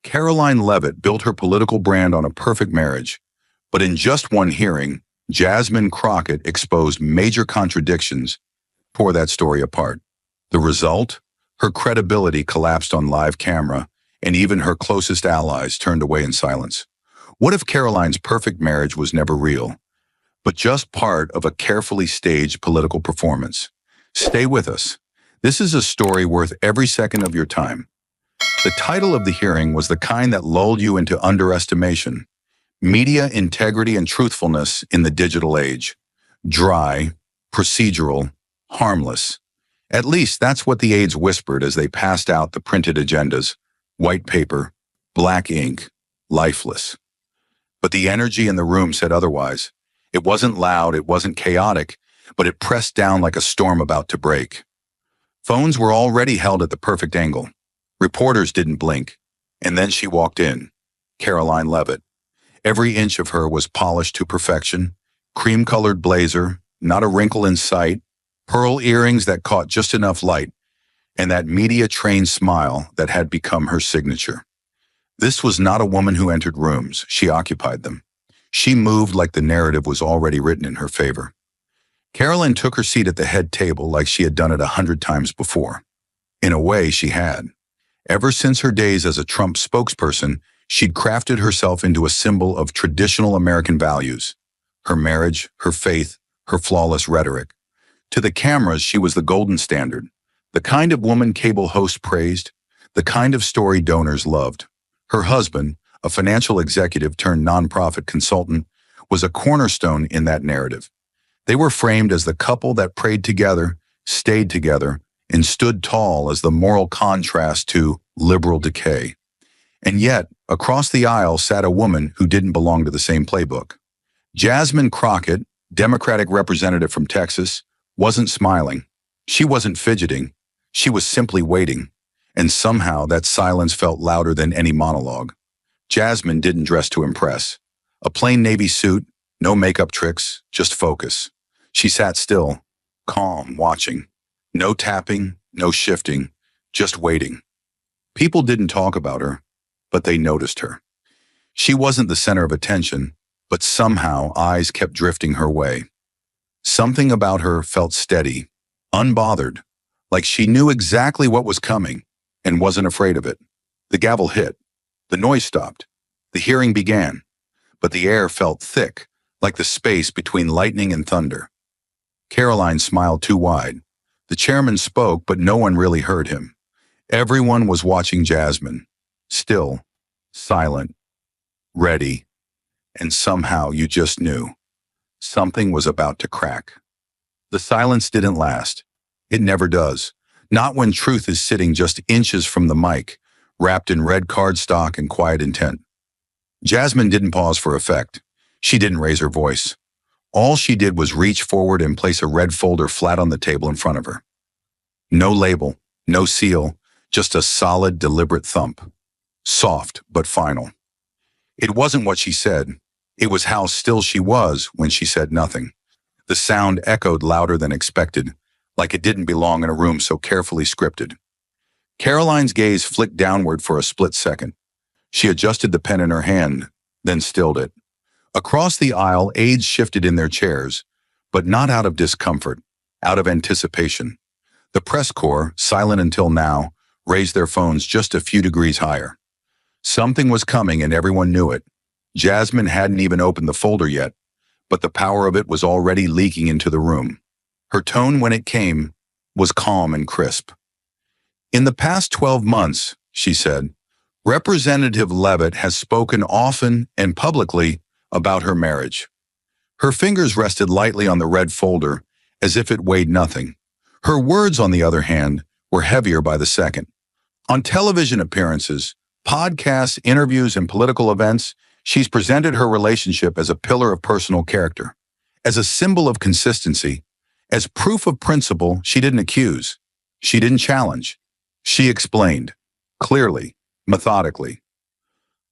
Caroline Levitt built her political brand on a perfect marriage, but in just one hearing, Jasmine Crockett exposed major contradictions, tore that story apart. The result? Her credibility collapsed on live camera, and even her closest allies turned away in silence. What if Caroline's perfect marriage was never real, but just part of a carefully staged political performance? Stay with us. This is a story worth every second of your time. The title of the hearing was the kind that lulled you into underestimation: Media Integrity and Truthfulness in the Digital Age. Dry, procedural, harmless. At least that's what the aides whispered as they passed out the printed agendas. White paper, black ink, lifeless. But the energy in the room said otherwise. It wasn't loud, it wasn't chaotic, but it pressed down like a storm about to break. Phones were already held at the perfect angle. Reporters didn't blink. And then she walked in, Caroline Levitt. Every inch of her was polished to perfection. Cream-colored blazer, not a wrinkle in sight, pearl earrings that caught just enough light, and that media-trained smile that had become her signature. This was not a woman who entered rooms, she occupied them. She moved like the narrative was already written in her favor. Caroline took her seat at the head table like she had done it 100 times before. In a way, she had. Ever since her days as a Trump spokesperson, she'd crafted herself into a symbol of traditional American values. Her marriage, her faith, her flawless rhetoric. To the cameras, she was the golden standard. The kind of woman cable hosts praised, the kind of story donors loved. Her husband, a financial executive turned nonprofit consultant, was a cornerstone in that narrative. They were framed as the couple that prayed together, stayed together, and stood tall as the moral contrast to liberal decay. And yet, across the aisle sat a woman who didn't belong to the same playbook. Jasmine Crockett, Democratic representative from Texas, wasn't smiling. She wasn't fidgeting. She was simply waiting. And somehow that silence felt louder than any monologue. Jasmine didn't dress to impress. A plain navy suit, no makeup tricks, just focus. She sat still, calm, watching. No tapping, no shifting, just waiting. People didn't talk about her, but they noticed her. She wasn't the center of attention, but somehow eyes kept drifting her way. Something about her felt steady, unbothered, like she knew exactly what was coming and wasn't afraid of it. The gavel hit. The noise stopped. The hearing began, but the air felt thick, like the space between lightning and thunder. Caroline smiled too wide. The chairman spoke, but no one really heard him. Everyone was watching Jasmine, still, silent, ready, and somehow you just knew. Something was about to crack. The silence didn't last. It never does. Not when truth is sitting just inches from the mic, wrapped in red cardstock and quiet intent. Jasmine didn't pause for effect. She didn't raise her voice. All she did was reach forward and place a red folder flat on the table in front of her. No label, no seal, just a solid, deliberate thump. Soft, but final. It wasn't what she said. It was how still she was when she said nothing. The sound echoed louder than expected, like it didn't belong in a room so carefully scripted. Caroline's gaze flicked downward for a split second. She adjusted the pen in her hand, then stilled it. Across the aisle, aides shifted in their chairs, but not out of discomfort, out of anticipation. The press corps, silent until now, raised their phones just a few degrees higher. Something was coming and everyone knew it. Jasmine hadn't even opened the folder yet, but the power of it was already leaking into the room. Her tone when it came was calm and crisp. In the past 12 months, she said, Representative Levitt has spoken often and publicly about her marriage. Her fingers rested lightly on the red folder, as if it weighed nothing. Her words, on the other hand, were heavier by the second. On television appearances, podcasts, interviews, and political events, she's presented her relationship as a pillar of personal character, as a symbol of consistency, as proof of principle. She didn't accuse. She didn't challenge. She explained, clearly, methodically.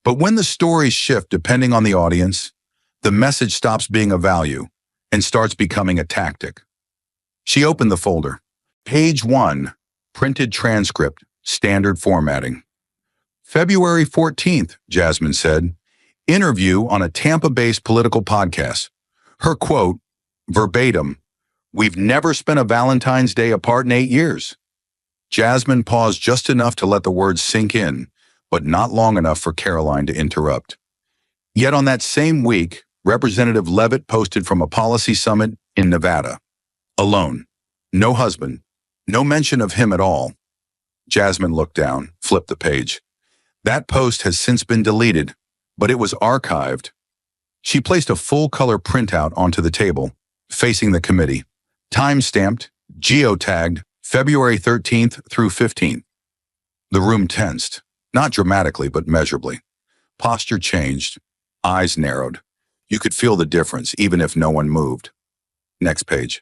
But when the stories shift depending on the audience, the message stops being a value and starts becoming a tactic. She opened the folder. Page 1, printed transcript, standard formatting. February 14th, Jasmine said, interview on a Tampa-based political podcast. Her quote, verbatim, "We've never spent a Valentine's Day apart in 8 years." Jasmine paused just enough to let the words sink in, but not long enough for Caroline to interrupt. Yet on that same week, Representative Levitt posted from a policy summit in Nevada. Alone. No husband. No mention of him at all. Jasmine looked down, flipped the page. That post has since been deleted, but it was archived. She placed a full-color printout onto the table, facing the committee. Time-stamped, geotagged, February 13th through 15th. The room tensed, not dramatically but measurably. Posture changed, eyes narrowed. You could feel the difference even if no one moved. Next page.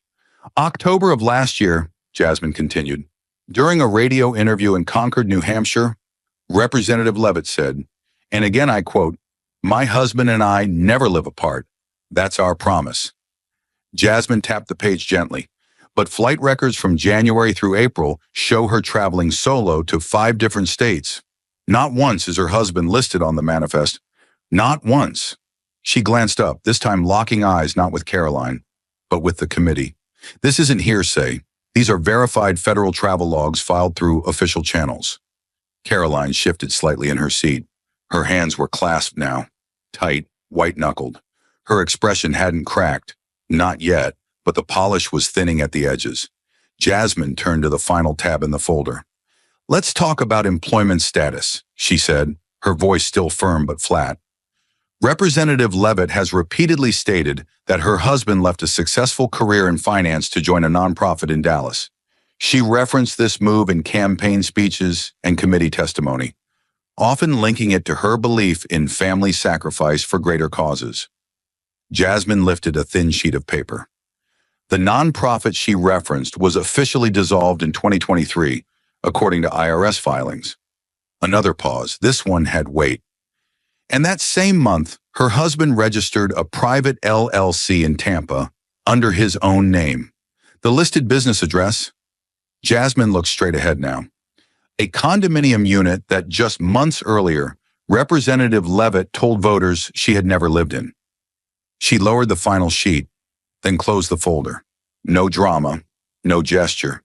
October of last year, Jasmine continued. During a radio interview in Concord, New Hampshire, Representative Levitt said, and again I quote, "My husband and I never live apart. That's our promise." Jasmine tapped the page gently, but flight records from January through April show her traveling solo to 5 different states. Not once is her husband listed on the manifest. Not once. She glanced up, this time locking eyes not with Caroline, but with the committee. This isn't hearsay. These are verified federal travel logs filed through official channels. Caroline shifted slightly in her seat. Her hands were clasped now, tight, white-knuckled. Her expression hadn't cracked. Not yet, but the polish was thinning at the edges. Jasmine turned to the final tab in the folder. "Let's talk about employment status," she said, her voice still firm but flat. Representative Levitt has repeatedly stated that her husband left a successful career in finance to join a nonprofit in Dallas. She referenced this move in campaign speeches and committee testimony, often linking it to her belief in family sacrifice for greater causes. Jasmine lifted a thin sheet of paper. The nonprofit she referenced was officially dissolved in 2023, according to IRS filings. Another pause. This one had weight. And that same month, her husband registered a private LLC in Tampa under his own name. The listed business address? Jasmine looked straight ahead now. A condominium unit that just months earlier, Representative Levitt told voters she had never lived in. She lowered the final sheet, then closed the folder. No drama, no gesture.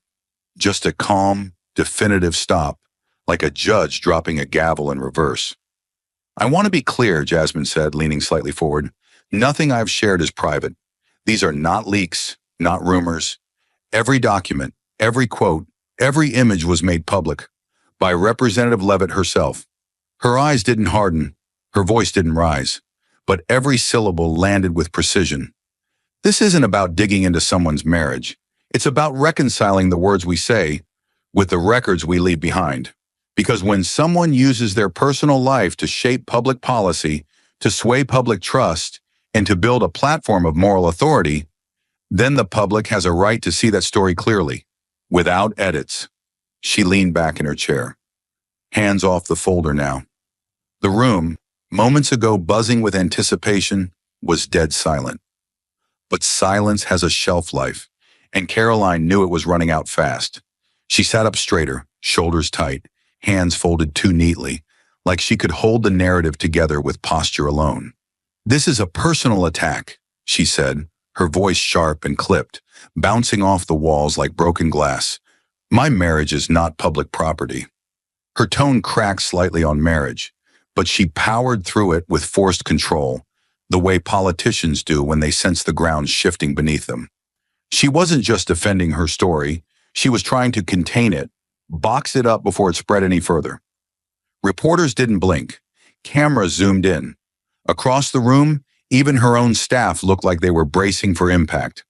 Just a calm, definitive stop, like a judge dropping a gavel in reverse. "I want to be clear," Jasmine said, leaning slightly forward. "Nothing I've shared is private. These are not leaks, not rumors. Every document, every quote, every image was made public by Representative Levitt herself. Her eyes didn't harden, her voice didn't rise, but every syllable landed with precision. This isn't about digging into someone's marriage. It's about reconciling the words we say with the records we leave behind. Because when someone uses their personal life to shape public policy, to sway public trust, and to build a platform of moral authority, then the public has a right to see that story clearly, without edits." She leaned back in her chair, hands off the folder now. The room, moments ago buzzing with anticipation, was dead silent. But silence has a shelf life, and Caroline knew it was running out fast. She sat up straighter, shoulders tight, hands folded too neatly, like she could hold the narrative together with posture alone. "This is a personal attack," she said, her voice sharp and clipped, bouncing off the walls like broken glass. "My marriage is not public property." Her tone cracked slightly on marriage, but she powered through it with forced control, the way politicians do when they sense the ground shifting beneath them. She wasn't just defending her story, she was trying to contain it, box it up before it spread any further. Reporters didn't blink. Cameras zoomed in. Across the room, even her own staff looked like they were bracing for impact.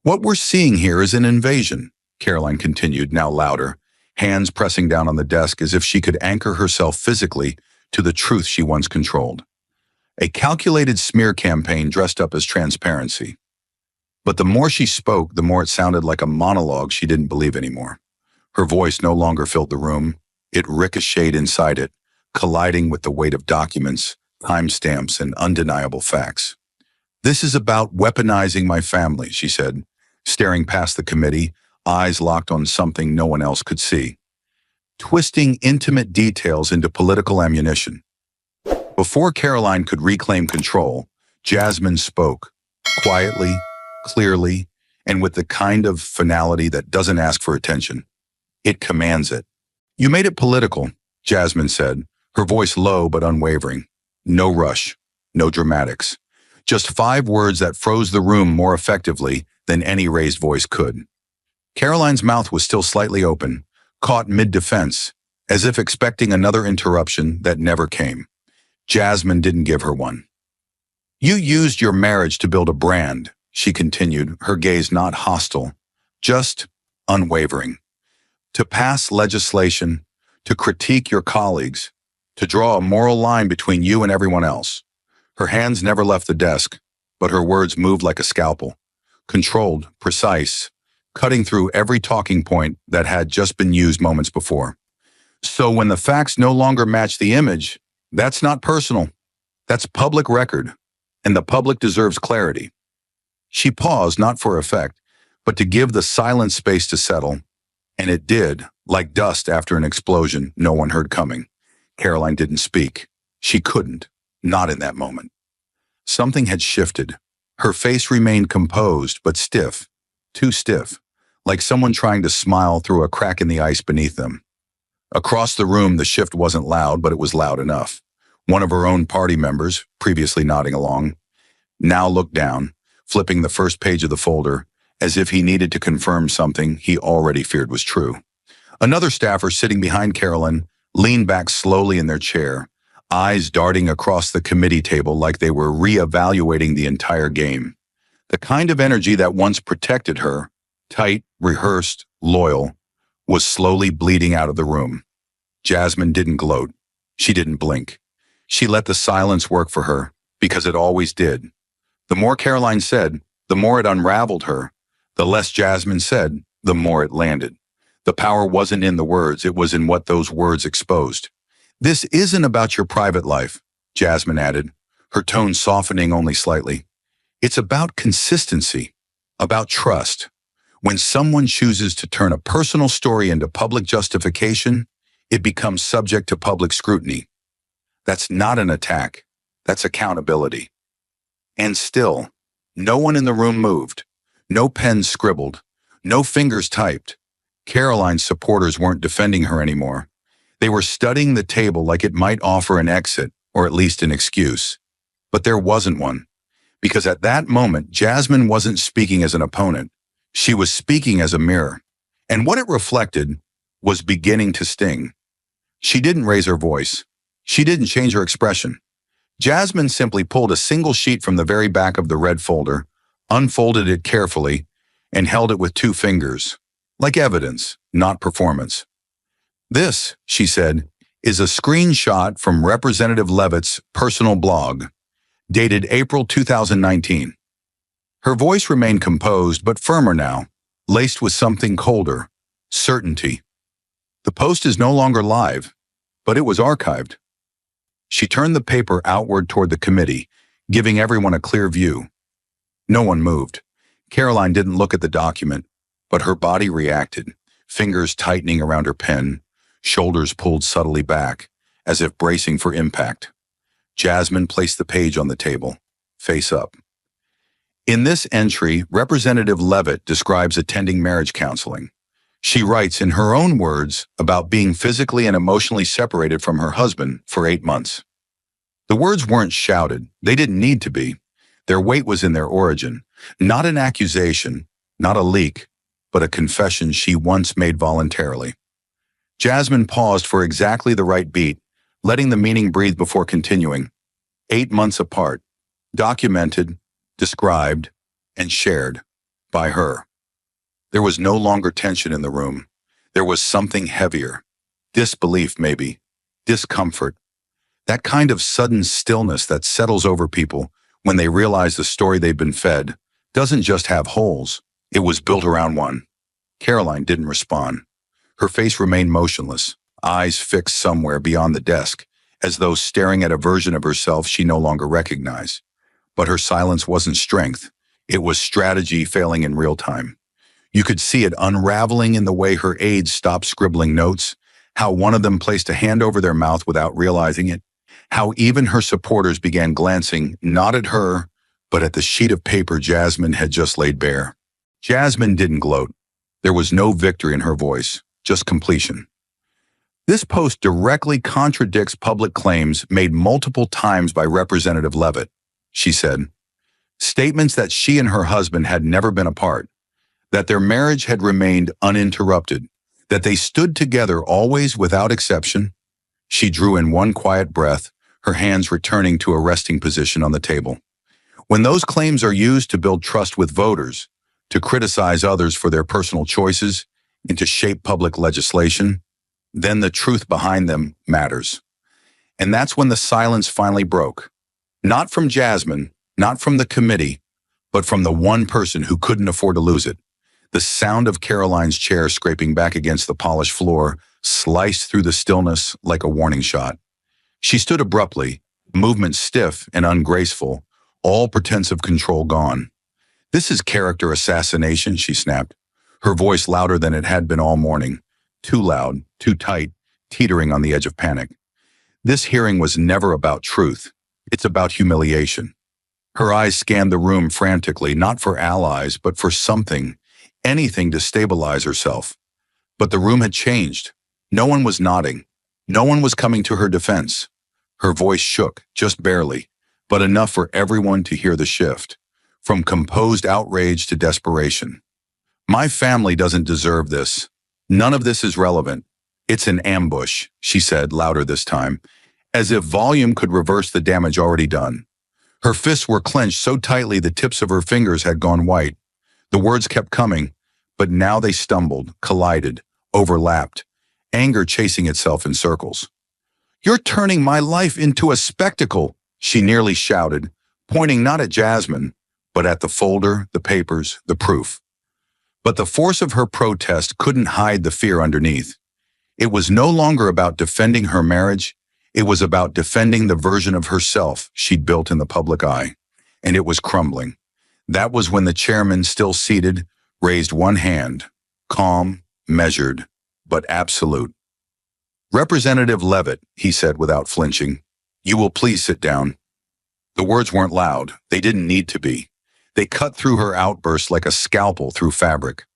"What we're seeing here is an invasion," Caroline continued, now louder, hands pressing down on the desk as if she could anchor herself physically to the truth she once controlled. A calculated smear campaign dressed up as transparency. But the more she spoke, the more it sounded like a monologue she didn't believe anymore. Her voice no longer filled the room. It ricocheted inside it, colliding with the weight of documents, timestamps, and undeniable facts. "This is about weaponizing my family," she said, staring past the committee, eyes locked on something no one else could see. twisting intimate details into political ammunition. Before Caroline could reclaim control, Jasmine spoke, quietly, clearly, and with the kind of finality that doesn't ask for attention. It commands it. "You made it political," Jasmine said, her voice low but unwavering. No rush, no dramatics. Just 5 words that froze the room more effectively than any raised voice could. Caroline's mouth was still slightly open, caught mid-defense, as if expecting another interruption that never came. Jasmine didn't give her one. "You used your marriage to build a brand," she continued, her gaze not hostile, just unwavering. "To pass legislation, to critique your colleagues, to draw a moral line between you and everyone else." Her hands never left the desk, but her words moved like a scalpel, controlled, precise, cutting through every talking point that had just been used moments before. "So when the facts no longer match the image, that's not personal. That's public record, and the public deserves clarity." She paused, not for effect, but to give the silent space to settle, and it did, like dust after an explosion no one heard coming. Caroline didn't speak. She couldn't, not in that moment. Something had shifted. Her face remained composed, but stiff, too stiff, like someone trying to smile through a crack in the ice beneath them. Across the room, the shift wasn't loud, but it was loud enough. One of her own party members, previously nodding along, now looked down, flipping the first page of the folder, as if he needed to confirm something he already feared was true. Another staffer sitting behind Caroline leaned back slowly in their chair, eyes darting across the committee table like they were re-evaluating the entire game. The kind of energy that once protected her, tight, rehearsed, loyal, was slowly bleeding out of the room. Jasmine didn't gloat. She didn't blink. She let the silence work for her, because it always did. The more Caroline said, the more it unraveled her. The less Jasmine said, the more it landed. The power wasn't in the words, it was in what those words exposed. "This isn't about your private life," Jasmine added, her tone softening only slightly. "It's about consistency, about trust. When someone chooses to turn a personal story into public justification, it becomes subject to public scrutiny. That's not an attack, that's accountability." And still, no one in the room moved. No pens scribbled. No fingers typed. Caroline's supporters weren't defending her anymore. They were studying the table like it might offer an exit, or at least an excuse. But there wasn't one. Because at that moment, Jasmine wasn't speaking as an opponent. She was speaking as a mirror. And what it reflected was beginning to sting. She didn't raise her voice. She didn't change her expression. Jasmine simply pulled a single sheet from the very back of the red folder, unfolded it carefully, and held it with 2 fingers, like evidence, not performance. "This," she said, "is a screenshot from Representative Levitt's personal blog, dated April 2019. Her voice remained composed but firmer now, laced with something colder, certainty. "The post is no longer live, but it was archived." She turned the paper outward toward the committee, giving everyone a clear view. No one moved. Caroline didn't look at the document, but her body reacted, fingers tightening around her pen, shoulders pulled subtly back, as if bracing for impact. Jasmine placed the page on the table, face up. In this entry, Representative Levitt describes attending marriage counseling. She writes in her own words about being physically and emotionally separated from her husband for 8 months. The words weren't shouted. They didn't need to be. Their weight was in their origin, not an accusation, not a leak, but a confession she once made voluntarily. Jasmine paused for exactly the right beat, letting the meaning breathe before continuing. 8 months apart, documented, described, and shared by her. There was no longer tension in the room. There was something heavier. Disbelief, maybe. Discomfort. That kind of sudden stillness that settles over people when they realize the story they've been fed doesn't just have holes. It was built around one. Caroline didn't respond. Her face remained motionless, eyes fixed somewhere beyond the desk, as though staring at a version of herself she no longer recognized. But her silence wasn't strength. It was strategy failing in real time. You could see it unraveling in the way her aides stopped scribbling notes, how one of them placed a hand over their mouth without realizing it, how even her supporters began glancing not at her, but at the sheet of paper Jasmine had just laid bare. Jasmine didn't gloat. There was no victory in her voice, just completion. This post directly contradicts public claims made multiple times by Representative Levitt, she said. Statements that she and her husband had never been apart, that their marriage had remained uninterrupted, that they stood together always without exception. She drew in one quiet breath, her hands returning to a resting position on the table. When those claims are used to build trust with voters, to criticize others for their personal choices, and to shape public legislation, then the truth behind them matters. And that's when the silence finally broke. Not from Jasmine, not from the committee, but from the one person who couldn't afford to lose it. The sound of Caroline's chair scraping back against the polished floor sliced through the stillness like a warning shot. She stood abruptly, movement stiff and ungraceful, all pretense of control gone. "This is character assassination," she snapped, her voice louder than it had been all morning. Too loud, too tight, teetering on the edge of panic. This hearing was never about truth. It's about humiliation. Her eyes scanned the room frantically, not for allies, but for something, anything to stabilize herself. But the room had changed. No one was nodding. No one was coming to her defense. Her voice shook, just barely, but enough for everyone to hear the shift. From composed outrage to desperation. "My family doesn't deserve this. None of this is relevant. It's an ambush," she said, louder this time, as if volume could reverse the damage already done. Her fists were clenched so tightly the tips of her fingers had gone white. The words kept coming, but now they stumbled, collided, overlapped, anger chasing itself in circles. "You're turning my life into a spectacle," she nearly shouted, pointing not at Jasmine, but at the folder, the papers, the proof. But the force of her protest couldn't hide the fear underneath. It was no longer about defending her marriage. It was about defending the version of herself she'd built in the public eye. And it was crumbling. That was when the chairman, still seated, raised one hand, calm, measured, but absolute. "Representative Levitt," he said without flinching, "you will please sit down." The words weren't loud. They didn't need to be. They cut through her outburst like a scalpel through fabric.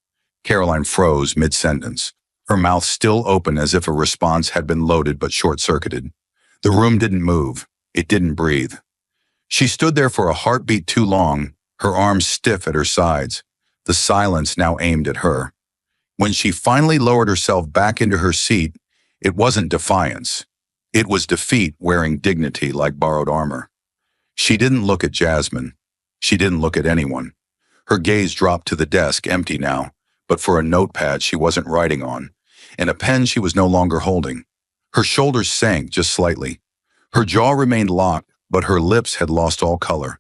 Caroline froze mid-sentence, her mouth still open as if a response had been loaded but short-circuited. The room didn't move. It didn't breathe. She stood there for a heartbeat too long, her arms stiff at her sides, the silence now aimed at her. When she finally lowered herself back into her seat, it wasn't defiance. It was defeat wearing dignity like borrowed armor. She didn't look at Jasmine. She didn't look at anyone. Her gaze dropped to the desk, empty now, but for a notepad she wasn't writing on, and a pen she was no longer holding. Her shoulders sank just slightly. Her jaw remained locked, but her lips had lost all color.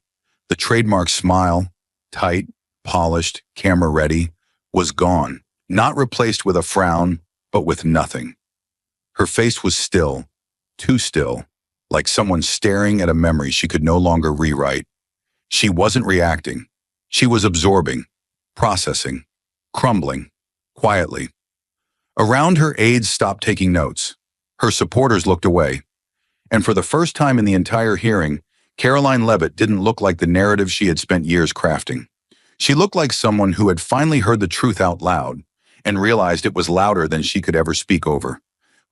The trademark smile, tight, polished, camera-ready, was gone, not replaced with a frown, but with nothing. Her face was still, too still, like someone staring at a memory she could no longer rewrite. She wasn't reacting. She was absorbing, processing, crumbling, quietly. Around her, aides stopped taking notes. Her supporters looked away. And for the first time in the entire hearing, Caroline Levitt didn't look like the narrative she had spent years crafting. She looked like someone who had finally heard the truth out loud and realized it was louder than she could ever speak over.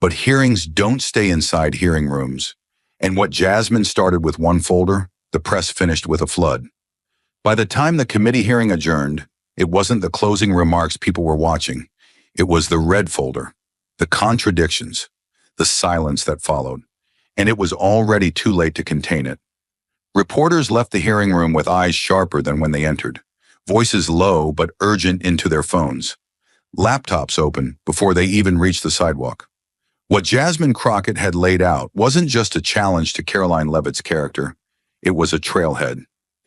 But hearings don't stay inside hearing rooms. And what Jasmine started with one folder, the press finished with a flood. By the time the committee hearing adjourned, it wasn't the closing remarks people were watching. It was the red folder, the contradictions, the silence that followed. And it was already too late to contain it. Reporters left the hearing room with eyes sharper than when they entered, voices low but urgent into their phones, laptops open before they even reached the sidewalk. What Jasmine Crockett had laid out wasn't just a challenge to Caroline Levitt's character. It was a trailhead,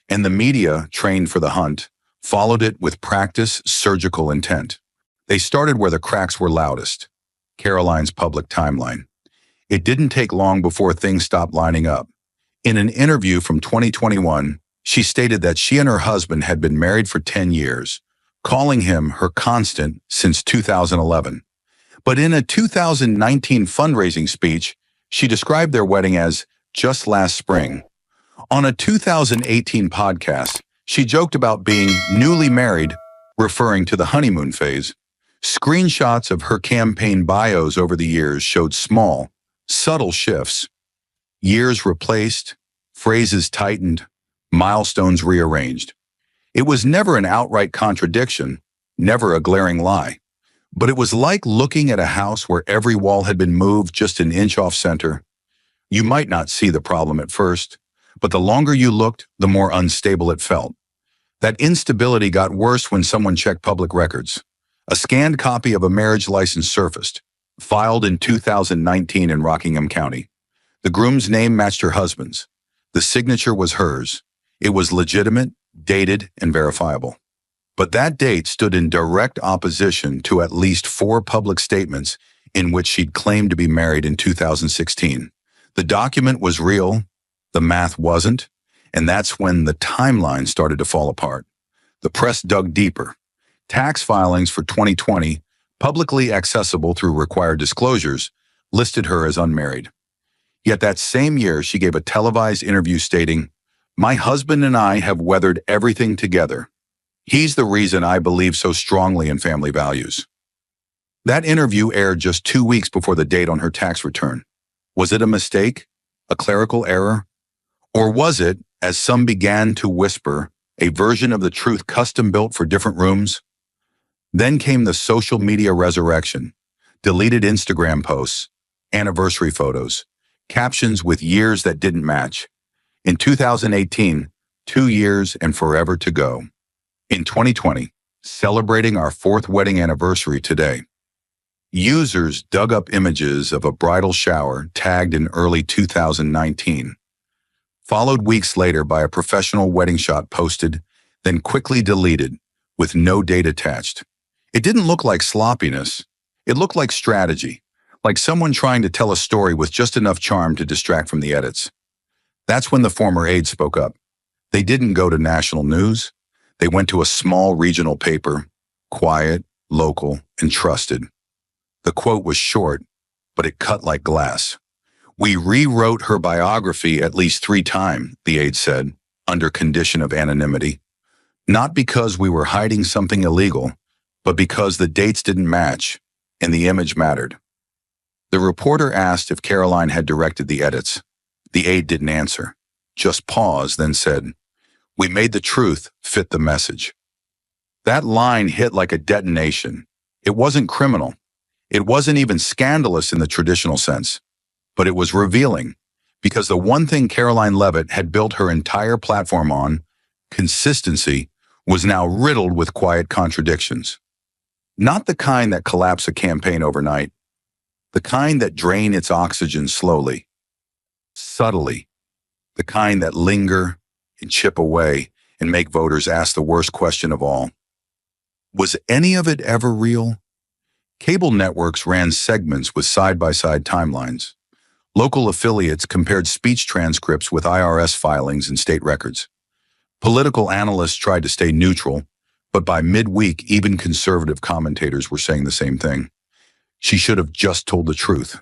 and the media, trained for the hunt, followed it with practiced, surgical intent. They started where the cracks were loudest, Caroline's public timeline. It didn't take long before things stopped lining up. In an interview from 2021, she stated that she and her husband had been married for 10 years, calling him her constant since 2011. But in a 2019 fundraising speech, she described their wedding as just last spring. On a 2018 podcast, she joked about being newly married, referring to the honeymoon phase. Screenshots of her campaign bios over the years showed small, subtle shifts. Years replaced, phrases tightened, milestones rearranged. It was never an outright contradiction, never a glaring lie. But it was like looking at a house where every wall had been moved just an inch off center. You might not see the problem at first, but the longer you looked, the more unstable it felt. That instability got worse when someone checked public records. A scanned copy of a marriage license surfaced, filed in 2019 in Rockingham County. The groom's name matched her husband's. The signature was hers. It was legitimate, dated, and verifiable. But that date stood in direct opposition to at least 4 public statements in which she'd claimed to be married in 2016. The document was real, the math wasn't, and that's when the timeline started to fall apart. The press dug deeper. Tax filings for 2020, publicly accessible through required disclosures, listed her as unmarried. Yet that same year, she gave a televised interview stating, "My husband and I have weathered everything together. He's the reason I believe so strongly in family values." That interview aired just 2 weeks before the date on her tax return. Was it a mistake? A clerical error? Or was it, as some began to whisper, a version of the truth custom-built for different rooms? Then came the social media resurrection, deleted Instagram posts, anniversary photos, captions with years that didn't match. In 2018, 2 years and forever to go. In 2020, celebrating our 4th wedding anniversary today, users dug up images of a bridal shower tagged in early 2019, followed weeks later by a professional wedding shot posted, then quickly deleted with no date attached. It didn't look like sloppiness. It looked like strategy, like someone trying to tell a story with just enough charm to distract from the edits. That's when the former aide spoke up. They didn't go to national news. They went to a small regional paper, quiet, local, and trusted. The quote was short, but it cut like glass. "We rewrote her biography at least 3 times, the aide said, under condition of anonymity. Not because we were hiding something illegal, but because the dates didn't match, and the image mattered." The reporter asked if Caroline had directed the edits. The aide didn't answer, just paused, then said, "We made the truth fit the message." That line hit like a detonation. It wasn't criminal. It wasn't even scandalous in the traditional sense, but it was revealing, because the one thing Caroline Levitt had built her entire platform on, consistency, was now riddled with quiet contradictions. Not the kind that collapse a campaign overnight, the kind that drain its oxygen slowly, subtly, the kind that linger and chip away and make voters ask the worst question of all. Was any of it ever real? Cable networks ran segments with side-by-side timelines. Local affiliates compared speech transcripts with IRS filings and state records. Political analysts tried to stay neutral, but by midweek, even conservative commentators were saying the same thing. She should have just told the truth.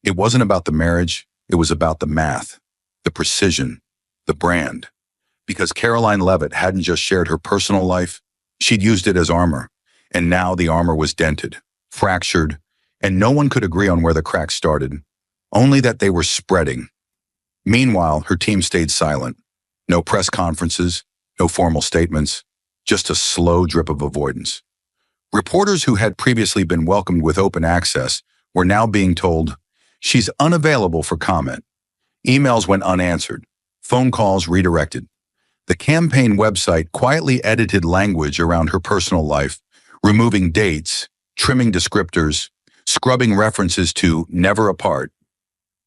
It wasn't about the marriage, it was about the math, the precision, the brand. Because Caroline Levitt hadn't just shared her personal life, she'd used it as armor, and now the armor was dented, fractured, and no one could agree on where the cracks started, only that they were spreading. Meanwhile, her team stayed silent. No press conferences, no formal statements, just a slow drip of avoidance. Reporters who had previously been welcomed with open access were now being told, "She's unavailable for comment." Emails went unanswered, phone calls redirected. The campaign website quietly edited language around her personal life, removing dates, trimming descriptors, scrubbing references to never apart.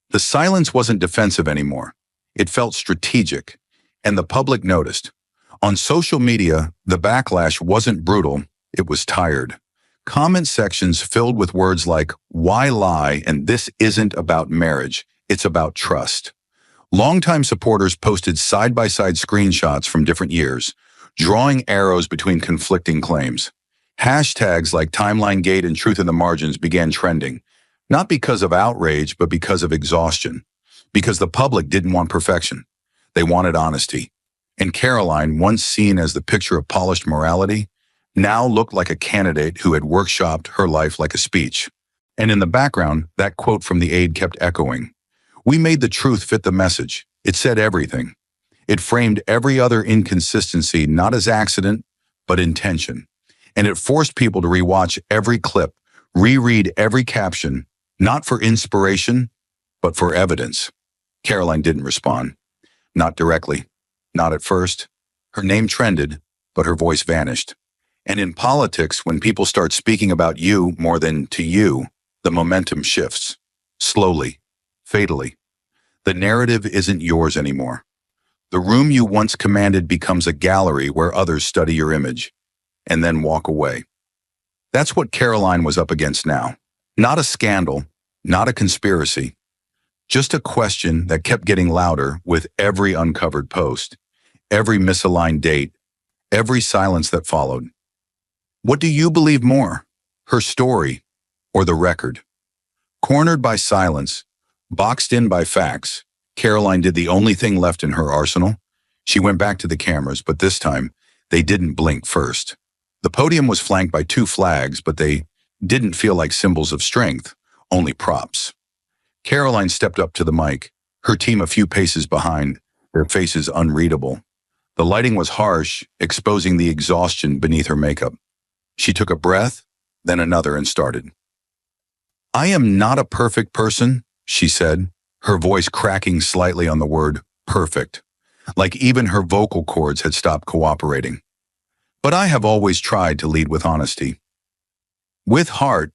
The silence wasn't defensive anymore. It felt strategic, and the public noticed. On social media, the backlash wasn't brutal, it was tired. Comment sections filled with words like, "Why lie?" and "This isn't about marriage, it's about trust." Longtime supporters posted side-by-side screenshots from different years, drawing arrows between conflicting claims. Hashtags like TimelineGate and Truth in the Margins began trending, not because of outrage, but because of exhaustion. Because the public didn't want perfection. They wanted honesty. And Caroline, once seen as the picture of polished morality, now looked like a candidate who had workshopped her life like a speech. And in the background, that quote from the aide kept echoing. We made the truth fit the message. It said everything. It framed every other inconsistency not as accident, but intention. And it forced people to rewatch every clip, reread every caption, not for inspiration, but for evidence. Caroline didn't respond. Not directly. Not at first. Her name trended, but her voice vanished. And in politics, when people start speaking about you more than to you, the momentum shifts. Slowly. Fatally. The narrative isn't yours anymore. The room you once commanded becomes a gallery where others study your image, and then walk away. That's what Caroline was up against now. Not a scandal, not a conspiracy, just a question that kept getting louder with every uncovered post, every misaligned date, every silence that followed. What do you believe more, her story or the record? Cornered by silence, boxed in by facts, Caroline did the only thing left in her arsenal. She went back to the cameras, but this time, they didn't blink first. The podium was flanked by two flags, but they didn't feel like symbols of strength, only props. Caroline stepped up to the mic, her team a few paces behind, their faces unreadable. The lighting was harsh, exposing the exhaustion beneath her makeup. She took a breath, then another, and started. I am not a perfect person, she said, her voice cracking slightly on the word perfect, like even her vocal cords had stopped cooperating. But I have always tried to lead with honesty. With heart.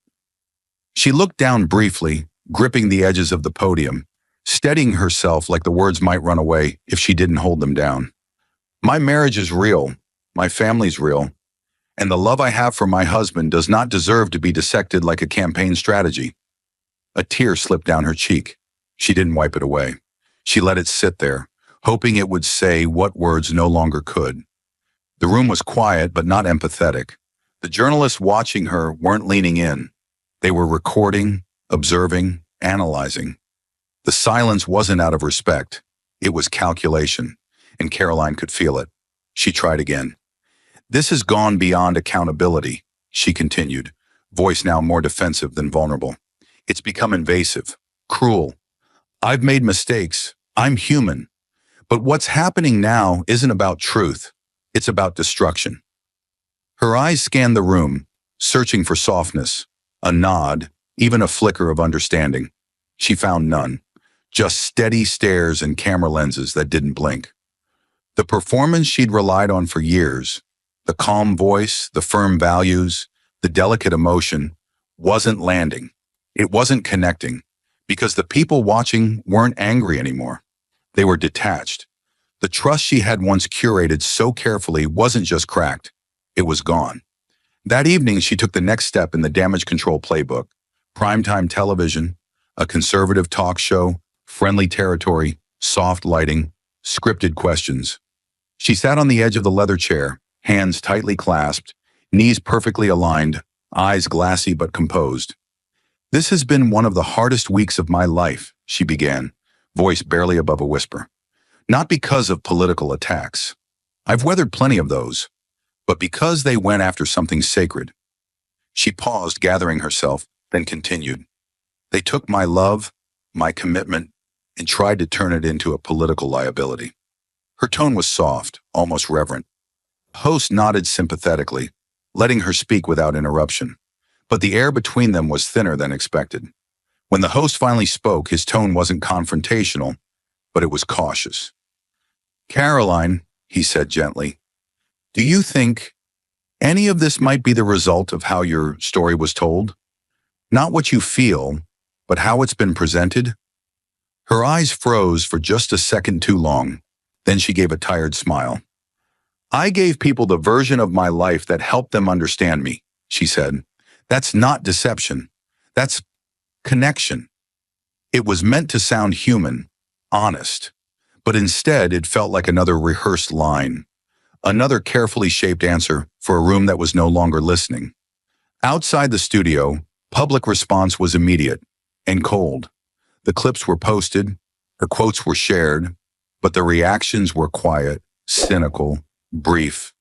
She looked down briefly, gripping the edges of the podium, steadying herself like the words might run away if she didn't hold them down. My marriage is real, my family's real, and the love I have for my husband does not deserve to be dissected like a campaign strategy. A tear slipped down her cheek. She didn't wipe it away. She let it sit there, hoping it would say what words no longer could. The room was quiet but not empathetic. The journalists watching her weren't leaning in. They were recording, observing, analyzing. The silence wasn't out of respect. It was calculation, and Caroline could feel it. She tried again. This has gone beyond accountability, she continued, voice now more defensive than vulnerable. It's become invasive, cruel. I've made mistakes. I'm human. But what's happening now isn't about truth. It's about destruction. Her eyes scanned the room, searching for softness, a nod, even a flicker of understanding. She found none, just steady stares and camera lenses that didn't blink. The performance she'd relied on for years, the calm voice, the firm values, the delicate emotion, wasn't landing. It wasn't connecting, because the people watching weren't angry anymore. They were detached. The trust she had once curated so carefully wasn't just cracked. It was gone. That evening, she took the next step in the damage control playbook. Primetime television, a conservative talk show, friendly territory, soft lighting, scripted questions. She sat on the edge of the leather chair, hands tightly clasped, knees perfectly aligned, eyes glassy but composed. This has been one of the hardest weeks of my life, she began, voice barely above a whisper. Not because of political attacks. I've weathered plenty of those, but because they went after something sacred. She paused, gathering herself, then continued. They took my love, my commitment, and tried to turn it into a political liability. Her tone was soft, almost reverent. The host nodded sympathetically, letting her speak without interruption. But the air between them was thinner than expected. When the host finally spoke, his tone wasn't confrontational, but it was cautious. Caroline, he said gently, do you think any of this might be the result of how your story was told? Not what you feel, but how it's been presented? Her eyes froze for just a second too long. Then she gave a tired smile. I gave people the version of my life that helped them understand me, she said. That's not deception. That's connection. It was meant to sound human, honest, but instead it felt like another rehearsed line, Another carefully shaped answer for a room that was no longer listening. Outside the studio, public response was immediate and cold. The clips were posted, the quotes were shared, but the reactions were quiet, cynical, brief.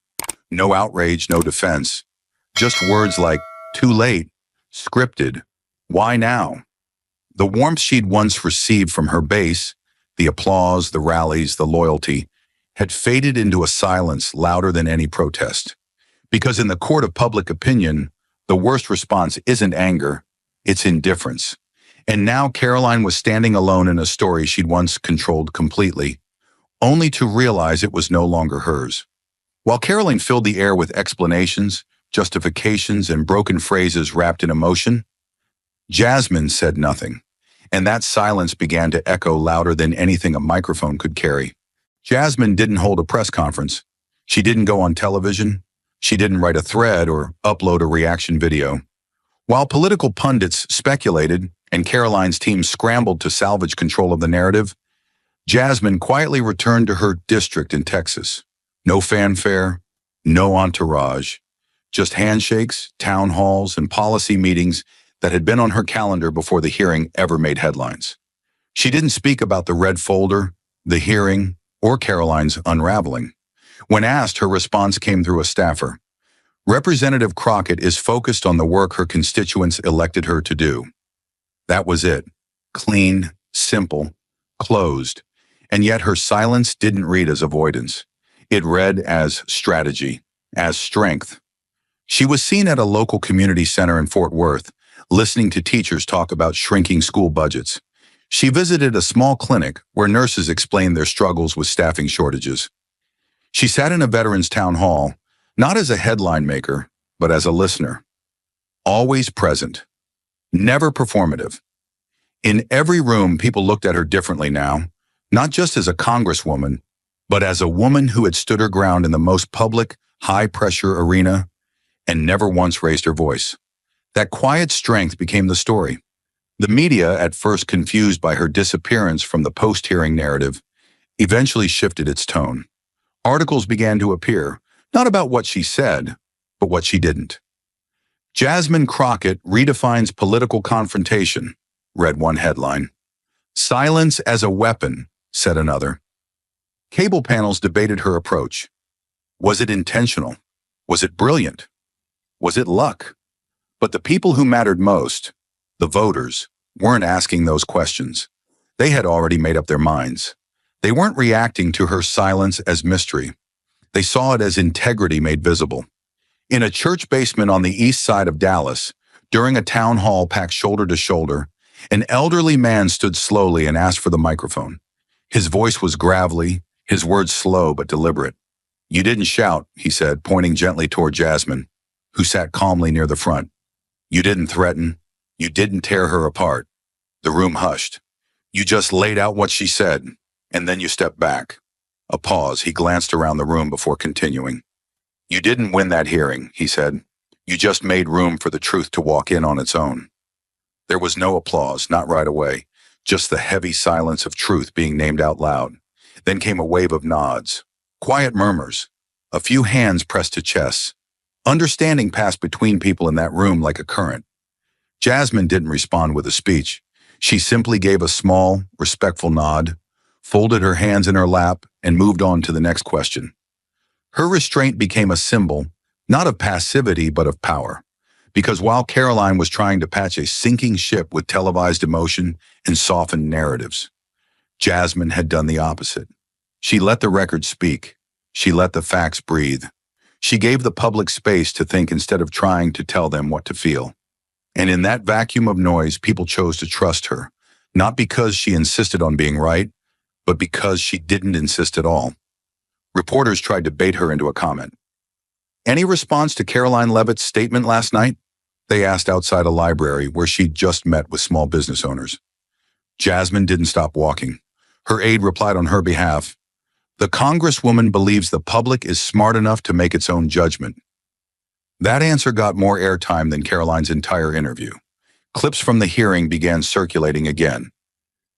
No outrage, no defense. Just words like, too late, scripted, why now? The warmth she'd once received from her base, the applause, the rallies, the loyalty, had faded into a silence louder than any protest. Because in the court of public opinion, the worst response isn't anger, it's indifference. And now Caroline was standing alone in a story she'd once controlled completely, only to realize it was no longer hers. While Caroline filled the air with explanations, justifications, and broken phrases wrapped in emotion, Jasmine said nothing, and that silence began to echo louder than anything a microphone could carry. Jasmine didn't hold a press conference. She didn't go on television. She didn't write a thread or upload a reaction video. While political pundits speculated and Caroline's team scrambled to salvage control of the narrative, Jasmine quietly returned to her district in Texas. No fanfare, no entourage, just handshakes, town halls, and policy meetings that had been on her calendar before the hearing ever made headlines. She didn't speak about the red folder, the hearing, or Caroline's unraveling. When asked, her response came through a staffer. Representative Crockett is focused on the work her constituents elected her to do. That was it. Clean, simple, closed. And yet her silence didn't read as avoidance. It read as strategy, as strength. She was seen at a local community center in Fort Worth, listening to teachers talk about shrinking school budgets. She visited a small clinic where nurses explained their struggles with staffing shortages. She sat in a veterans town hall, not as a headline maker, but as a listener. Always present, never performative. In every room, people looked at her differently now, not just as a congresswoman, but as a woman who had stood her ground in the most public, high-pressure arena and never once raised her voice. That quiet strength became the story. The media, at first confused by her disappearance from the post-hearing narrative, eventually shifted its tone. Articles began to appear, not about what she said, but what she didn't. Jasmine Crockett redefines political confrontation, read one headline. Silence as a weapon, said another. Cable panels debated her approach. Was it intentional? Was it brilliant? Was it luck? But the people who mattered most, the voters, weren't asking those questions. They had already made up their minds. They weren't reacting to her silence as mystery. They saw it as integrity made visible. In a church basement on the east side of Dallas, during a town hall packed shoulder to shoulder, an elderly man stood slowly and asked for the microphone. His voice was gravelly, his words slow but deliberate. You didn't shout, he said, pointing gently toward Jasmine, who sat calmly near the front. You didn't threaten. You didn't tear her apart. The room hushed. You just laid out what she said, and then you stepped back. A pause. He glanced around the room before continuing. You didn't win that hearing, he said. You just made room for the truth to walk in on its own. There was no applause, not right away, just the heavy silence of truth being named out loud. Then came a wave of nods, quiet murmurs, a few hands pressed to chests. Understanding passed between people in that room like a current. Jasmine didn't respond with a speech. She simply gave a small, respectful nod, folded her hands in her lap, and moved on to the next question. Her restraint became a symbol, not of passivity, but of power. Because while Caroline was trying to patch a sinking ship with televised emotion and softened narratives, Jasmine had done the opposite. She let the record speak. She let the facts breathe. She gave the public space to think instead of trying to tell them what to feel. And in that vacuum of noise, people chose to trust her, not because she insisted on being right, but because she didn't insist at all. Reporters tried to bait her into a comment. Any response to Caroline Levitt's statement last night? They asked outside a library where she'd just met with small business owners. Jasmine didn't stop walking. Her aide replied on her behalf, The Congresswoman believes the public is smart enough to make its own judgment. That answer got more airtime than Caroline's entire interview. Clips from the hearing began circulating again.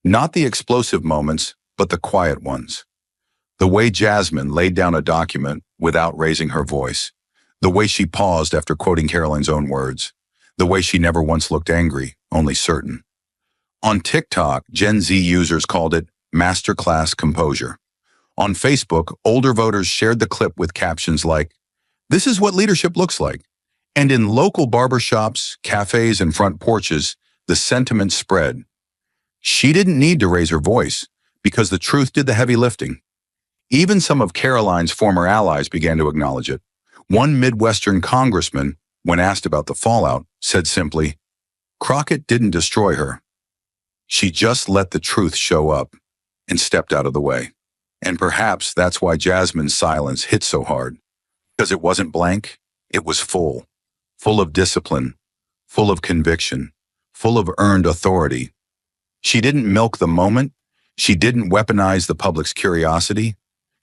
Not the explosive moments, but the quiet ones. The way Jasmine laid down a document without raising her voice. The way she paused after quoting Caroline's own words. The way she never once looked angry, only certain. On TikTok, Gen Z users called it masterclass composure. On Facebook, older voters shared the clip with captions like, "This is what leadership looks like." And in local barbershops, cafes, and front porches, the sentiment spread. She didn't need to raise her voice because the truth did the heavy lifting. Even some of Caroline's former allies began to acknowledge it. One Midwestern congressman, when asked about the fallout, said simply, "Crockett didn't destroy her. She just let the truth show up and stepped out of the way." And perhaps that's why Jasmine's silence hit so hard. Because it wasn't blank, it was full. Full of discipline, full of conviction, full of earned authority. She didn't milk the moment. She didn't weaponize the public's curiosity.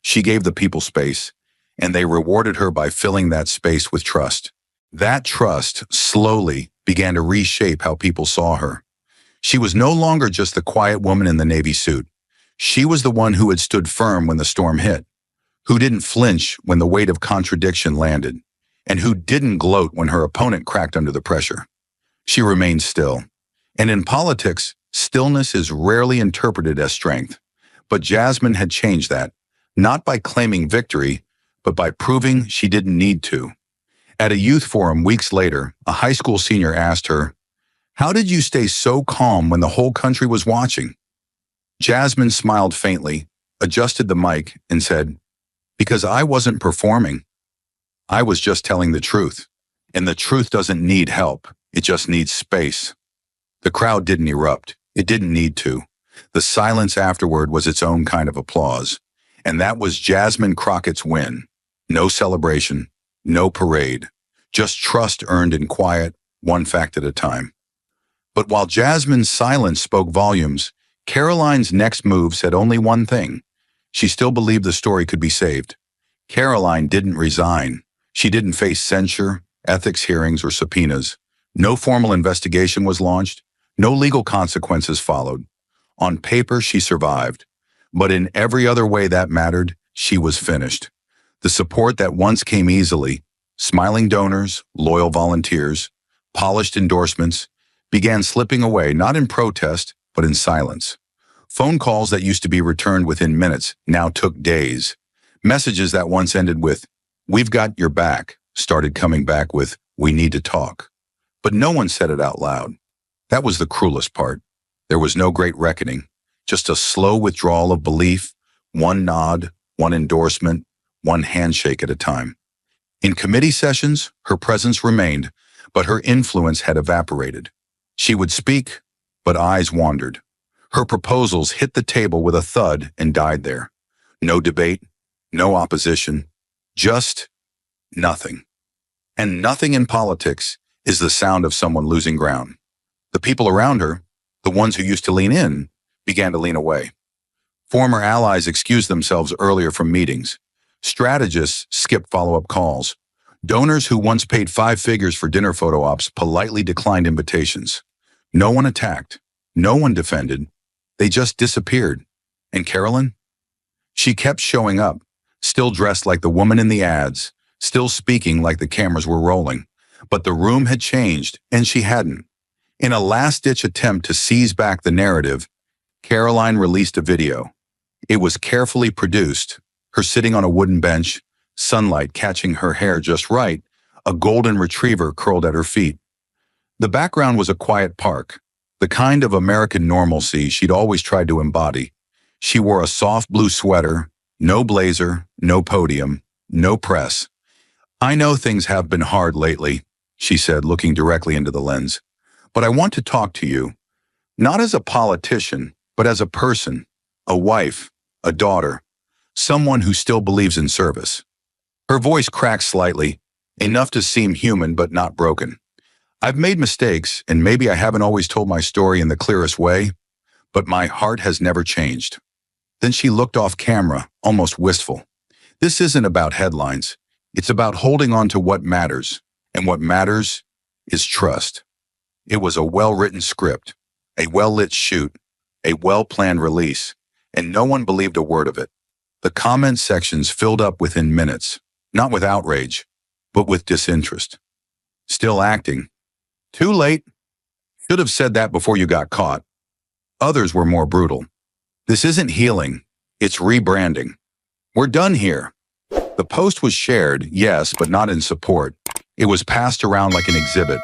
She gave the people space, and they rewarded her by filling that space with trust. That trust slowly began to reshape how people saw her. She was no longer just the quiet woman in the navy suit. She was the one who had stood firm when the storm hit, who didn't flinch when the weight of contradiction landed, and who didn't gloat when her opponent cracked under the pressure. She remained still. And in politics, stillness is rarely interpreted as strength. But Jasmine had changed that, not by claiming victory, but by proving she didn't need to. At a youth forum weeks later, a high school senior asked her, "How did you stay so calm when the whole country was watching?" Jasmine smiled faintly, adjusted the mic, and said, "Because I wasn't performing. I was just telling the truth. And the truth doesn't need help. It just needs space." The crowd didn't erupt. It didn't need to. The silence afterward was its own kind of applause. And that was Jasmine Crockett's win. No celebration, no parade, just trust earned in quiet, one fact at a time. But while Jasmine's silence spoke volumes, Caroline's next move said only one thing. She still believed the story could be saved. Caroline didn't resign. She didn't face censure, ethics hearings, or subpoenas. No formal investigation was launched. No legal consequences followed. On paper, she survived. But in every other way that mattered, she was finished. The support that once came easily, smiling donors, loyal volunteers, polished endorsements, began slipping away, not in protest, but in silence. Phone calls that used to be returned within minutes now took days. Messages that once ended with, "We've got your back," started coming back with, "We need to talk." But no one said it out loud. That was the cruelest part. There was no great reckoning, just a slow withdrawal of belief, one nod, one endorsement, one handshake at a time. In committee sessions, her presence remained, but her influence had evaporated. She would speak, but eyes wandered. Her proposals hit the table with a thud and died there. No debate, no opposition, just nothing. And nothing in politics is the sound of someone losing ground. The people around her, the ones who used to lean in, began to lean away. Former allies excused themselves earlier from meetings. Strategists skipped follow-up calls. Donors who once paid 5 figures for dinner photo ops politely declined invitations. No one attacked. No one defended. They just disappeared. And Carolyn? She kept showing up, still dressed like the woman in the ads, still speaking like the cameras were rolling. But the room had changed, and she hadn't. In a last-ditch attempt to seize back the narrative, Caroline released a video. It was carefully produced, her sitting on a wooden bench, sunlight catching her hair just right, a golden retriever curled at her feet. The background was a quiet park, the kind of American normalcy she'd always tried to embody. She wore a soft blue sweater, no blazer, no podium, no press. "I know things have been hard lately," she said, looking directly into the lens. "But I want to talk to you, not as a politician, but as a person, a wife, a daughter, someone who still believes in service." Her voice cracked slightly, enough to seem human but not broken. "I've made mistakes, and maybe I haven't always told my story in the clearest way, but my heart has never changed." Then she looked off camera, almost wistful. "This isn't about headlines. It's about holding on to what matters, and what matters is trust." It was a well-written script, a well-lit shoot, a well-planned release, and no one believed a word of it. The comment sections filled up within minutes, not with outrage, but with disinterest. Still acting. Too late. Should have said that before you got caught. Others were more brutal. This isn't healing, it's rebranding. We're done here. The post was shared, yes, but not in support. It was passed around like an exhibit,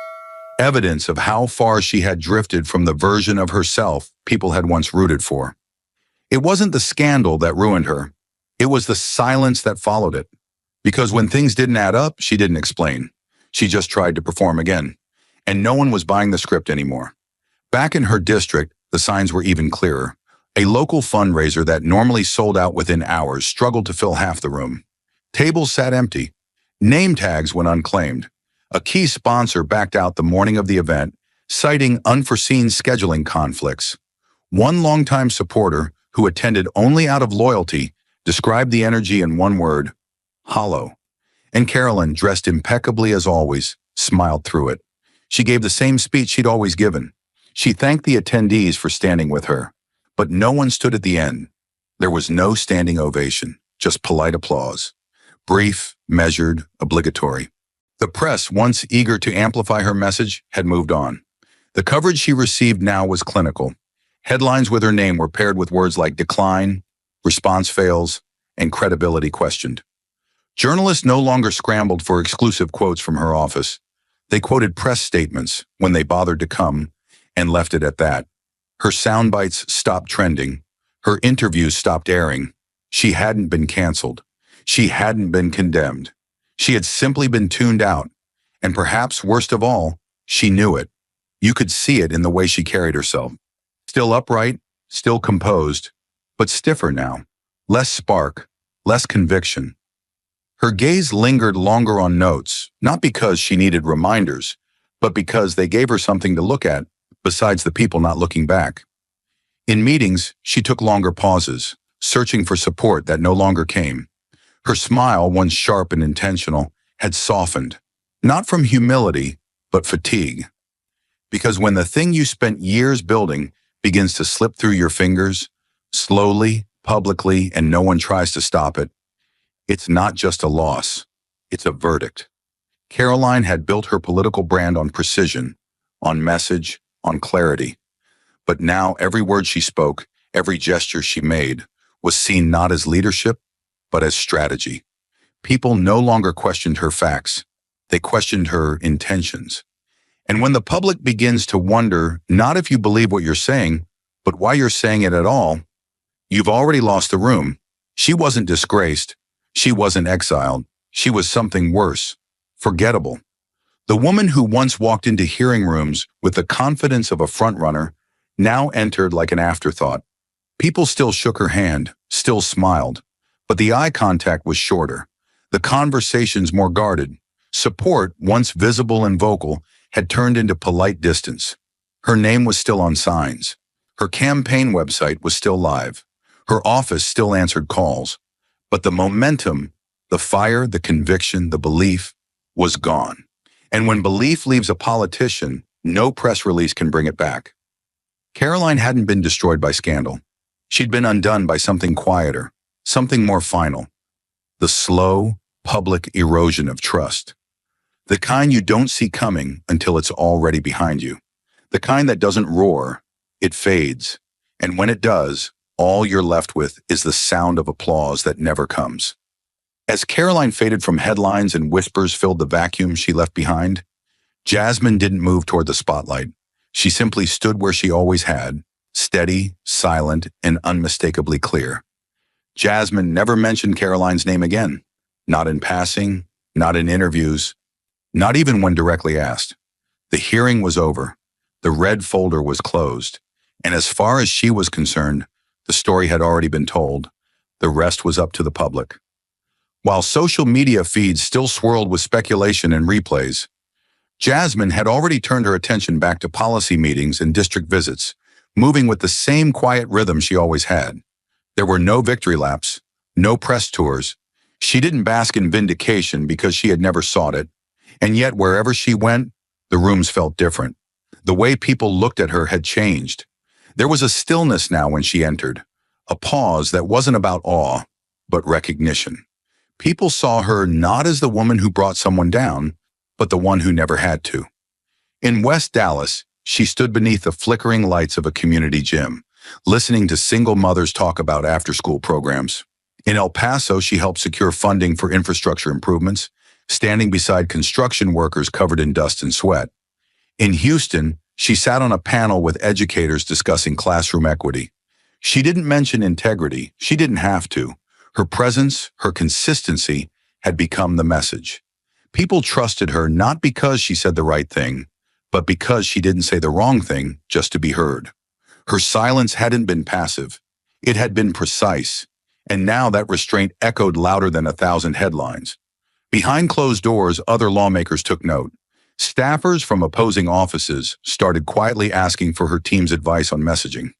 evidence of how far she had drifted from the version of herself people had once rooted for. It wasn't the scandal that ruined her. It was the silence that followed it. Because when things didn't add up, she didn't explain. She just tried to perform again. And no one was buying the script anymore. Back in her district, the signs were even clearer. A local fundraiser that normally sold out within hours struggled to fill half the room. Tables sat empty. Name tags went unclaimed. A key sponsor backed out the morning of the event, citing unforeseen scheduling conflicts. One longtime supporter, who attended only out of loyalty, described the energy in one word: hollow. And Carolyn, dressed impeccably as always, smiled through it. She gave the same speech she'd always given. She thanked the attendees for standing with her. But no one stood at the end. There was no standing ovation, just polite applause. Brief, measured, obligatory. The press, once eager to amplify her message, had moved on. The coverage she received now was clinical. Headlines with her name were paired with words like decline, response fails, and credibility questioned. Journalists no longer scrambled for exclusive quotes from her office. They quoted press statements when they bothered to come and left it at that. Her sound bites stopped trending. Her interviews stopped airing. She hadn't been canceled. She hadn't been condemned. She had simply been tuned out. And perhaps worst of all, she knew it. You could see it in the way she carried herself. Still upright, still composed, but stiffer now. Less spark, less conviction. Her gaze lingered longer on notes, not because she needed reminders, but because they gave her something to look at, besides the people not looking back. In meetings, she took longer pauses, searching for support that no longer came. Her smile, once sharp and intentional, had softened, not from humility, but fatigue. Because when the thing you spent years building begins to slip through your fingers, slowly, publicly, and no one tries to stop it, it's not just a loss, it's a verdict. Caroline had built her political brand on precision, on message, on clarity. But now every word she spoke, every gesture she made, was seen not as leadership, but as strategy. People no longer questioned her facts. They questioned her intentions. And when the public begins to wonder, not if you believe what you're saying, but why you're saying it at all, you've already lost the room. She wasn't disgraced. She wasn't exiled. She was something worse, forgettable. The woman who once walked into hearing rooms with the confidence of a frontrunner now entered like an afterthought. People still shook her hand, still smiled, but the eye contact was shorter, the conversations more guarded. Support, once visible and vocal, had turned into polite distance. Her name was still on signs. Her campaign website was still live. Her office still answered calls. But the momentum, the fire, the conviction, the belief was gone. And when belief leaves a politician, no press release can bring it back. Caroline hadn't been destroyed by scandal. She'd been undone by something quieter, something more final. The slow, public erosion of trust. The kind you don't see coming until it's already behind you. The kind that doesn't roar, it fades. And when it does, all you're left with is the sound of applause that never comes. As Caroline faded from headlines and whispers filled the vacuum she left behind, Jasmine didn't move toward the spotlight. She simply stood where she always had, steady, silent, and unmistakably clear. Jasmine never mentioned Caroline's name again, not in passing, not in interviews, not even when directly asked. The hearing was over. The red folder was closed. And as far as she was concerned, the story had already been told. The rest was up to the public. While social media feeds still swirled with speculation and replays, Jasmine had already turned her attention back to policy meetings and district visits, moving with the same quiet rhythm she always had. There were no victory laps, no press tours. She didn't bask in vindication because she had never sought it. And yet wherever she went, the rooms felt different. The way people looked at her had changed. There was a stillness now when she entered, a pause that wasn't about awe, but recognition. People saw her not as the woman who brought someone down, but the one who never had to. In West Dallas, she stood beneath the flickering lights of a community gym, listening to single mothers talk about after-school programs. In El Paso, she helped secure funding for infrastructure improvements, standing beside construction workers covered in dust and sweat. In Houston, she sat on a panel with educators discussing classroom equity. She didn't mention integrity. She didn't have to. Her presence, her consistency, had become the message. People trusted her not because she said the right thing, but because she didn't say the wrong thing just to be heard. Her silence hadn't been passive. It had been precise. And now that restraint echoed louder than 1,000 headlines. Behind closed doors, other lawmakers took note. Staffers from opposing offices started quietly asking for her team's advice on messaging.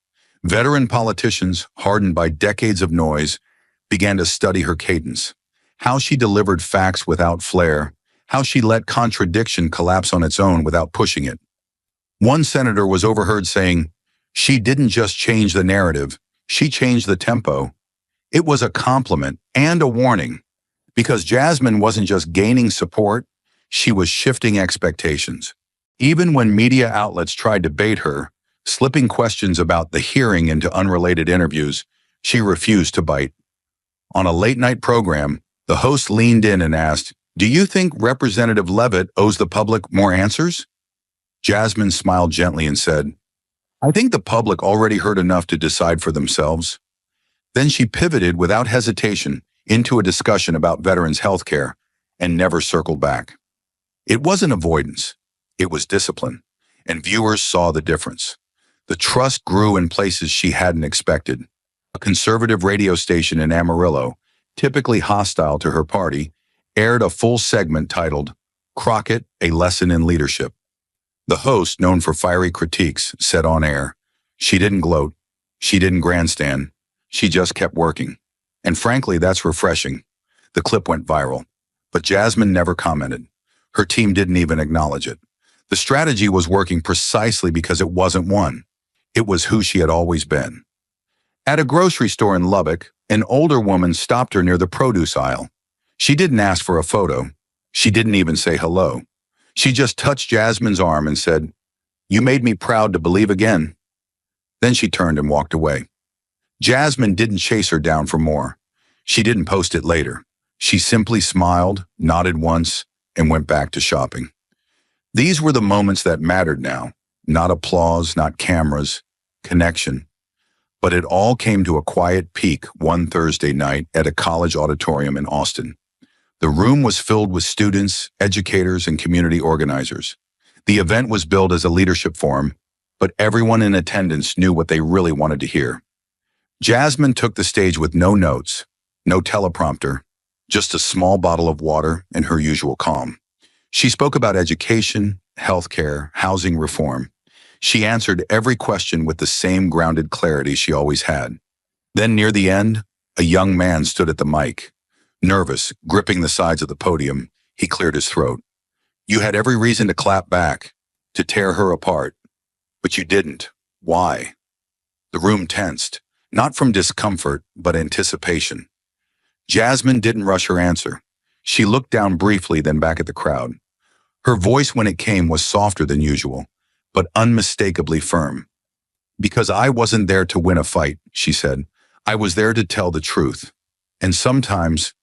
Veteran politicians, hardened by decades of noise, began to study her cadence. How she delivered facts without flair, how she let contradiction collapse on its own without pushing it. One senator was overheard saying, "She didn't just change the narrative, she changed the tempo." It was a compliment and a warning, because Jasmine wasn't just gaining support, she was shifting expectations. Even when media outlets tried to bait her, slipping questions about the hearing into unrelated interviews, she refused to bite. On a late-night program, the host leaned in and asked, "Do you think Representative Levitt owes the public more answers?" Jasmine smiled gently and said, "I think the public already heard enough to decide for themselves." Then she pivoted without hesitation into a discussion about veterans' health care and never circled back. It wasn't avoidance, it was discipline, and viewers saw the difference. The trust grew in places she hadn't expected. A conservative radio station in Amarillo, typically hostile to her party, aired a full segment titled, "Crockett, a Lesson in Leadership." The host, known for fiery critiques, said on air, "She didn't gloat, she didn't grandstand, she just kept working." And frankly, that's refreshing. The clip went viral, but Jasmine never commented. Her team didn't even acknowledge it. The strategy was working precisely because it wasn't one. It was who she had always been. At a grocery store in Lubbock, an older woman stopped her near the produce aisle. She didn't ask for a photo. She didn't even say hello. She just touched Jasmine's arm and said, "You made me proud to believe again." Then she turned and walked away. Jasmine didn't chase her down for more. She didn't post it later. She simply smiled, nodded once, and went back to shopping. These were the moments that mattered now. Not applause, not cameras, connection. But it all came to a quiet peak one Thursday night at a college auditorium in Austin. The room was filled with students, educators, and community organizers. The event was billed as a leadership forum, but everyone in attendance knew what they really wanted to hear. Jasmine took the stage with no notes, no teleprompter, just a small bottle of water and her usual calm. She spoke about education, healthcare, housing reform. She answered every question with the same grounded clarity she always had. Then near the end, a young man stood at the mic. Nervous, gripping the sides of the podium, he cleared his throat. "You had every reason to clap back, to tear her apart, but you didn't. Why?" The room tensed, not from discomfort, but anticipation. Jasmine didn't rush her answer. She looked down briefly, then back at the crowd. Her voice, when it came, was softer than usual, but unmistakably firm. "Because I wasn't there to win a fight," she said. "I was there to tell the truth. And sometimes,"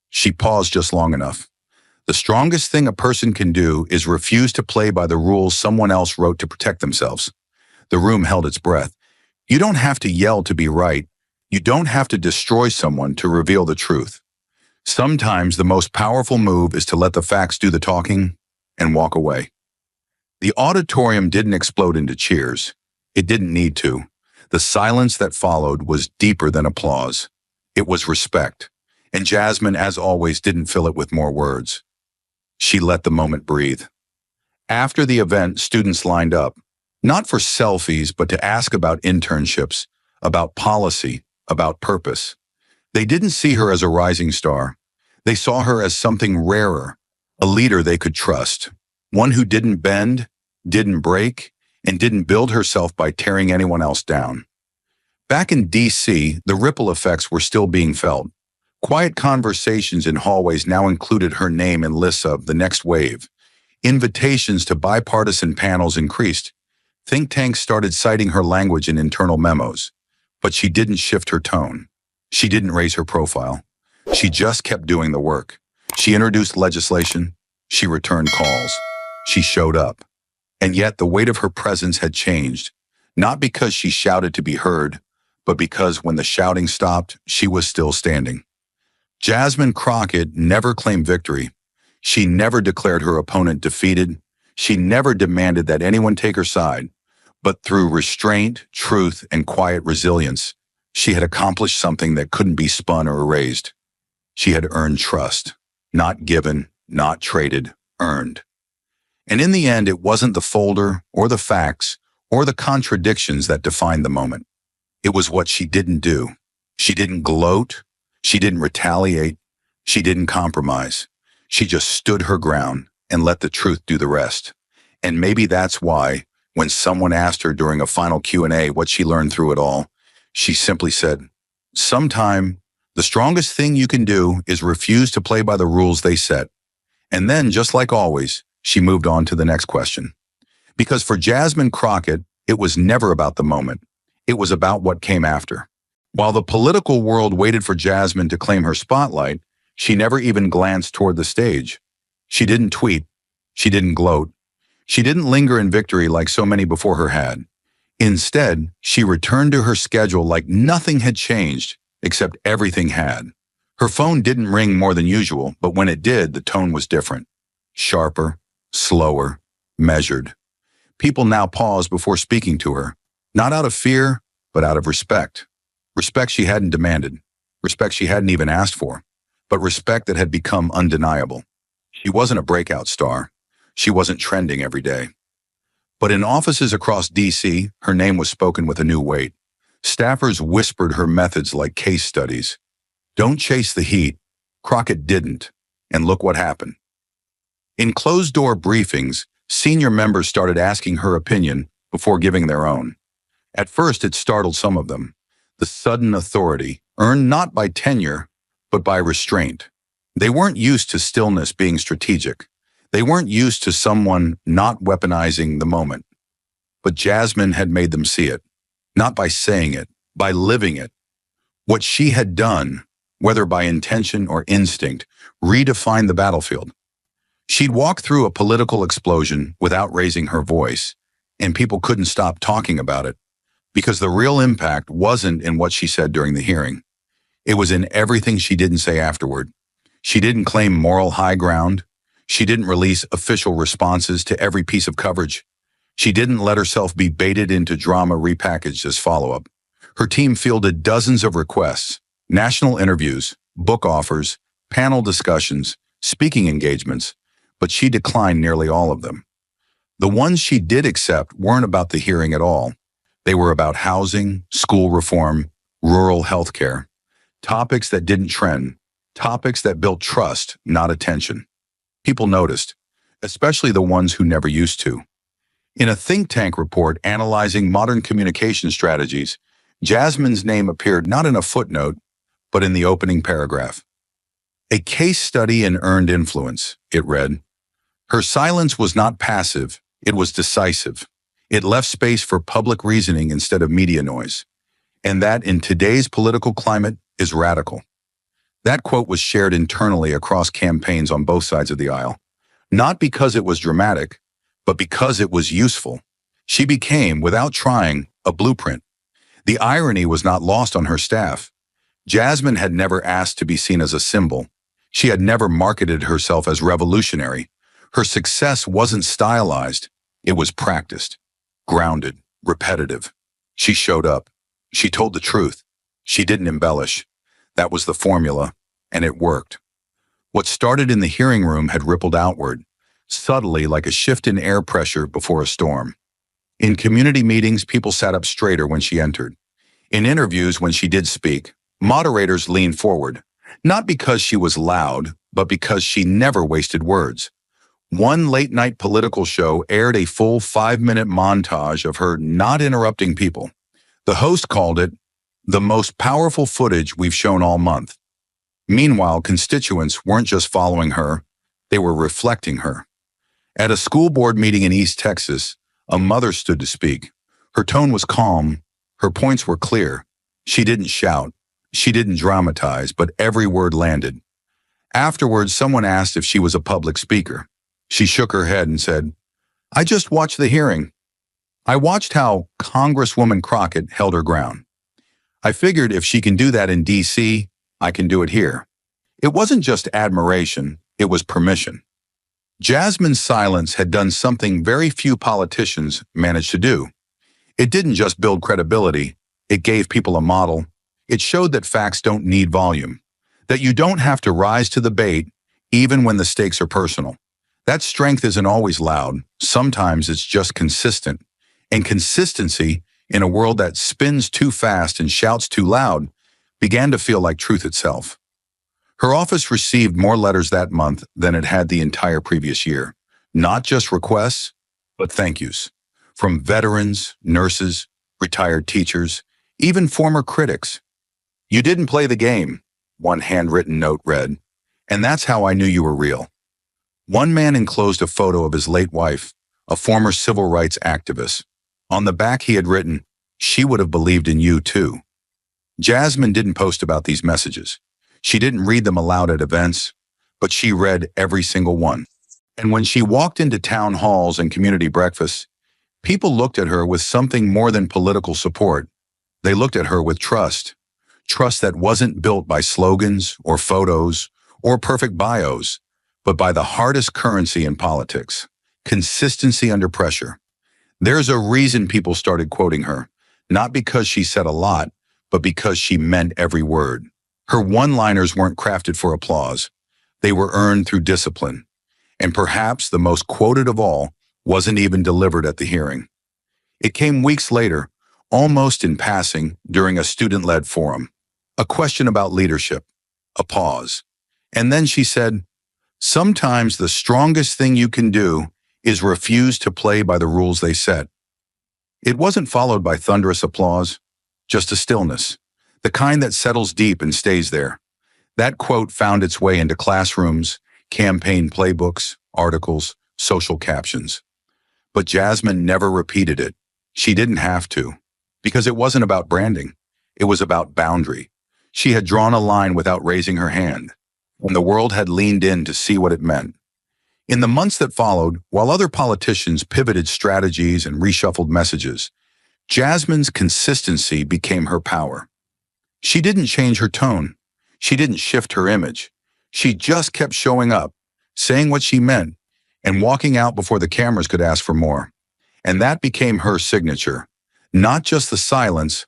she paused just long enough, "the strongest thing a person can do is refuse to play by the rules someone else wrote to protect themselves." The room held its breath. You don't have to yell to be right. You don't have to destroy someone to reveal the truth. Sometimes the most powerful move is to let the facts do the talking and walk away. The auditorium didn't explode into cheers. It didn't need to. The silence that followed was deeper than applause. It was respect. And Jasmine, as always, didn't fill it with more words. She let the moment breathe. After the event, students lined up, not for selfies, but to ask about internships, about policy, about purpose. They didn't see her as a rising star. They saw her as something rarer, a leader they could trust, one who didn't bend, didn't break, and didn't build herself by tearing anyone else down. Back in D.C., the ripple effects were still being felt. Quiet conversations in hallways now included her name in lists of the next wave. Invitations to bipartisan panels increased. Think tanks started citing her language in internal memos. But she didn't shift her tone. She didn't raise her profile. She just kept doing the work. She introduced legislation. She returned calls. She showed up. And yet the weight of her presence had changed, not because she shouted to be heard, but because when the shouting stopped, she was still standing. Jasmine Crockett never claimed victory. She never declared her opponent defeated. She never demanded that anyone take her side. But through restraint, truth, and quiet resilience, she had accomplished something that couldn't be spun or erased. She had earned trust. Not given, not traded, earned. And in the end, it wasn't the folder or the facts or the contradictions that defined the moment. It was what she didn't do. She didn't gloat. She didn't retaliate. She didn't compromise. She just stood her ground and let the truth do the rest. And maybe that's why, when someone asked her during a final Q&A what she learned through it all, she simply said, "Sometime, the strongest thing you can do is refuse to play by the rules they set." And then, just like always, she moved on to the next question. Because for Jasmine Crockett, it was never about the moment. It was about what came after. While the political world waited for Jasmine to claim her spotlight, she never even glanced toward the stage. She didn't tweet. She didn't gloat. She didn't linger in victory like so many before her had. Instead, she returned to her schedule like nothing had changed, except everything had. Her phone didn't ring more than usual, but when it did, the tone was different. Sharper, slower, measured. People now paused before speaking to her, not out of fear, but out of respect. Respect she hadn't demanded, respect she hadn't even asked for, but respect that had become undeniable. She wasn't a breakout star. She wasn't trending every day. But in offices across D.C., her name was spoken with a new weight. Staffers whispered her methods like case studies. Don't chase the heat. Crockett didn't. And look what happened. In closed-door briefings, senior members started asking her opinion before giving their own. At first, it startled some of them. The sudden authority, earned not by tenure, but by restraint. They weren't used to stillness being strategic. They weren't used to someone not weaponizing the moment. But Jasmine had made them see it, not by saying it, by living it. What she had done, whether by intention or instinct, redefined the battlefield. She'd walk through a political explosion without raising her voice, and people couldn't stop talking about it, because the real impact wasn't in what she said during the hearing. It was in everything she didn't say afterward. She didn't claim moral high ground. She didn't release official responses to every piece of coverage. She didn't let herself be baited into drama repackaged as follow-up. Her team fielded dozens of requests, national interviews, book offers, panel discussions, speaking engagements, but she declined nearly all of them. The ones she did accept weren't about the hearing at all. They were about housing, school reform, rural health care, topics that didn't trend, topics that built trust, not attention. People noticed, especially the ones who never used to. In a think tank report analyzing modern communication strategies, Jasmine's name appeared not in a footnote, but in the opening paragraph. A case study in earned influence, it read. Her silence was not passive, it was decisive. It left space for public reasoning instead of media noise. And that, in today's political climate, is radical. That quote was shared internally across campaigns on both sides of the aisle, not because it was dramatic, but because it was useful. She became, without trying, a blueprint. The irony was not lost on her staff. Jasmine had never asked to be seen as a symbol. She had never marketed herself as revolutionary. Her success wasn't stylized. It was practiced, grounded, repetitive. She showed up. She told the truth. She didn't embellish. That was the formula, and it worked. What started in the hearing room had rippled outward, subtly like a shift in air pressure before a storm. In community meetings, people sat up straighter when she entered. In interviews, when she did speak, moderators leaned forward, not because she was loud, but because she never wasted words. One late-night political show aired a full 5-minute montage of her not interrupting people. The host called it the most powerful footage we've shown all month. Meanwhile, constituents weren't just following her, they were reflecting her. At a school board meeting in East Texas, a mother stood to speak. Her tone was calm, her points were clear. She didn't shout, she didn't dramatize, but every word landed. Afterwards, someone asked if she was a public speaker. She shook her head and said, "I just watched the hearing. I watched how Congresswoman Crockett held her ground. I figured if she can do that in D.C., I can do it here." It wasn't just admiration, it was permission. Jasmine's silence had done something very few politicians managed to do. It didn't just build credibility, it gave people a model. It showed that facts don't need volume, that you don't have to rise to the bait even when the stakes are personal. That strength isn't always loud, sometimes it's just consistent. And consistency, in a world that spins too fast and shouts too loud, began to feel like truth itself. Her office received more letters that month than it had the entire previous year. Not just requests, but thank yous. From veterans, nurses, retired teachers, even former critics. "You didn't play the game," one handwritten note read, "and that's how I knew you were real." One man enclosed a photo of his late wife, a former civil rights activist. On the back he had written, "She would have believed in you too." Jasmine didn't post about these messages. She didn't read them aloud at events, but she read every single one. And when she walked into town halls and community breakfasts, people looked at her with something more than political support. They looked at her with trust. Trust that wasn't built by slogans or photos or perfect bios, but by the hardest currency in politics: consistency under pressure. There's a reason people started quoting her, not because she said a lot, but because she meant every word. Her one-liners weren't crafted for applause. They were earned through discipline. And perhaps the most quoted of all wasn't even delivered at the hearing. It came weeks later, almost in passing, during a student-led forum. A question about leadership. A pause. And then she said, "Sometimes the strongest thing you can do is refuse to play by the rules they set." It wasn't followed by thunderous applause, just a stillness, the kind that settles deep and stays there. That quote found its way into classrooms, campaign playbooks, articles, social captions. But Jasmine never repeated it. She didn't have to, because it wasn't about branding. It was about boundary. She had drawn a line without raising her hand, and the world had leaned in to see what it meant. In the months that followed, while other politicians pivoted strategies and reshuffled messages, Jasmine's consistency became her power. She didn't change her tone. She didn't shift her image. She just kept showing up, saying what she meant, and walking out before the cameras could ask for more. And that became her signature. Not just the silence,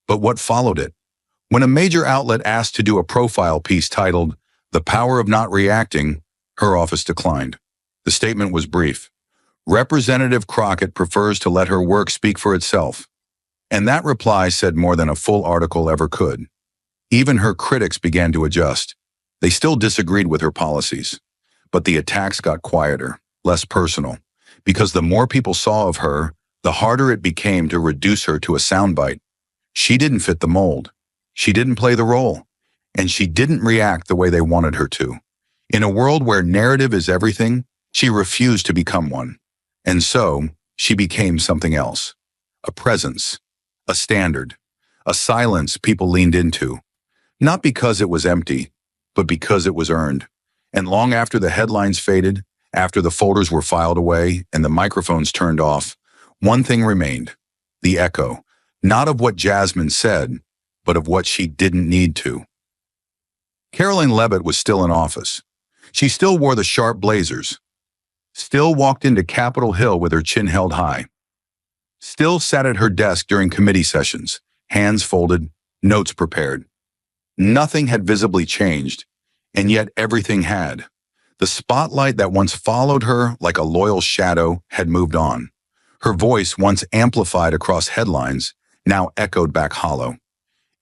but what followed it. When a major outlet asked to do a profile piece titled "The Power of Not Reacting," her office declined. The statement was brief. Representative Crockett prefers to let her work speak for itself. And that reply said more than a full article ever could. Even her critics began to adjust. They still disagreed with her policies. But the attacks got quieter, less personal, because the more people saw of her, the harder it became to reduce her to a soundbite. She didn't fit the mold. She didn't play the role. And she didn't react the way they wanted her to. In a world where narrative is everything, she refused to become one. And so, she became something else. A presence. A standard. A silence people leaned into. Not because it was empty, but because it was earned. And long after the headlines faded, after the folders were filed away and the microphones turned off, one thing remained: the echo, not of what Jasmine said, but of what she didn't need to. Caroline Levitt was still in office. She still wore the sharp blazers, still walked into Capitol Hill with her chin held high, still sat at her desk during committee sessions, hands folded, notes prepared. Nothing had visibly changed, and yet everything had. The spotlight that once followed her like a loyal shadow had moved on. Her voice, once amplified across headlines, now echoed back hollow.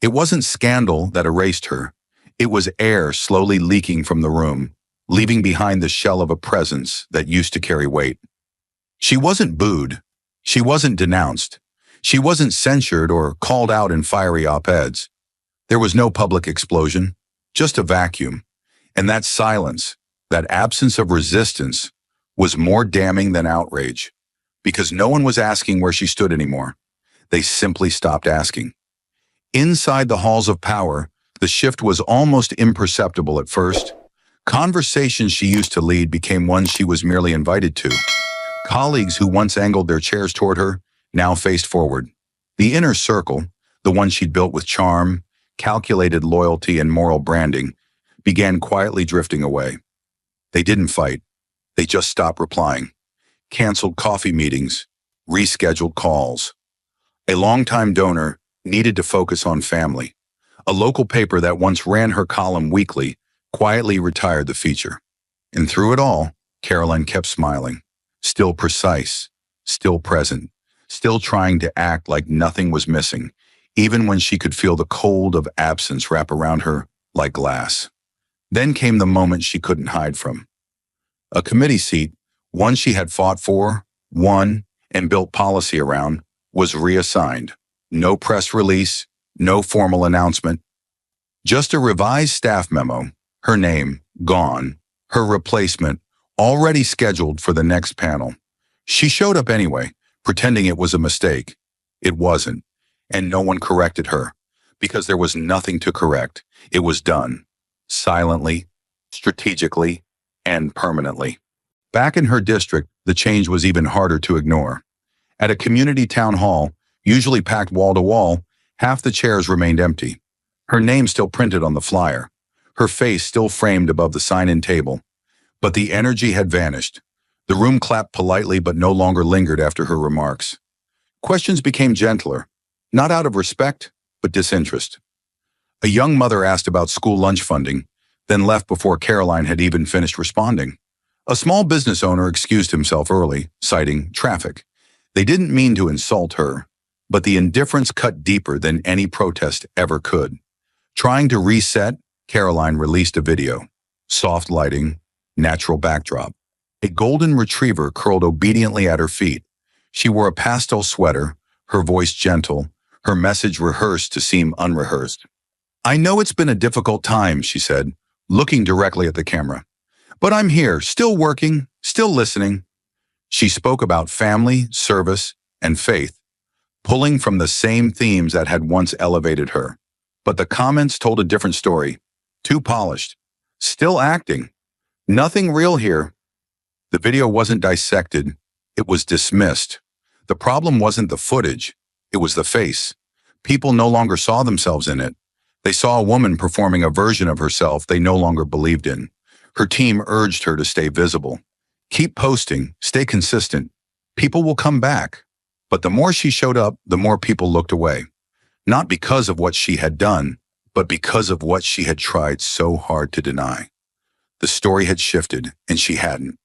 It wasn't scandal that erased her. It was air slowly leaking from the room, leaving behind the shell of a presence that used to carry weight. She wasn't booed. She wasn't denounced. She wasn't censured or called out in fiery op-eds. There was no public explosion, just a vacuum. And that silence, that absence of resistance, was more damning than outrage, because no one was asking where she stood anymore. They simply stopped asking. Inside the halls of power, the shift was almost imperceptible at first. Conversations she used to lead became ones she was merely invited to. Colleagues who once angled their chairs toward her now faced forward. The inner circle, the one she'd built with charm, calculated loyalty, and moral branding, began quietly drifting away. They didn't fight. They just stopped replying, canceled coffee meetings, rescheduled calls. A longtime donor needed to focus on family. A local paper that once ran her column weekly quietly retired the feature. And through it all, Caroline kept smiling, still precise, still present, still trying to act like nothing was missing, even when she could feel the cold of absence wrap around her like glass. Then came the moment she couldn't hide from. A committee seat, one she had fought for, won, and built policy around, was reassigned. No press release, no formal announcement. Just a revised staff memo, her name gone, her replacement already scheduled for the next panel. She showed up anyway, pretending it was a mistake. It wasn't, and no one corrected her, because there was nothing to correct. It was done, silently, strategically, and permanently. Back in her district, the change was even harder to ignore. At a community town hall, usually packed wall to wall, half the chairs remained empty. Her name still printed on the flyer, her face still framed above the sign-in table. But the energy had vanished. The room clapped politely but no longer lingered after her remarks. Questions became gentler, not out of respect, but disinterest. A young mother asked about school lunch funding, then left before Caroline had even finished responding. A small business owner excused himself early, citing traffic. They didn't mean to insult her, but the indifference cut deeper than any protest ever could. Trying to reset, Caroline released a video. Soft lighting, natural backdrop. A golden retriever curled obediently at her feet. She wore a pastel sweater, her voice gentle, her message rehearsed to seem unrehearsed. "I know it's been a difficult time," she said, looking directly at the camera. "But I'm here, still working, still listening." She spoke about family, service, and faith, pulling from the same themes that had once elevated her. But the comments told a different story. Too polished. Still acting. Nothing real here. The video wasn't dissected. It was dismissed. The problem wasn't the footage. It was the face. People no longer saw themselves in it. They saw a woman performing a version of herself they no longer believed in. Her team urged her to stay visible. Keep posting, stay consistent. People will come back. But the more she showed up, the more people looked away. Not because of what she had done, but because of what she had tried so hard to deny. The story had shifted, and she hadn't.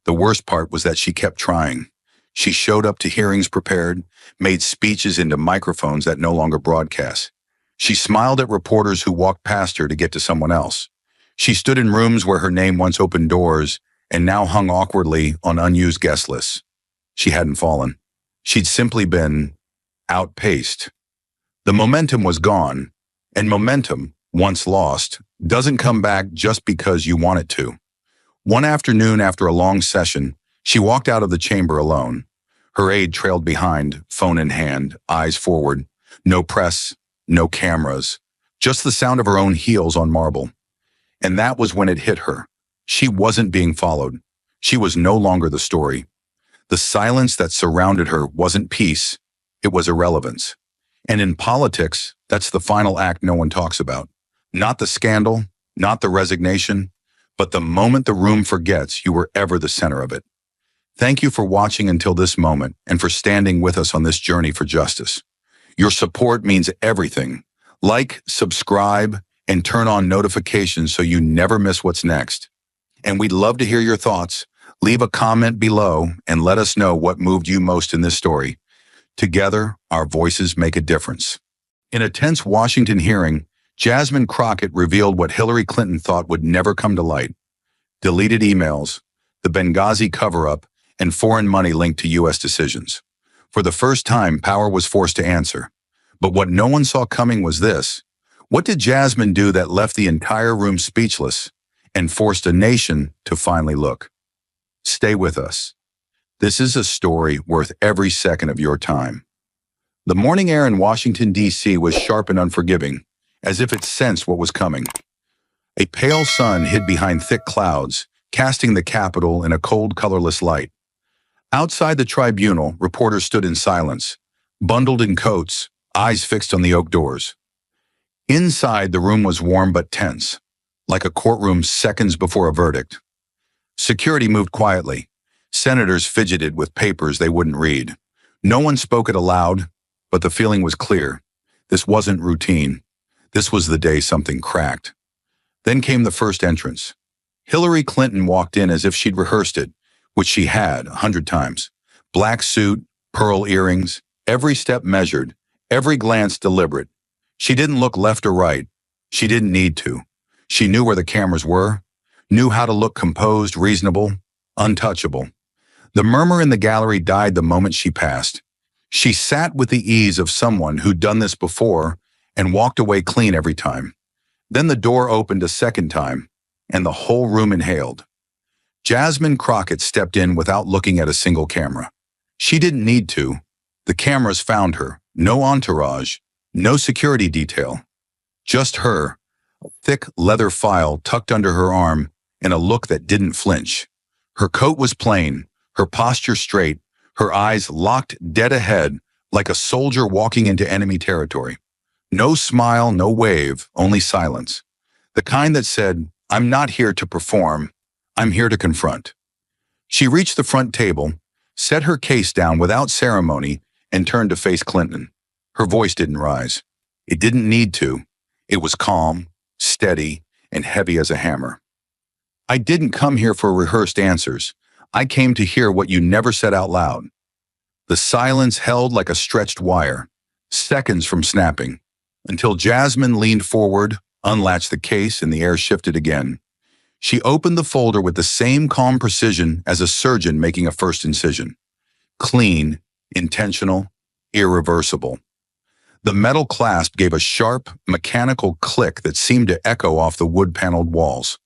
The worst part was that she kept trying. She showed up to hearings prepared, made speeches into microphones that no longer broadcast. She smiled at reporters who walked past her to get to someone else. She stood in rooms where her name once opened doors and now hung awkwardly on unused guest lists. She hadn't fallen. She'd simply been outpaced. The momentum was gone, and momentum, once lost, doesn't come back just because you want it to. One afternoon after a long session, she walked out of the chamber alone. Her aide trailed behind, phone in hand, eyes forward. No press, no cameras, just the sound of her own heels on marble. And that was when it hit her. She wasn't being followed. She was no longer the story. The silence that surrounded her wasn't peace, it was irrelevance. And in politics, that's the final act no one talks about. Not the scandal, not the resignation, but the moment the room forgets you were ever the center of it. Thank you for watching until this moment and for standing with us on this journey for justice. Your support means everything. Like, subscribe, and turn on notifications so you never miss what's next. And we'd love to hear your thoughts. Leave a comment below and let us know what moved you most in this story. Together, our voices make a difference. In a tense Washington hearing, Jasmine Crockett revealed what Hillary Clinton thought would never come to light. Deleted emails, the Benghazi cover-up, and foreign money linked to U.S. decisions. For the first time, power was forced to answer. But what no one saw coming was this. What did Jasmine do that left the entire room speechless and forced a nation to finally look? Stay with us. This is a story worth every second of your time. The morning air in Washington, D.C. was sharp and unforgiving, as if it sensed what was coming. A pale sun hid behind thick clouds, casting the Capitol in a cold, colorless light. Outside the tribunal, reporters stood in silence, bundled in coats, eyes fixed on the oak doors. Inside, the room was warm but tense, like a courtroom seconds before a verdict. Security moved quietly. Senators fidgeted with papers they wouldn't read. No one spoke it aloud, but the feeling was clear. This wasn't routine. This was the day something cracked. Then came the first entrance. Hillary Clinton walked in as if she'd rehearsed it, which she had 100 times. Black suit, pearl earrings, every step measured, every glance deliberate. She didn't look left or right. She didn't need to. She knew where the cameras were, knew how to look composed, reasonable, untouchable. The murmur in the gallery died the moment she passed. She sat with the ease of someone who'd done this before and walked away clean every time. Then the door opened a second time, and the whole room inhaled. Jasmine Crockett stepped in without looking at a single camera. She didn't need to. The cameras found her. No entourage, no security detail. Just her, a thick leather file tucked under her arm, and a look that didn't flinch. Her coat was plain, her posture straight, her eyes locked dead ahead like a soldier walking into enemy territory. No smile, no wave, only silence. The kind that said, "I'm not here to perform, I'm here to confront." She reached the front table, set her case down without ceremony, and turned to face Clinton. Her voice didn't rise. It didn't need to. It was calm, steady, and heavy as a hammer. "I didn't come here for rehearsed answers. I came to hear what you never said out loud." The silence held like a stretched wire, seconds from snapping, until Jasmine leaned forward, unlatched the case, and the air shifted again. She opened the folder with the same calm precision as a surgeon making a first incision. Clean, intentional, irreversible. The metal clasp gave a sharp, mechanical click that seemed to echo off the wood-paneled walls.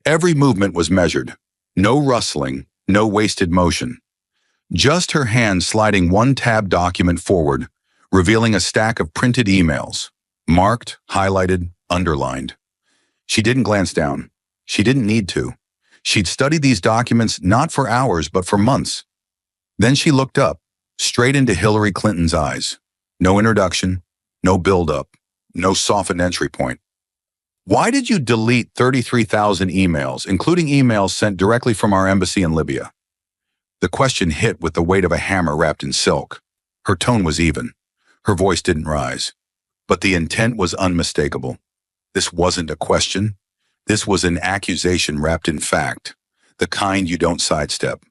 Every movement was measured. No rustling, no wasted motion. Just her hand sliding one tab document forward, revealing a stack of printed emails, marked, highlighted, underlined. She didn't glance down. She didn't need to. She'd studied these documents not for hours, but for months. Then she looked up, straight into Hillary Clinton's eyes. No introduction, no build-up, no softened entry point. "Why did you delete 33,000 emails, including emails sent directly from our embassy in Libya?" The question hit with the weight of a hammer wrapped in silk. Her tone was even. Her voice didn't rise. But the intent was unmistakable. This wasn't a question. This was an accusation wrapped in fact, the kind you don't sidestep.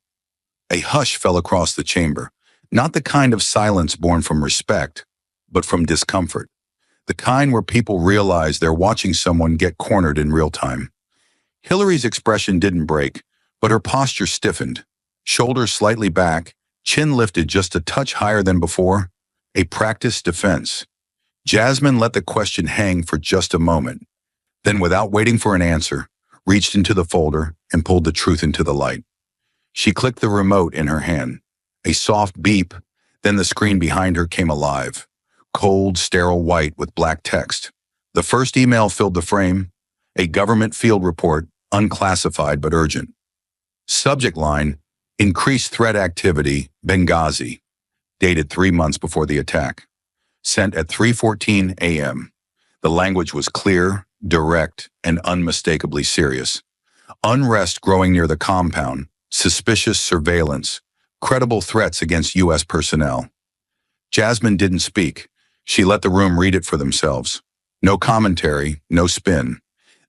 A hush fell across the chamber, not the kind of silence born from respect, but from discomfort. The kind where people realize they're watching someone get cornered in real time. Hillary's expression didn't break, but her posture stiffened. Shoulders slightly back, chin lifted just a touch higher than before. A practiced defense. Jasmine let the question hang for just a moment. Then, without waiting for an answer, reached into the folder and pulled the truth into the light. She clicked the remote in her hand. A soft beep, then the screen behind her came alive. Cold, sterile white with black text. The first email filled the frame. A government field report, unclassified but urgent. Subject line, "Increased threat activity, Benghazi." Dated 3 months before the attack. Sent at 3:14 a.m. The language was clear, direct, and unmistakably serious. Unrest growing near the compound, suspicious surveillance, credible threats against U.S. personnel. Jasmine didn't speak. She let the room read it for themselves. No commentary, no spin.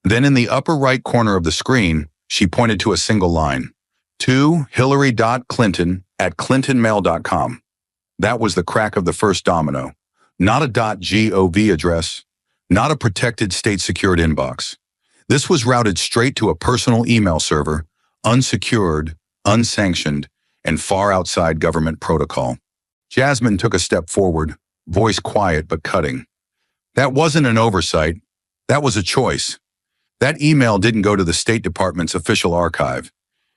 Then in the upper right corner of the screen, she pointed to a single line. To Hillary.Clinton@clintonmail.com. That was the crack of the first domino. Not a .gov address, not a protected state-secured inbox. This was routed straight to a personal email server, unsecured, unsanctioned, and far outside government protocol. Jasmine took a step forward, voice quiet but cutting. That wasn't an oversight. That was a choice. That email didn't go to the State Department's official archive.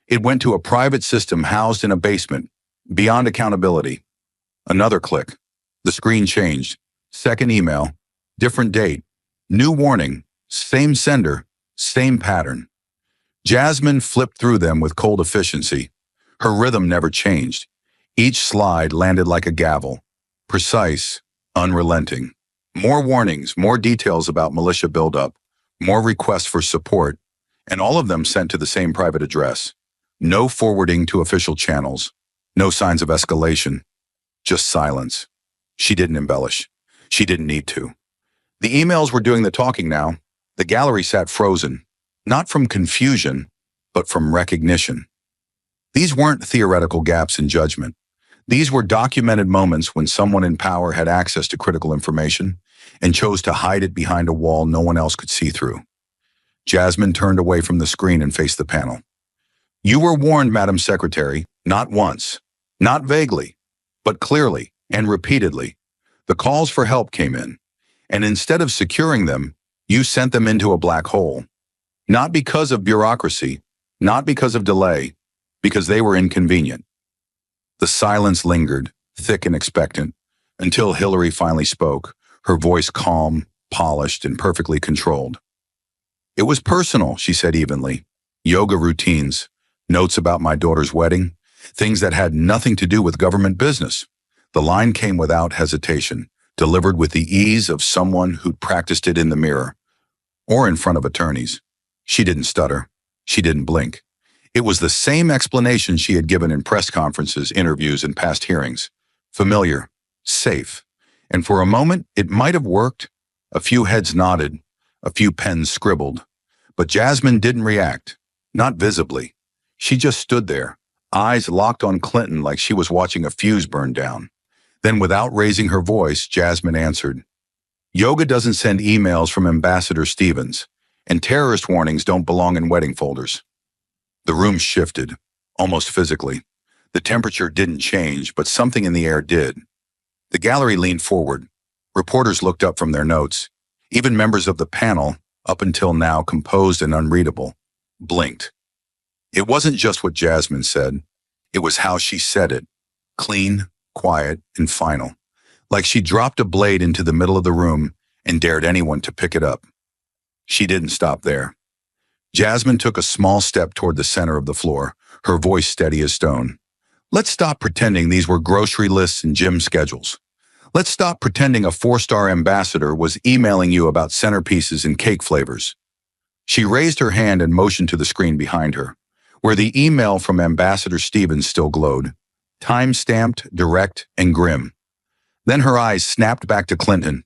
It went to a private system housed in a basement, beyond accountability. Another click. The screen changed. Second email. Different date. New warning. Same sender. Same pattern. Jasmine flipped through them with cold efficiency. Her rhythm never changed. Each slide landed like a gavel. Precise, unrelenting. More warnings, more details about militia buildup, more requests for support, and all of them sent to the same private address. No forwarding to official channels. No signs of escalation. Just silence. She didn't embellish. She didn't need to. The emails were doing the talking now. The gallery sat frozen, not from confusion, but from recognition. These weren't theoretical gaps in judgment. These were documented moments when someone in power had access to critical information and chose to hide it behind a wall no one else could see through. Jasmine turned away from the screen and faced the panel. You were warned, Madam Secretary, not once, not vaguely, but clearly and repeatedly. The calls for help came in, and instead of securing them, you sent them into a black hole. Not because of bureaucracy, not because of delay, because they were inconvenient. The silence lingered, thick and expectant, until Hillary finally spoke, her voice calm, polished, and perfectly controlled. It was personal, she said evenly. Yoga routines, notes about my daughter's wedding, things that had nothing to do with government business. The line came without hesitation, delivered with the ease of someone who'd practiced it in the mirror, or in front of attorneys. She didn't stutter. She didn't blink. It was the same explanation she had given in press conferences, interviews, and past hearings. Familiar, safe. And for a moment, it might have worked. A few heads nodded, a few pens scribbled. But Jasmine didn't react, not visibly. She just stood there, eyes locked on Clinton like she was watching a fuse burn down. Then, without raising her voice, Jasmine answered, Yoga doesn't send emails from Ambassador Stevens, and terrorist warnings don't belong in wedding folders. The room shifted, almost physically. The temperature didn't change, but something in the air did. The gallery leaned forward. Reporters looked up from their notes. Even members of the panel, up until now composed and unreadable, blinked. It wasn't just what Jasmine said. It was how she said it. Clean, quiet, and final. Like she dropped a blade into the middle of the room and dared anyone to pick it up. She didn't stop there. Jasmine took a small step toward the center of the floor, her voice steady as stone. Let's stop pretending these were grocery lists and gym schedules. Let's stop pretending a 4-star ambassador was emailing you about centerpieces and cake flavors. She raised her hand and motioned to the screen behind her, where the email from Ambassador Stevens still glowed, time-stamped, direct, and grim. Then her eyes snapped back to Clinton.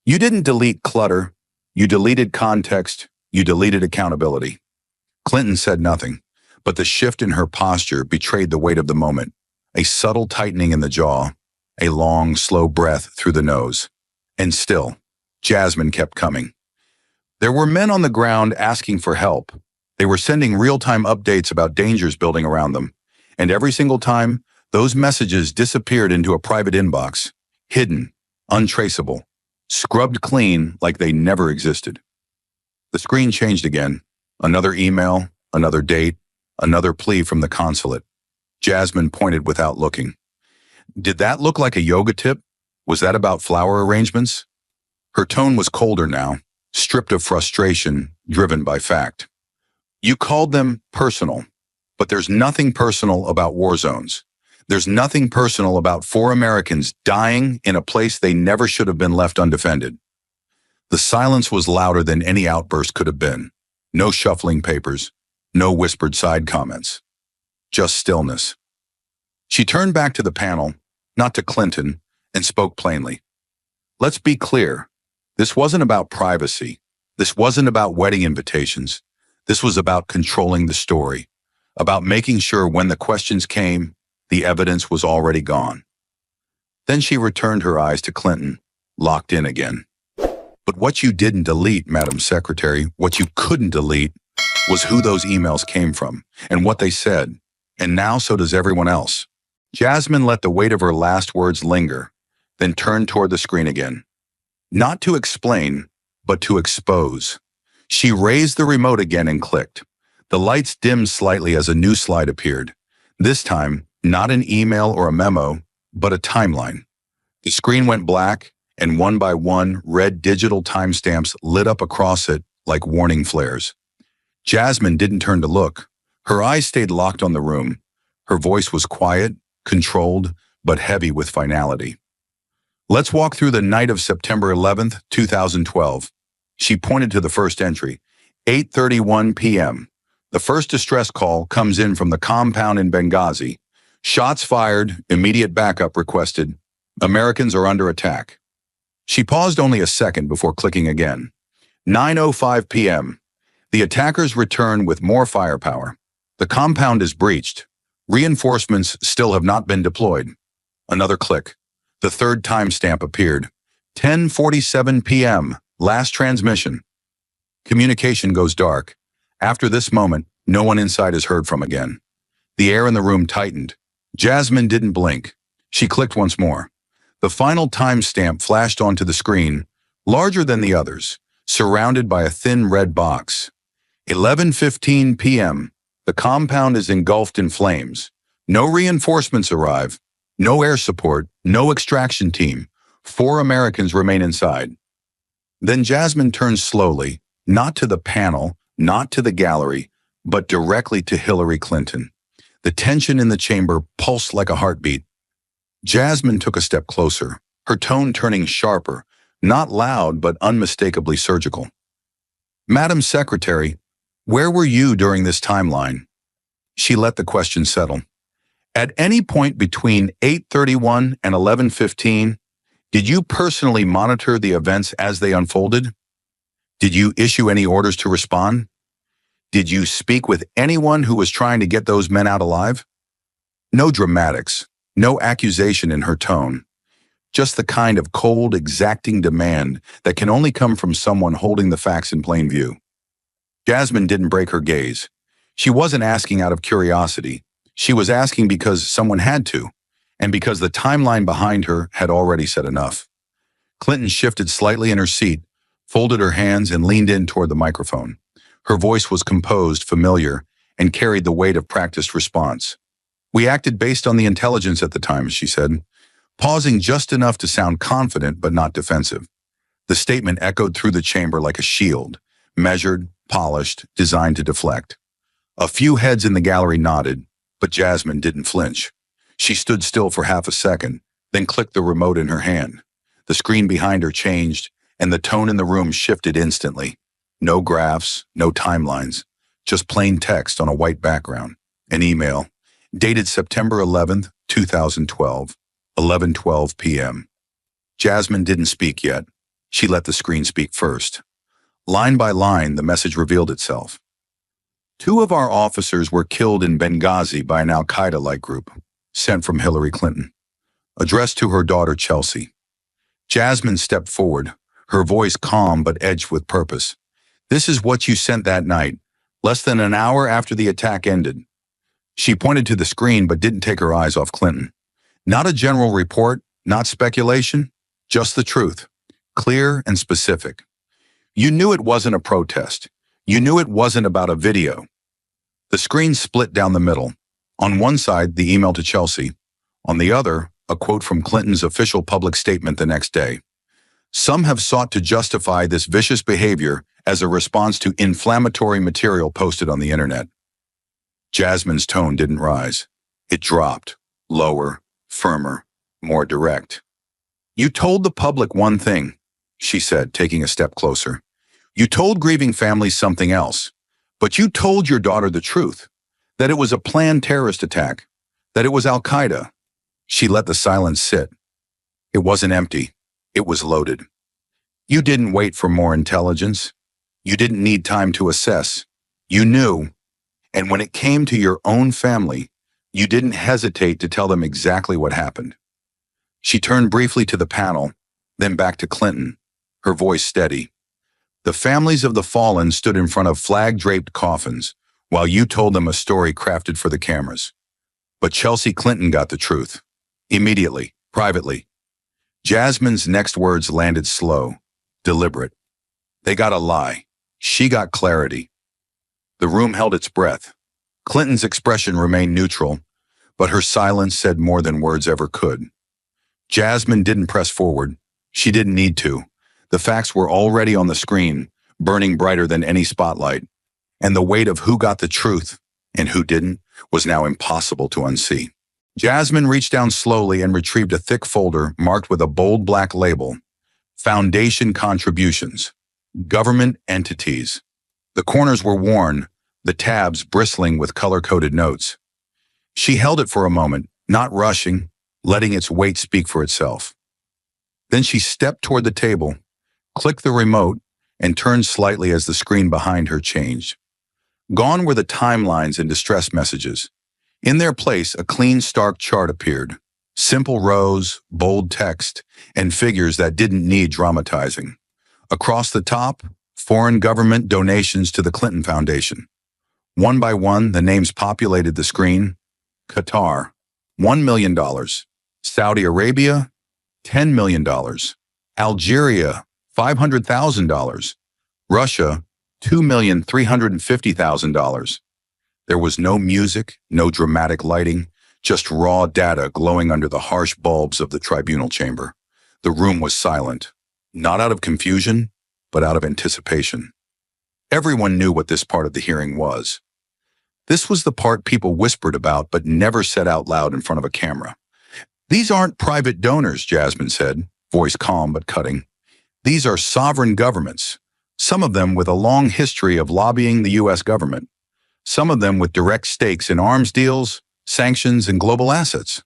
You didn't delete clutter. You deleted context. You deleted accountability. Clinton said nothing, but the shift in her posture betrayed the weight of the moment. A subtle tightening in the jaw, a long, slow breath through the nose. And still, Jasmine kept coming. There were men on the ground asking for help. They were sending real-time updates about dangers building around them. And every single time, those messages disappeared into a private inbox, hidden, untraceable, scrubbed clean like they never existed. The screen changed again. Another email, another date, another plea from the consulate. Jasmine pointed without looking. Did that look like a yoga tip? Was that about flower arrangements? Her tone was colder now, stripped of frustration, driven by fact. You called them personal, but there's nothing personal about war zones. There's nothing personal about 4 Americans dying in a place they never should have been left undefended. The silence was louder than any outburst could have been. No shuffling papers, no whispered side comments. Just stillness. She turned back to the panel, not to Clinton, and spoke plainly. Let's be clear. This wasn't about privacy. This wasn't about wedding invitations. This was about controlling the story, about making sure when the questions came, the evidence was already gone. Then she returned her eyes to Clinton, locked in again. But what you didn't delete, Madam Secretary, what you couldn't delete, was who those emails came from and what they said. And now so does everyone else. Jasmine let the weight of her last words linger, then turned toward the screen again. Not to explain, but to expose. She raised the remote again and clicked. The lights dimmed slightly as a new slide appeared. This time, not an email or a memo, but a timeline. The screen went black, and one by one, red digital timestamps lit up across it like warning flares. Jasmine didn't turn to look. Her eyes stayed locked on the room. Her voice was quiet, controlled, but heavy with finality. Let's walk through the night of September 11th, 2012. She pointed to the first entry, 8:31 p.m. The first distress call comes in from the compound in Benghazi. Shots fired, immediate backup requested. Americans are under attack. She paused only a second before clicking again. 9:05 p.m. The attackers return with more firepower. The compound is breached. Reinforcements still have not been deployed. Another click. The third timestamp appeared. 10:47 p.m. Last transmission. Communication goes dark. After this moment, no one inside is heard from again. The air in the room tightened. Jasmine didn't blink. She clicked once more. The final timestamp flashed onto the screen, larger than the others, surrounded by a thin red box. 11:15 p.m. The compound is engulfed in flames. No reinforcements arrive. No air support. No extraction team. 4 Americans remain inside. Then Jasmine turns slowly, not to the panel, not to the gallery, but directly to Hillary Clinton. The tension in the chamber pulsed like a heartbeat. Jasmine took a step closer, her tone turning sharper, not loud but unmistakably surgical. Madam Secretary, where were you during this timeline? She let the question settle. At any point between 8:31 and 11:15, did you personally monitor the events as they unfolded? Did you issue any orders to respond? Did you speak with anyone who was trying to get those men out alive? No dramatics, no accusation in her tone. Just the kind of cold, exacting demand that can only come from someone holding the facts in plain view. Jasmine didn't break her gaze. She wasn't asking out of curiosity. She was asking because someone had to, and because the timeline behind her had already said enough. Clinton shifted slightly in her seat, folded her hands, and leaned in toward the microphone. Her voice was composed, familiar, and carried the weight of practiced response. We acted based on the intelligence at the time, she said, pausing just enough to sound confident but not defensive. The statement echoed through the chamber like a shield, measured, polished, designed to deflect. A few heads in the gallery nodded, but Jasmine didn't flinch. She stood still for half a second, then clicked the remote in her hand. The screen behind her changed, and the tone in the room shifted instantly. No graphs, no timelines, just plain text on a white background. An email, dated September 11th, 2012, 11:12 p.m. Jasmine didn't speak yet. She let the screen speak first. Line by line, the message revealed itself. 2 of our officers were killed in Benghazi by an al-Qaeda-like group, sent from Hillary Clinton. Addressed to her daughter, Chelsea. Jasmine stepped forward, her voice calm but edged with purpose. This is what you sent that night, less than an hour after the attack ended. She pointed to the screen but didn't take her eyes off Clinton. Not a general report, not speculation, just the truth, clear and specific. You knew it wasn't a protest. You knew it wasn't about a video. The screen split down the middle. On one side, the email to Chelsea. On the other, a quote from Clinton's official public statement the next day. Some have sought to justify this vicious behavior as a response to inflammatory material posted on the internet. Jasmine's tone didn't rise. It dropped, lower, firmer, more direct. You told the public one thing, she said, taking a step closer. You told grieving families something else, but you told your daughter the truth, that it was a planned terrorist attack, that it was al-Qaeda. She let the silence sit. It wasn't empty. It was loaded. You didn't wait for more intelligence. You didn't need time to assess. You knew. And when it came to your own family, you didn't hesitate to tell them exactly what happened. She turned briefly to the panel, then back to Clinton, her voice steady. The families of the fallen stood in front of flag-draped coffins, while you told them a story crafted for the cameras. But Chelsea Clinton got the truth. Immediately, privately. Jasmine's next words landed slow, deliberate. They got a lie. She got clarity. The room held its breath. Clinton's expression remained neutral, but her silence said more than words ever could. Jasmine didn't press forward. She didn't need to. The facts were already on the screen, burning brighter than any spotlight, and the weight of who got the truth and who didn't was now impossible to unsee. Jasmine reached down slowly and retrieved a thick folder marked with a bold black label, Foundation Contributions, Government Entities. The corners were worn, the tabs bristling with color-coded notes. She held it for a moment, not rushing, letting its weight speak for itself. Then she stepped toward the table, clicked the remote, and turned slightly as the screen behind her changed. Gone were the timelines and distress messages. In their place, a clean, stark chart appeared. Simple rows, bold text, and figures that didn't need dramatizing. Across the top, foreign government donations to the Clinton Foundation. One by one, the names populated the screen. Qatar, $1 million. Saudi Arabia, $10 million. Algeria, $500,000. Russia, $2,350,000. There was no music, no dramatic lighting, just raw data glowing under the harsh bulbs of the tribunal chamber. The room was silent, not out of confusion, but out of anticipation. Everyone knew what this part of the hearing was. This was the part people whispered about but never said out loud in front of a camera. These aren't private donors, Jasmine said, voice calm but cutting. These are sovereign governments, some of them with a long history of lobbying the U.S. government, some of them with direct stakes in arms deals, sanctions, and global assets.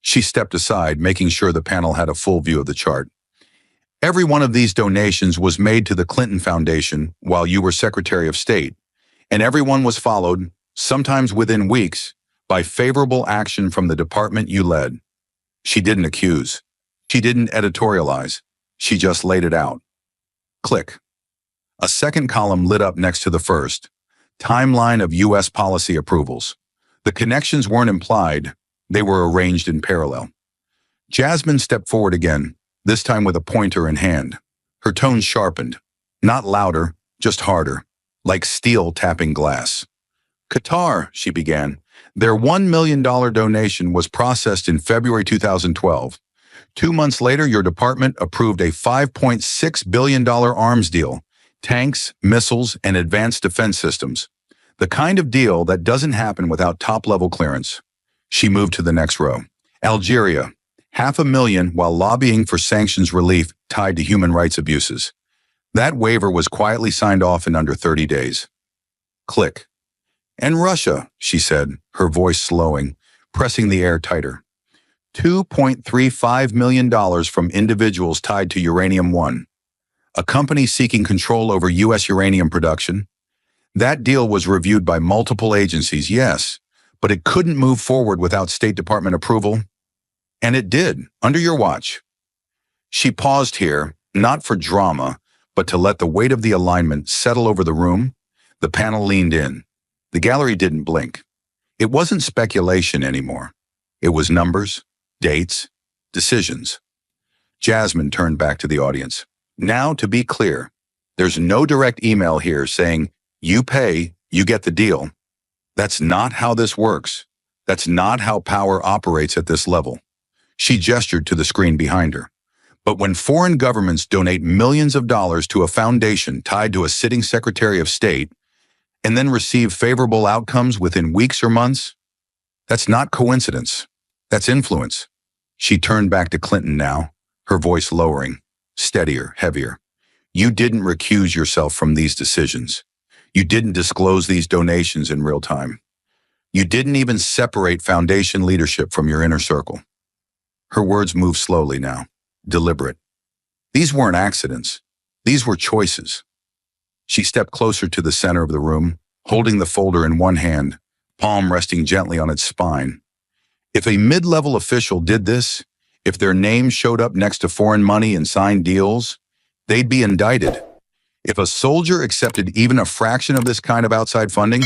She stepped aside, making sure the panel had a full view of the chart. Every one of these donations was made to the Clinton Foundation while you were Secretary of State, and every one was followed, sometimes within weeks, by favorable action from the department you led. She didn't accuse. She didn't editorialize. She just laid it out. Click. A second column lit up next to the first. Timeline of U.S. policy approvals. The connections weren't implied. They were arranged in parallel. Jasmine stepped forward again, this time with a pointer in hand. Her tone sharpened. Not louder, just harder, like steel tapping glass. Qatar, she began. Their $1 million donation was processed in February 2012. 2 months later, your department approved a $5.6 billion arms deal, tanks, missiles, and advanced defense systems. The kind of deal that doesn't happen without top-level clearance. She moved to the next row. Algeria, $500,000 while lobbying for sanctions relief tied to human rights abuses. That waiver was quietly signed off in under 30 days. Click. And Russia, she said, her voice slowing, pressing the air tighter. $2.35 million from individuals tied to Uranium One, a company seeking control over U.S. uranium production. That deal was reviewed by multiple agencies, yes, but it couldn't move forward without State Department approval. And it did, under your watch. She paused here, not for drama, but to let the weight of the alignment settle over the room. The panel leaned in. The gallery didn't blink. It wasn't speculation anymore. It was numbers, dates, decisions. Jasmine turned back to the audience. Now, to be clear, there's no direct email here saying, you pay, you get the deal. That's not how this works. That's not how power operates at this level. She gestured to the screen behind her. But when foreign governments donate millions of dollars to a foundation tied to a sitting Secretary of State and then receive favorable outcomes within weeks or months, that's not coincidence. That's influence. She turned back to Clinton now, her voice lowering, steadier, heavier. You didn't recuse yourself from these decisions. You didn't disclose these donations in real time. You didn't even separate foundation leadership from your inner circle. Her words moved slowly now, deliberate. These weren't accidents. These were choices. She stepped closer to the center of the room, holding the folder in one hand, palm resting gently on its spine. If a mid-level official did this, if their name showed up next to foreign money and signed deals, they'd be indicted. If a soldier accepted even a fraction of this kind of outside funding,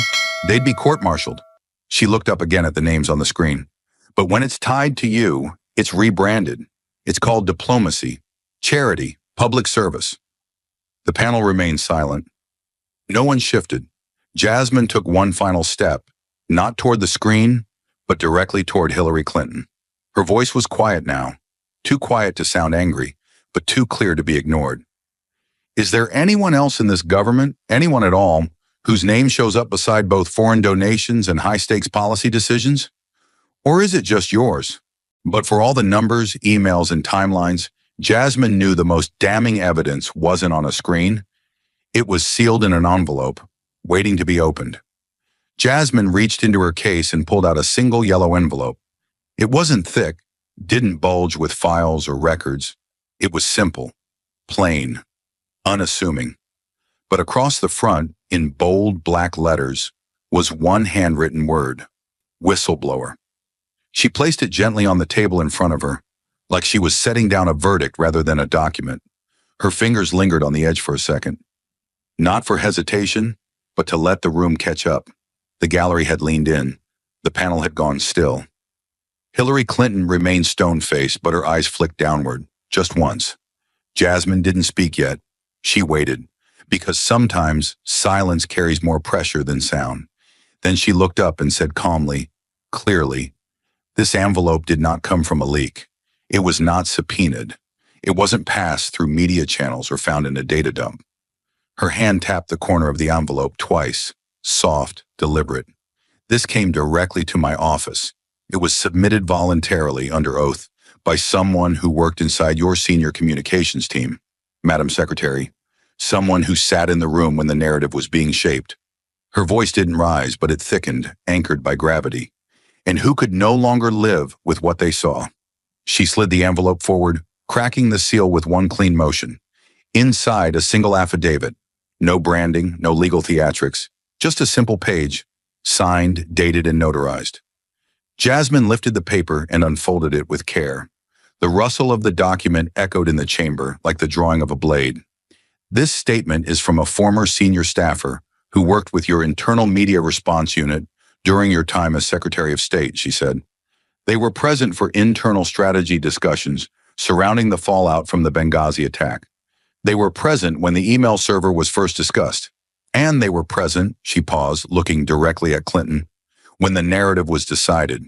they'd be court-martialed. She looked up again at the names on the screen. But when it's tied to you, it's rebranded. It's called diplomacy, charity, public service. The panel remained silent. No one shifted. Jasmine took one final step, not toward the screen, but directly toward Hillary Clinton. Her voice was quiet now, too quiet to sound angry, but too clear to be ignored. Is there anyone else in this government, anyone at all, whose name shows up beside both foreign donations and high-stakes policy decisions? Or is it just yours? But for all the numbers, emails, and timelines, Jasmine knew the most damning evidence wasn't on a screen. It was sealed in an envelope, waiting to be opened. Jasmine reached into her case and pulled out a single yellow envelope. It wasn't thick, didn't bulge with files or records. It was simple, plain, unassuming. But across the front, in bold black letters, was one handwritten word: whistleblower. She placed it gently on the table in front of her, like she was setting down a verdict rather than a document. Her fingers lingered on the edge for a second. Not for hesitation, but to let the room catch up. The gallery had leaned in. The panel had gone still. Hillary Clinton remained stone-faced, but her eyes flicked downward, just once. Jasmine didn't speak yet. She waited, because sometimes silence carries more pressure than sound. Then she looked up and said calmly, clearly, this envelope did not come from a leak. It was not subpoenaed. It wasn't passed through media channels or found in a data dump. Her hand tapped the corner of the envelope twice, soft, deliberate. This came directly to my office. It was submitted voluntarily under oath by someone who worked inside your senior communications team, Madam Secretary, someone who sat in the room when the narrative was being shaped. Her voice didn't rise, but it thickened, anchored by gravity, and who could no longer live with what they saw. She slid the envelope forward, cracking the seal with one clean motion. Inside, a single affidavit. No branding, no legal theatrics, just a simple page, signed, dated, and notarized. Jasmine lifted the paper and unfolded it with care. The rustle of the document echoed in the chamber like the drawing of a blade. This statement is from a former senior staffer who worked with your internal media response unit during your time as Secretary of State, she said. They were present for internal strategy discussions surrounding the fallout from the Benghazi attack. They were present when the email server was first discussed. And they were present, she paused, looking directly at Clinton, when the narrative was decided.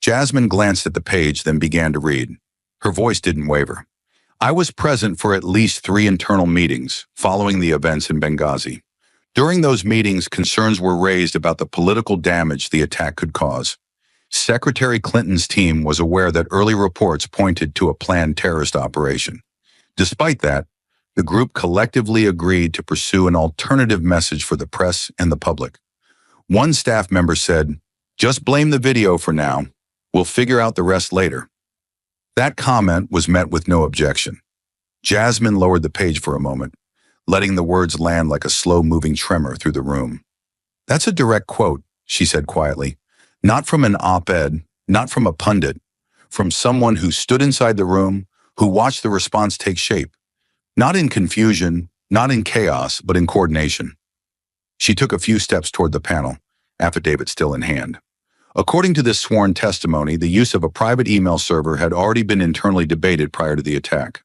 Jasmine glanced at the page, then began to read. Her voice didn't waver. I was present for at least 3 internal meetings following the events in Benghazi. During those meetings, concerns were raised about the political damage the attack could cause. Secretary Clinton's team was aware that early reports pointed to a planned terrorist operation. Despite that, the group collectively agreed to pursue an alternative message for the press and the public. One staff member said, "Just blame the video for now. We'll figure out the rest later." That comment was met with no objection. Jasmine lowered the page for a moment, letting the words land like a slow-moving tremor through the room. That's a direct quote, she said quietly. Not from an op-ed, not from a pundit, from someone who stood inside the room, who watched the response take shape. Not in confusion, not in chaos, but in coordination. She took a few steps toward the panel, affidavit still in hand. According to this sworn testimony, the use of a private email server had already been internally debated prior to the attack.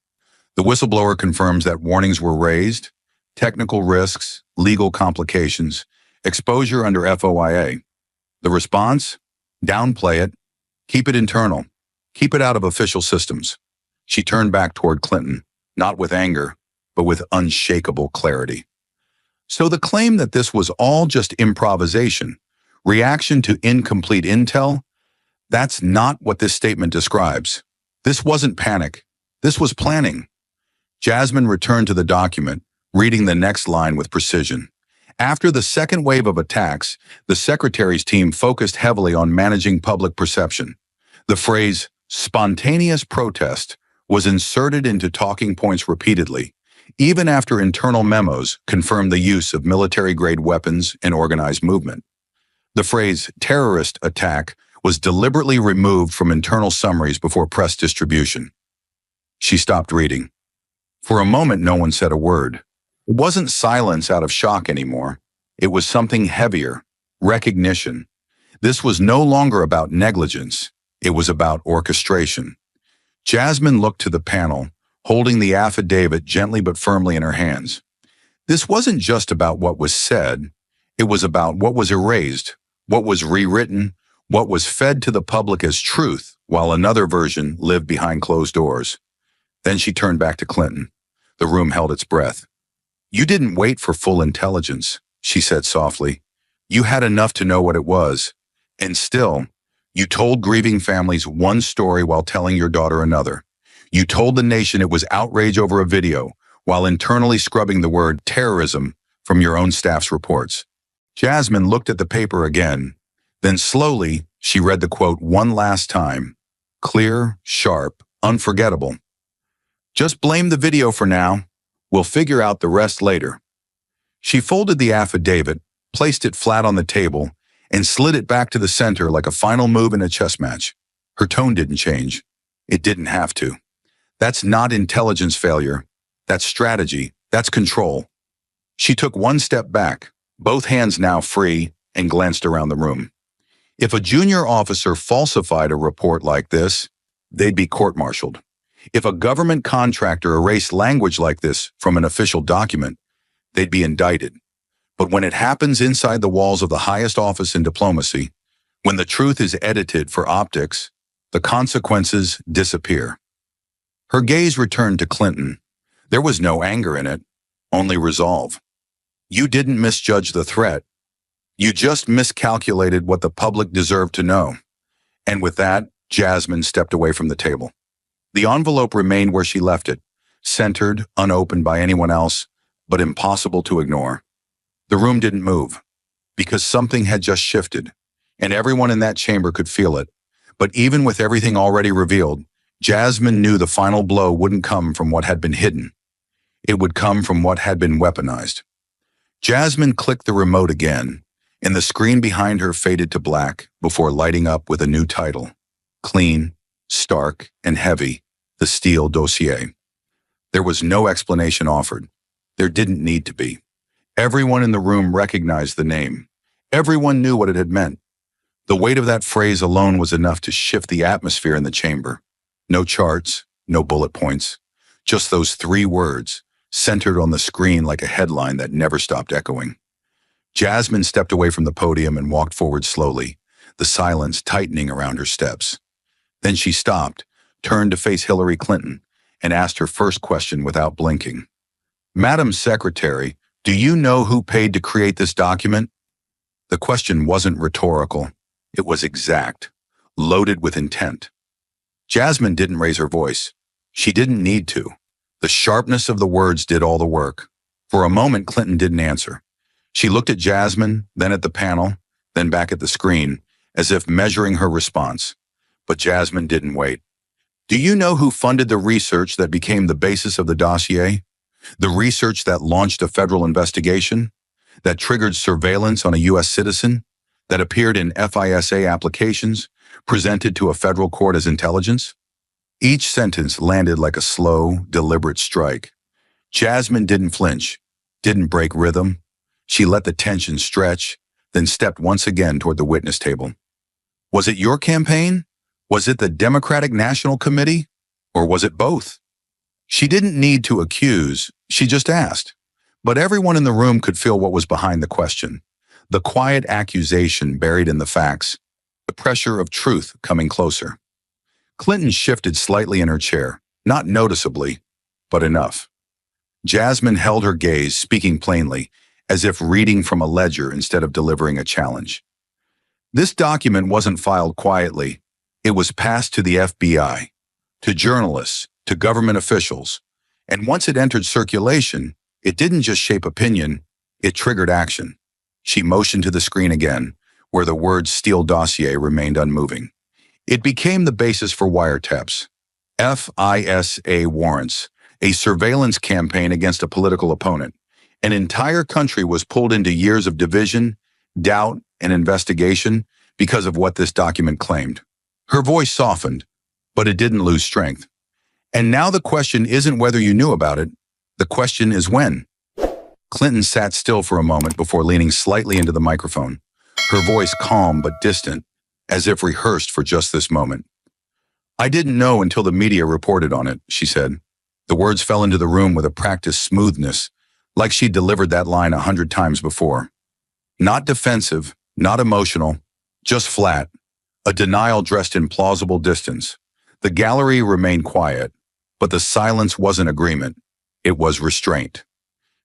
The whistleblower confirms that warnings were raised, technical risks, legal complications, exposure under FOIA. The response? Downplay it, keep it internal, keep it out of official systems. She turned back toward Clinton, not with anger, but with unshakable clarity. So the claim that this was all just improvisation, reaction to incomplete intel, that's not what this statement describes. This wasn't panic. This was planning. Jasmine returned to the document, reading the next line with precision. After the second wave of attacks, the Secretary's team focused heavily on managing public perception. The phrase, spontaneous protest, was inserted into talking points repeatedly, even after internal memos confirmed the use of military-grade weapons and organized movement. The phrase, terrorist attack, was deliberately removed from internal summaries before press distribution. She stopped reading. For a moment, no one said a word. It wasn't silence out of shock anymore. It was something heavier, recognition. This was no longer about negligence. It was about orchestration. Jasmine looked to the panel, holding the affidavit gently but firmly in her hands. This wasn't just about what was said. It was about what was erased, what was rewritten, what was fed to the public as truth, while another version lived behind closed doors. Then she turned back to Clinton. The room held its breath. "You didn't wait for full intelligence," she said softly. "You had enough to know what it was. And still, you told grieving families one story while telling your daughter another. You told the nation it was outrage over a video, while internally scrubbing the word terrorism from your own staff's reports." Jasmine looked at the paper again. Then slowly, she read the quote one last time. Clear, sharp, unforgettable. "Just blame the video for now. We'll figure out the rest later." She folded the affidavit, placed it flat on the table, and slid it back to the center like a final move in a chess match. Her tone didn't change. It didn't have to. That's not intelligence failure. That's strategy. That's control. She took one step back, both hands now free, and glanced around the room. If a junior officer falsified a report like this, they'd be court-martialed. If a government contractor erased language like this from an official document, they'd be indicted. But when it happens inside the walls of the highest office in diplomacy, when the truth is edited for optics, the consequences disappear. Her gaze returned to Clinton. There was no anger in it, only resolve. "You didn't misjudge the threat. You just miscalculated what the public deserved to know." And with that, Jasmine stepped away from the table. The envelope remained where she left it, centered, unopened by anyone else, but impossible to ignore. The room didn't move, because something had just shifted, and everyone in that chamber could feel it. But even with everything already revealed, Jasmine knew the final blow wouldn't come from what had been hidden. It would come from what had been weaponized. Jasmine clicked the remote again, and the screen behind her faded to black before lighting up with a new title. Clean, stark, and heavy, the Steele dossier. There was no explanation offered. There didn't need to be. Everyone in the room recognized the name. Everyone knew what it had meant. The weight of that phrase alone was enough to shift the atmosphere in the chamber. No charts, no bullet points, just those three words, centered on the screen like a headline that never stopped echoing. Jasmine stepped away from the podium and walked forward slowly, the silence tightening around her steps. Then she stopped, turned to face Hillary Clinton, and asked her first question without blinking. "Madam Secretary, do you know who paid to create this document?" The question wasn't rhetorical. It was exact, loaded with intent. Jasmine didn't raise her voice. She didn't need to. The sharpness of the words did all the work. For a moment, Clinton didn't answer. She looked at Jasmine, then at the panel, then back at the screen, as if measuring her response. But Jasmine didn't wait. "Do you know who funded the research that became the basis of the dossier? The research that launched a federal investigation? That triggered surveillance on a U.S. citizen? That appeared in FISA applications, presented to a federal court as intelligence?" Each sentence landed like a slow, deliberate strike. Jasmine didn't flinch, didn't break rhythm. She let the tension stretch, then stepped once again toward the witness table. "Was it your campaign? Was it the Democratic National Committee? Or was it both?" She didn't need to accuse, she just asked. But everyone in the room could feel what was behind the question. The quiet accusation buried in the facts, the pressure of truth coming closer. Clinton shifted slightly in her chair, not noticeably, but enough. Jasmine held her gaze, speaking plainly, as if reading from a ledger instead of delivering a challenge. "This document wasn't filed quietly. It was passed to the FBI, to journalists, to government officials. And once it entered circulation, it didn't just shape opinion, it triggered action." She motioned to the screen again, where the words Steele dossier remained unmoving. "It became the basis for wiretaps, FISA warrants, a surveillance campaign against a political opponent. An entire country was pulled into years of division, doubt, and investigation because of what this document claimed." Her voice softened, but it didn't lose strength. "And now the question isn't whether you knew about it. The question is when." Clinton sat still for a moment before leaning slightly into the microphone, her voice calm but distant, as if rehearsed for just this moment. I didn't know until the media reported on it, she said. The words fell into the room with a practiced smoothness, like she'd delivered that line 100 times before. Not defensive, not emotional, just flat, a denial dressed in plausible distance. The gallery remained quiet, but the silence wasn't agreement. It was restraint.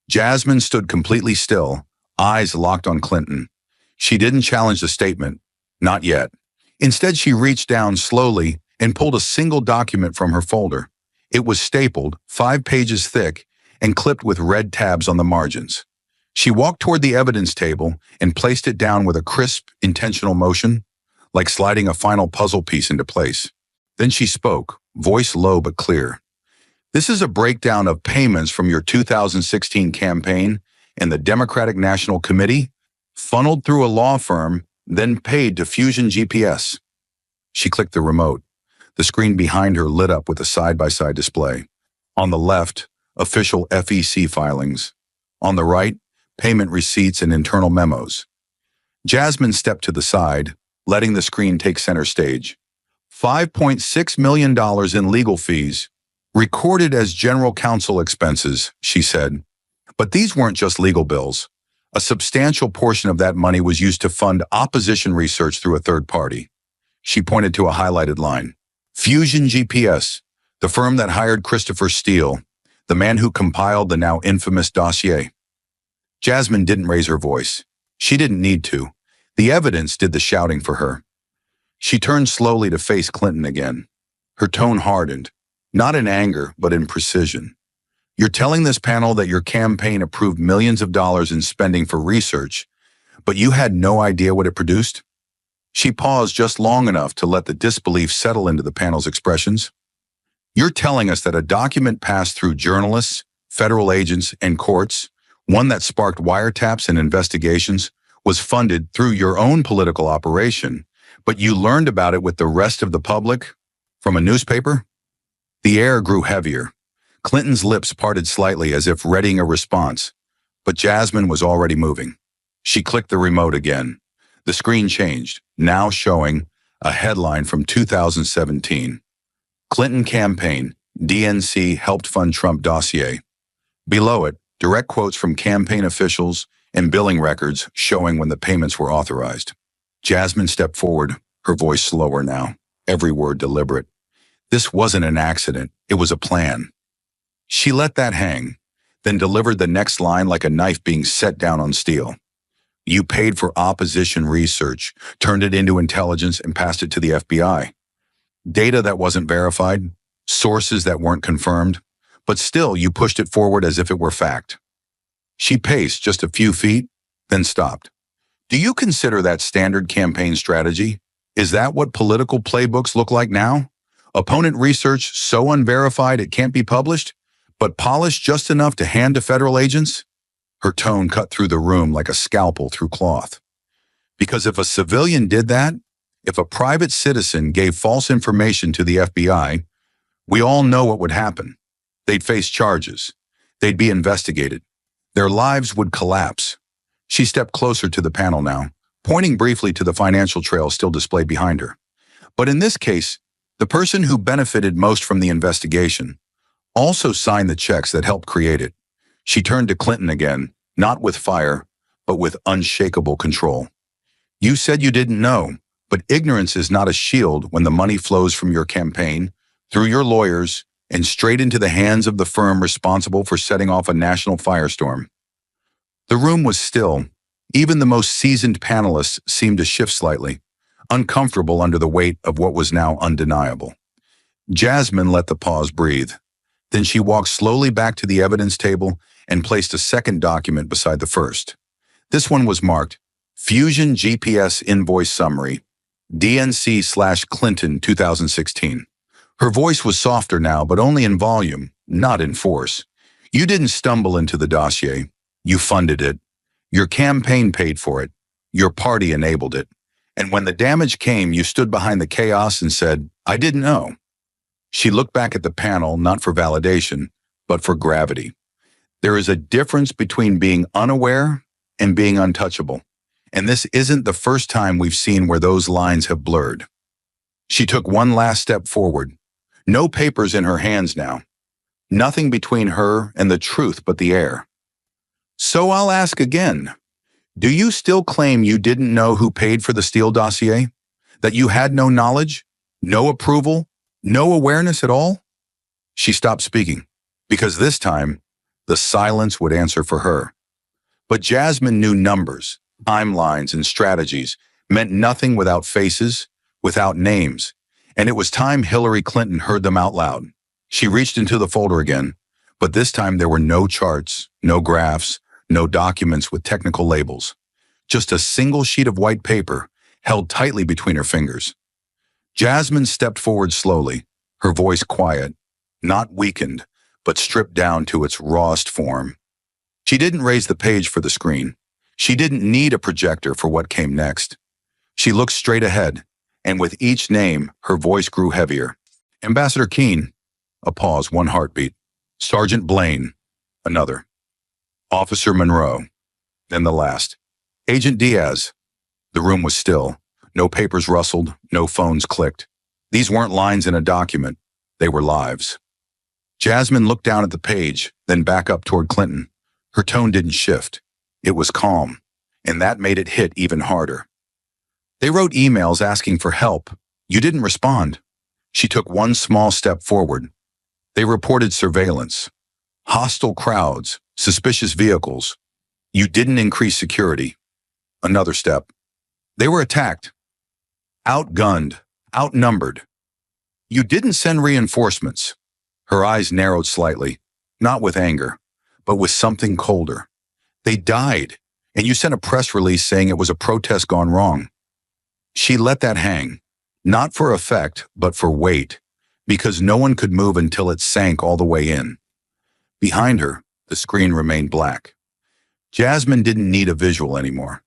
Jasmine stood completely still, eyes locked on Clinton. She didn't challenge the statement, not yet. Instead, she reached down slowly and pulled a single document from her folder. It was stapled, 5 pages thick, and clipped with red tabs on the margins. She walked toward the evidence table and placed it down with a crisp, intentional motion, like sliding a final puzzle piece into place. Then she spoke, voice low but clear. This is a breakdown of payments from your 2016 campaign and the Democratic National Committee, funneled through a law firm, then paid to Fusion GPS. She clicked the remote. The screen behind her lit up with a side-by-side display. On the left, official FEC filings. On the right, payment receipts and internal memos. Jasmine stepped to the side, letting the screen take center stage. $5.6 million in legal fees, recorded as general counsel expenses, she said. But these weren't just legal bills. A substantial portion of that money was used to fund opposition research through a third party. She pointed to a highlighted line. Fusion GPS, the firm that hired Christopher Steele, the man who compiled the now infamous dossier. Jasmine didn't raise her voice. She didn't need to. The evidence did the shouting for her. She turned slowly to face Clinton again. Her tone hardened, not in anger, but in precision. You're telling this panel that your campaign approved millions of dollars in spending for research, but you had no idea what it produced? She paused just long enough to let the disbelief settle into the panel's expressions. You're telling us that a document passed through journalists, federal agents, and courts, one that sparked wiretaps and investigations, was funded through your own political operation, but you learned about it with the rest of the public from a newspaper? The air grew heavier. Clinton's lips parted slightly as if readying a response, but Jasmine was already moving. She clicked the remote again. The screen changed, now showing a headline from 2017. Clinton campaign, DNC helped fund Trump dossier. Below it, direct quotes from campaign officials and billing records showing when the payments were authorized. Jasmine stepped forward, her voice slower now, every word deliberate. This wasn't an accident, it was a plan. She let that hang, then delivered the next line like a knife being set down on steel. You paid for opposition research, turned it into intelligence, and passed it to the FBI. Data that wasn't verified, sources that weren't confirmed, but still you pushed it forward as if it were fact. She paced just a few feet, then stopped. Do you consider that standard campaign strategy? Is that what political playbooks look like now? Opponent research so unverified it can't be published, but polished just enough to hand to federal agents? Her tone cut through the room like a scalpel through cloth. Because if a civilian did that, if a private citizen gave false information to the FBI, we all know what would happen. They'd face charges. They'd be investigated. Their lives would collapse. She stepped closer to the panel now, pointing briefly to the financial trail still displayed behind her. But in this case, the person who benefited most from the investigation also signed the checks that helped create it. She turned to Clinton again, not with fire, but with unshakable control. You said you didn't know, but ignorance is not a shield when the money flows from your campaign, through your lawyers, and straight into the hands of the firm responsible for setting off a national firestorm. The room was still. Even the most seasoned panelists seemed to shift slightly, uncomfortable under the weight of what was now undeniable. Jasmine let the pause breathe. Then she walked slowly back to the evidence table and placed a second document beside the first. This one was marked Fusion GPS Invoice Summary, DNC/Clinton 2016. Her voice was softer now, but only in volume, not in force. You didn't stumble into the dossier. You funded it. Your campaign paid for it. Your party enabled it. And when the damage came, you stood behind the chaos and said, I didn't know. She looked back at the panel, not for validation, but for gravity. There is a difference between being unaware and being untouchable. And this isn't the first time we've seen where those lines have blurred. She took one last step forward. No papers in her hands now. Nothing between her and the truth but the air. So I'll ask again. Do you still claim you didn't know who paid for the Steele dossier? That you had no knowledge, no approval, no awareness at all? She stopped speaking, because this time, the silence would answer for her. But Jasmine knew numbers, timelines, and strategies meant nothing without faces, without names, and it was time Hillary Clinton heard them out loud. She reached into the folder again, but this time there were no charts, no graphs, no documents with technical labels. Just a single sheet of white paper held tightly between her fingers. Jasmine stepped forward slowly, her voice quiet, not weakened, but stripped down to its rawest form. She didn't raise the page for the screen. She didn't need a projector for what came next. She looked straight ahead, and with each name, her voice grew heavier. Ambassador Keene. A pause, one heartbeat. Sergeant Blaine. Another. Officer Monroe. Then the last. Agent Diaz. The room was still. No papers rustled, no phones clicked. These weren't lines in a document. They were lives. Jasmine looked down at the page, then back up toward Clinton. Her tone didn't shift. It was calm, and that made it hit even harder. They wrote emails asking for help. You didn't respond. She took one small step forward. They reported surveillance, hostile crowds, suspicious vehicles. You didn't increase security. Another step. They were attacked, outgunned, outnumbered. You didn't send reinforcements. Her eyes narrowed slightly, not with anger, but with something colder. They died, and you sent a press release saying it was a protest gone wrong. She let that hang, not for effect, but for weight, because no one could move until it sank all the way in. Behind her, the screen remained black. Jasmine didn't need a visual anymore.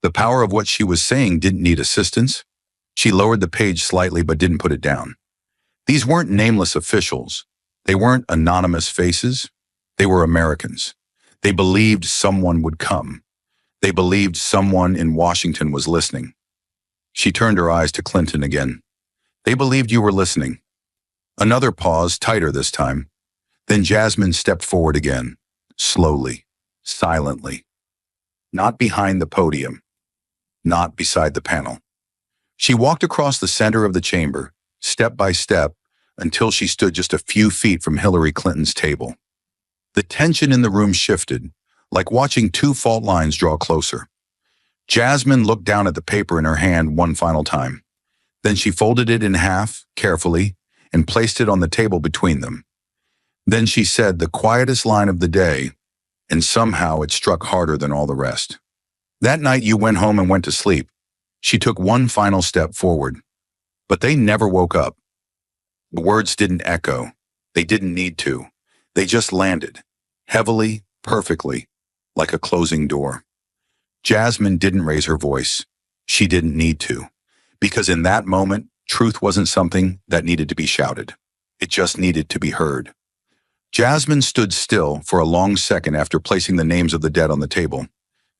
The power of what she was saying didn't need assistance. She lowered the page slightly but didn't put it down. These weren't nameless officials. They weren't anonymous faces. They were Americans. They believed someone would come. They believed someone in Washington was listening. She turned her eyes to Clinton again. They believed you were listening. Another pause, tighter this time. Then Jasmine stepped forward again, slowly, silently. Not behind the podium, not beside the panel. She walked across the center of the chamber, step by step, until she stood just a few feet from Hillary Clinton's table. The tension in the room shifted, like watching two fault lines draw closer. Jasmine looked down at the paper in her hand one final time. Then she folded it in half, carefully, and placed it on the table between them. Then she said the quietest line of the day, and somehow it struck harder than all the rest. That night you went home and went to sleep. She took one final step forward. But they never woke up. The words didn't echo. They didn't need to. They just landed, heavily, perfectly, like a closing door. Jasmine didn't raise her voice. She didn't need to, because in that moment, truth wasn't something that needed to be shouted. It just needed to be heard. Jasmine stood still for a long second after placing the names of the dead on the table.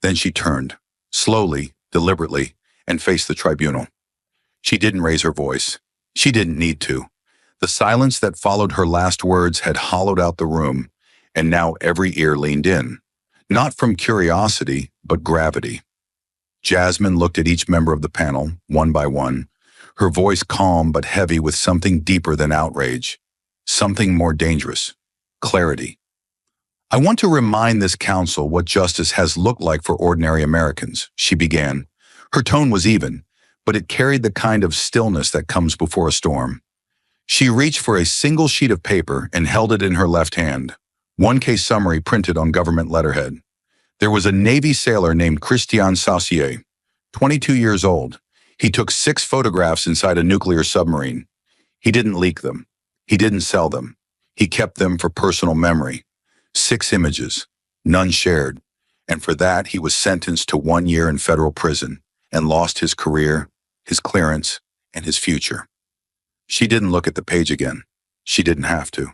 Then she turned, slowly, deliberately, and faced the tribunal. She didn't raise her voice. She didn't need to. The silence that followed her last words had hollowed out the room, and now every ear leaned in. Not from curiosity, but gravity. Jasmine looked at each member of the panel, one by one, her voice calm but heavy with something deeper than outrage, something more dangerous, clarity. I want to remind this council what justice has looked like for ordinary Americans, she began. Her tone was even, but it carried the kind of stillness that comes before a storm. She reached for a single sheet of paper and held it in her left hand. One case summary printed on government letterhead. There was a Navy sailor named Christian Saucier, 22 years old. He took 6 photographs inside a nuclear submarine. He didn't leak them. He didn't sell them. He kept them for personal memory. 6 images, none shared. And for that, he was sentenced to 1 year in federal prison and lost his career, his clearance, and his future. She didn't look at the page again. She didn't have to.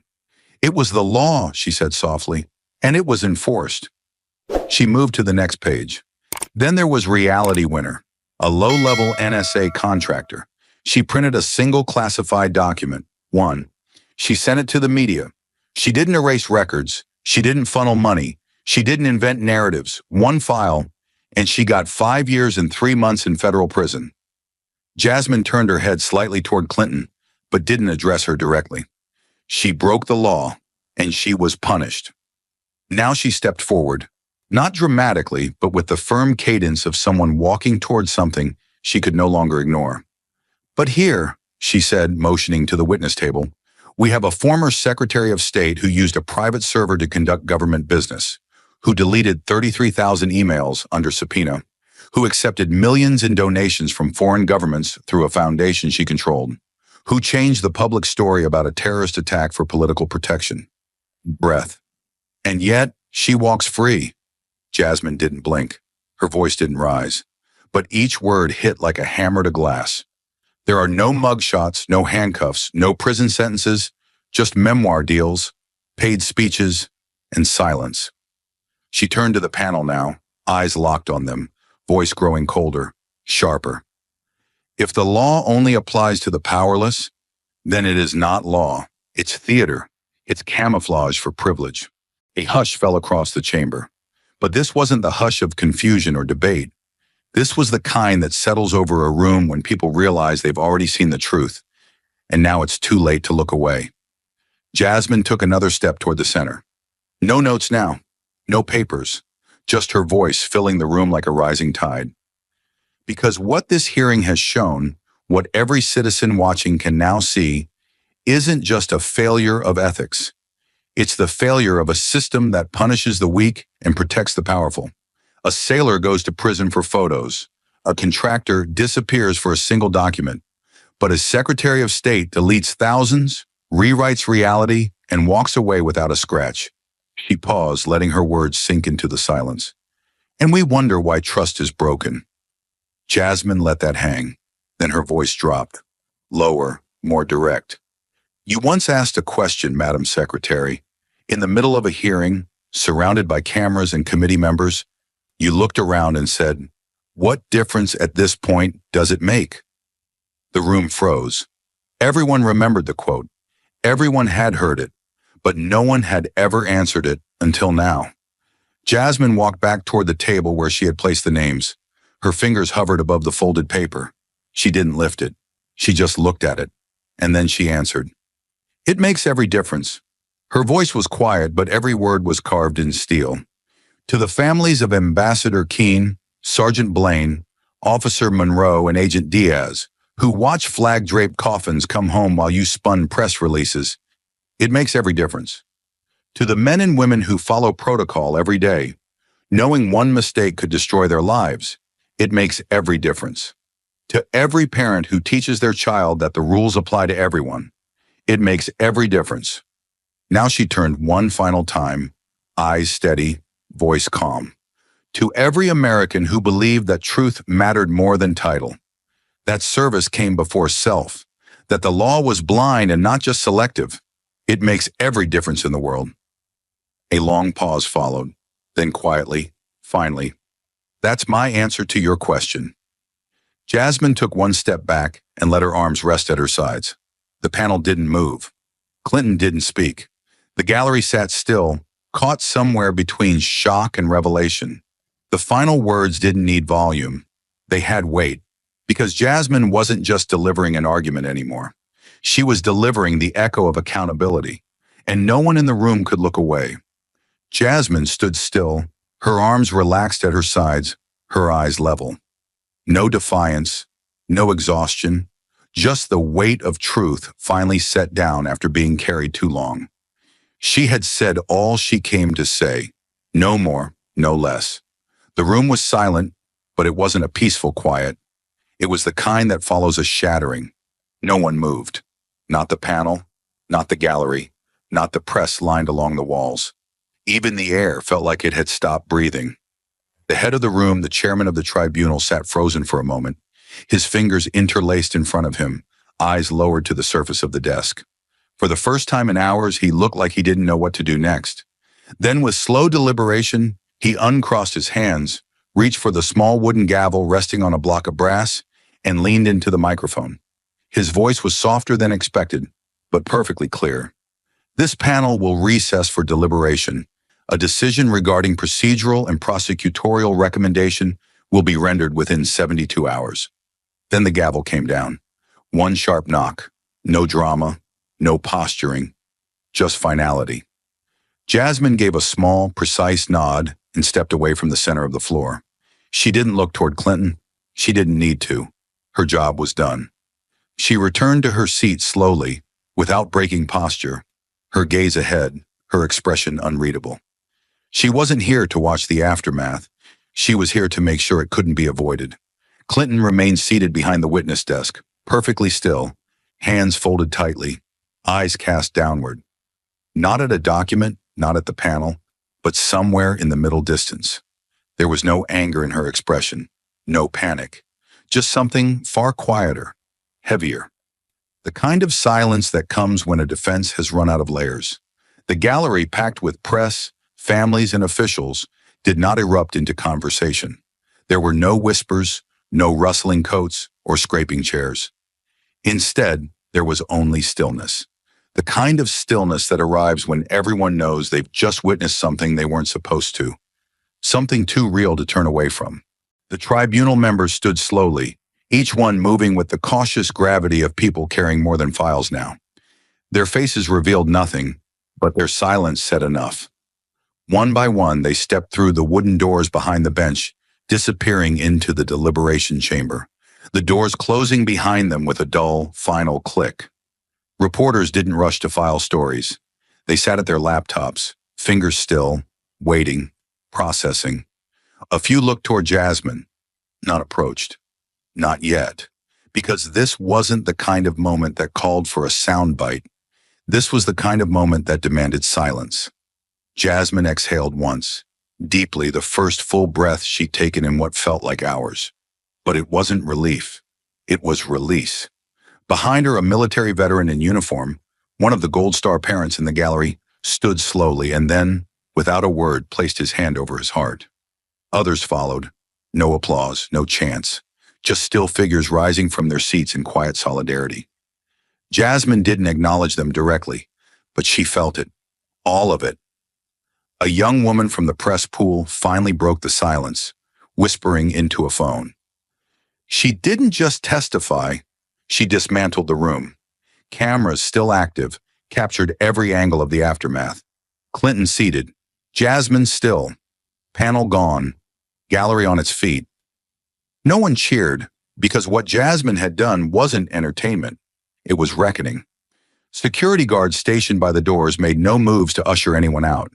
It was the law, she said softly, and it was enforced. She moved to the next page. Then there was Reality Winner, a low-level NSA contractor. She printed a single classified document. One. She sent it to the media. She didn't erase records. She didn't funnel money. She didn't invent narratives. One file, and she got 5 years and 3 months in federal prison. Jasmine turned her head slightly toward Clinton, but didn't address her directly. She broke the law, and she was punished. Now she stepped forward, not dramatically, but with the firm cadence of someone walking toward something she could no longer ignore. "But here," she said, motioning to the witness table, "we have a former Secretary of State who used a private server to conduct government business, who deleted 33,000 emails under subpoena, who accepted millions in donations from foreign governments through a foundation she controlled, who changed the public story about a terrorist attack for political protection." Breath. "And yet, she walks free." Jasmine didn't blink. Her voice didn't rise. But each word hit like a hammer to glass. There are no mugshots, no handcuffs, no prison sentences, just memoir deals, paid speeches, and silence. She turned to the panel now, eyes locked on them, voice growing colder, sharper. "If the law only applies to the powerless, then it is not law. It's theater. It's camouflage for privilege." A hush fell across the chamber. But this wasn't the hush of confusion or debate. This was the kind that settles over a room when people realize they've already seen the truth, and now it's too late to look away. Jasmine took another step toward the center. No notes now, no papers, just her voice filling the room like a rising tide. Because what this hearing has shown, what every citizen watching can now see, isn't just a failure of ethics. It's the failure of a system that punishes the weak and protects the powerful. A sailor goes to prison for photos. A contractor disappears for a single document. But a Secretary of State deletes thousands, rewrites reality, and walks away without a scratch. She paused, letting her words sink into the silence. And we wonder why trust is broken. Jasmine let that hang. Then her voice dropped. Lower, more direct. "You once asked a question, Madam Secretary. In the middle of a hearing, surrounded by cameras and committee members, you looked around and said, 'What difference at this point does it make?'" The room froze. Everyone remembered the quote. Everyone had heard it, but no one had ever answered it until now. Jasmine walked back toward the table where she had placed the names. Her fingers hovered above the folded paper. She didn't lift it. She just looked at it. And then she answered. "It makes every difference." Her voice was quiet, but every word was carved in steel. "To the families of Ambassador Keene, Sergeant Blaine, Officer Monroe, and Agent Diaz, who watch flag-draped coffins come home while you spun press releases, it makes every difference. To the men and women who follow protocol every day, knowing one mistake could destroy their lives, it makes every difference. To every parent who teaches their child that the rules apply to everyone, it makes every difference." Now she turned one final time, eyes steady, voice calm. "To every American who believed that truth mattered more than title, that service came before self, that the law was blind and not just selective, it makes every difference in the world." A long pause followed, then quietly, finally, "That's my answer to your question." Jasmine took one step back and let her arms rest at her sides. The panel didn't move. Clinton didn't speak. The gallery sat still, caught somewhere between shock and revelation. The final words didn't need volume. They had weight, because Jasmine wasn't just delivering an argument anymore. She was delivering the echo of accountability, and no one in the room could look away. Jasmine stood still, her arms relaxed at her sides, her eyes level. No defiance, no exhaustion, just the weight of truth finally set down after being carried too long. She had said all she came to say, no more, no less. The room was silent, but it wasn't a peaceful quiet. It was the kind that follows a shattering. No one moved. Not the panel, not the gallery, not the press lined along the walls. Even the air felt like it had stopped breathing. The head of the room, the chairman of the tribunal, sat frozen for a moment, his fingers interlaced in front of him, eyes lowered to the surface of the desk. For the first time in hours, he looked like he didn't know what to do next. Then, with slow deliberation, he uncrossed his hands, reached for the small wooden gavel resting on a block of brass, and leaned into the microphone. His voice was softer than expected, but perfectly clear. This panel will recess for deliberation. A decision regarding procedural and prosecutorial recommendation will be rendered within 72 hours. Then the gavel came down. One sharp knock. No drama, no posturing, just finality. Jasmine gave a small, precise nod and stepped away from the center of the floor. She didn't look toward Clinton. She didn't need to. Her job was done. She returned to her seat slowly, without breaking posture, her gaze ahead, her expression unreadable. She wasn't here to watch the aftermath. She was here to make sure it couldn't be avoided. Clinton remained seated behind the witness desk, perfectly still, hands folded tightly, eyes cast downward. Not at a document, not at the panel, but somewhere in the middle distance. There was no anger in her expression, no panic, just something far quieter, heavier. The kind of silence that comes when a defense has run out of layers. The gallery, packed with press, families, and officials, did not erupt into conversation. There were no whispers, no rustling coats, or scraping chairs. Instead, there was only stillness. The kind of stillness that arrives when everyone knows they've just witnessed something they weren't supposed to. Something too real to turn away from. The tribunal members stood slowly, each one moving with the cautious gravity of people carrying more than files now. Their faces revealed nothing, but their silence said enough. One by one, they stepped through the wooden doors behind the bench, disappearing into the deliberation chamber, the doors closing behind them with a dull, final click. Reporters didn't rush to file stories. They sat at their laptops, fingers still, waiting, processing. A few looked toward Jasmine, not approached. Not yet, because this wasn't the kind of moment that called for a soundbite. This was the kind of moment that demanded silence. Jasmine exhaled once, deeply, the first full breath she'd taken in what felt like hours. But it wasn't relief. It was release. Behind her, a military veteran in uniform, one of the Gold Star parents in the gallery, stood slowly and then, without a word, placed his hand over his heart. Others followed. No applause, no chants. Just still figures rising from their seats in quiet solidarity. Jasmine didn't acknowledge them directly, but she felt it. All of it. A young woman from the press pool finally broke the silence, whispering into a phone. She didn't just testify, she dismantled the room. Cameras, still active, captured every angle of the aftermath. Clinton seated, Jasmine still, panel gone, gallery on its feet. No one cheered, because what Jasmine had done wasn't entertainment. It was reckoning. Security guards stationed by the doors made no moves to usher anyone out.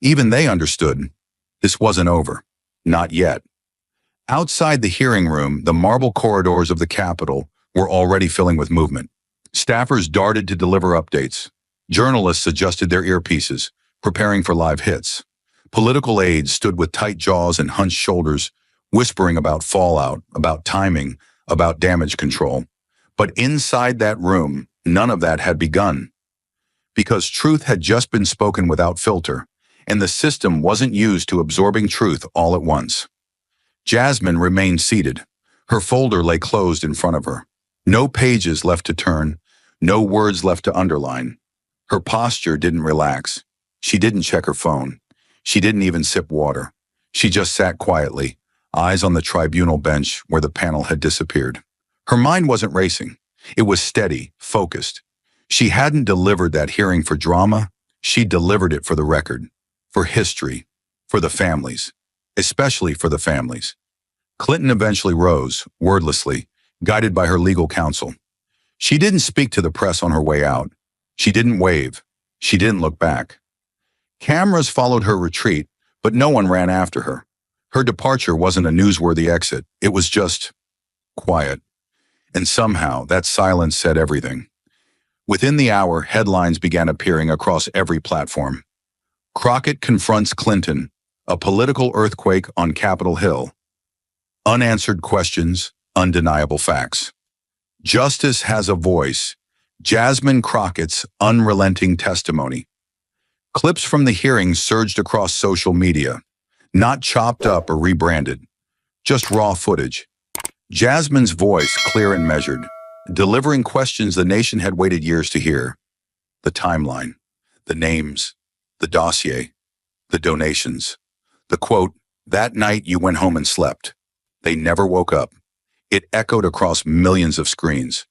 Even they understood. This wasn't over. Not yet. Outside the hearing room, the marble corridors of the Capitol were already filling with movement. Staffers darted to deliver updates. Journalists adjusted their earpieces, preparing for live hits. Political aides stood with tight jaws and hunched shoulders, whispering about fallout, about timing, about damage control. But inside that room, none of that had begun. Because truth had just been spoken without filter, and the system wasn't used to absorbing truth all at once. Jasmine remained seated. Her folder lay closed in front of her. No pages left to turn, no words left to underline. Her posture didn't relax. She didn't check her phone. She didn't even sip water. She just sat quietly, eyes on the tribunal bench where the panel had disappeared. Her mind wasn't racing. It was steady, focused. She hadn't delivered that hearing for drama. She delivered it for the record, for history, for the families, especially for the families. Clinton eventually rose, wordlessly, guided by her legal counsel. She didn't speak to the press on her way out. She didn't wave. She didn't look back. Cameras followed her retreat, but no one ran after her. Her departure wasn't a newsworthy exit. It was just quiet. And somehow, that silence said everything. Within the hour, headlines began appearing across every platform. Crockett confronts Clinton, a political earthquake on Capitol Hill. Unanswered questions, undeniable facts. Justice has a voice. Jasmine Crockett's unrelenting testimony. Clips from the hearing surged across social media, not chopped up or rebranded, just raw footage. Jasmine's voice, clear and measured. delivering questions the nation had waited years to hear. The timeline, the names, the dossier, the donations, the quote, "That night you went home and slept. They never woke up." It echoed across millions of screens.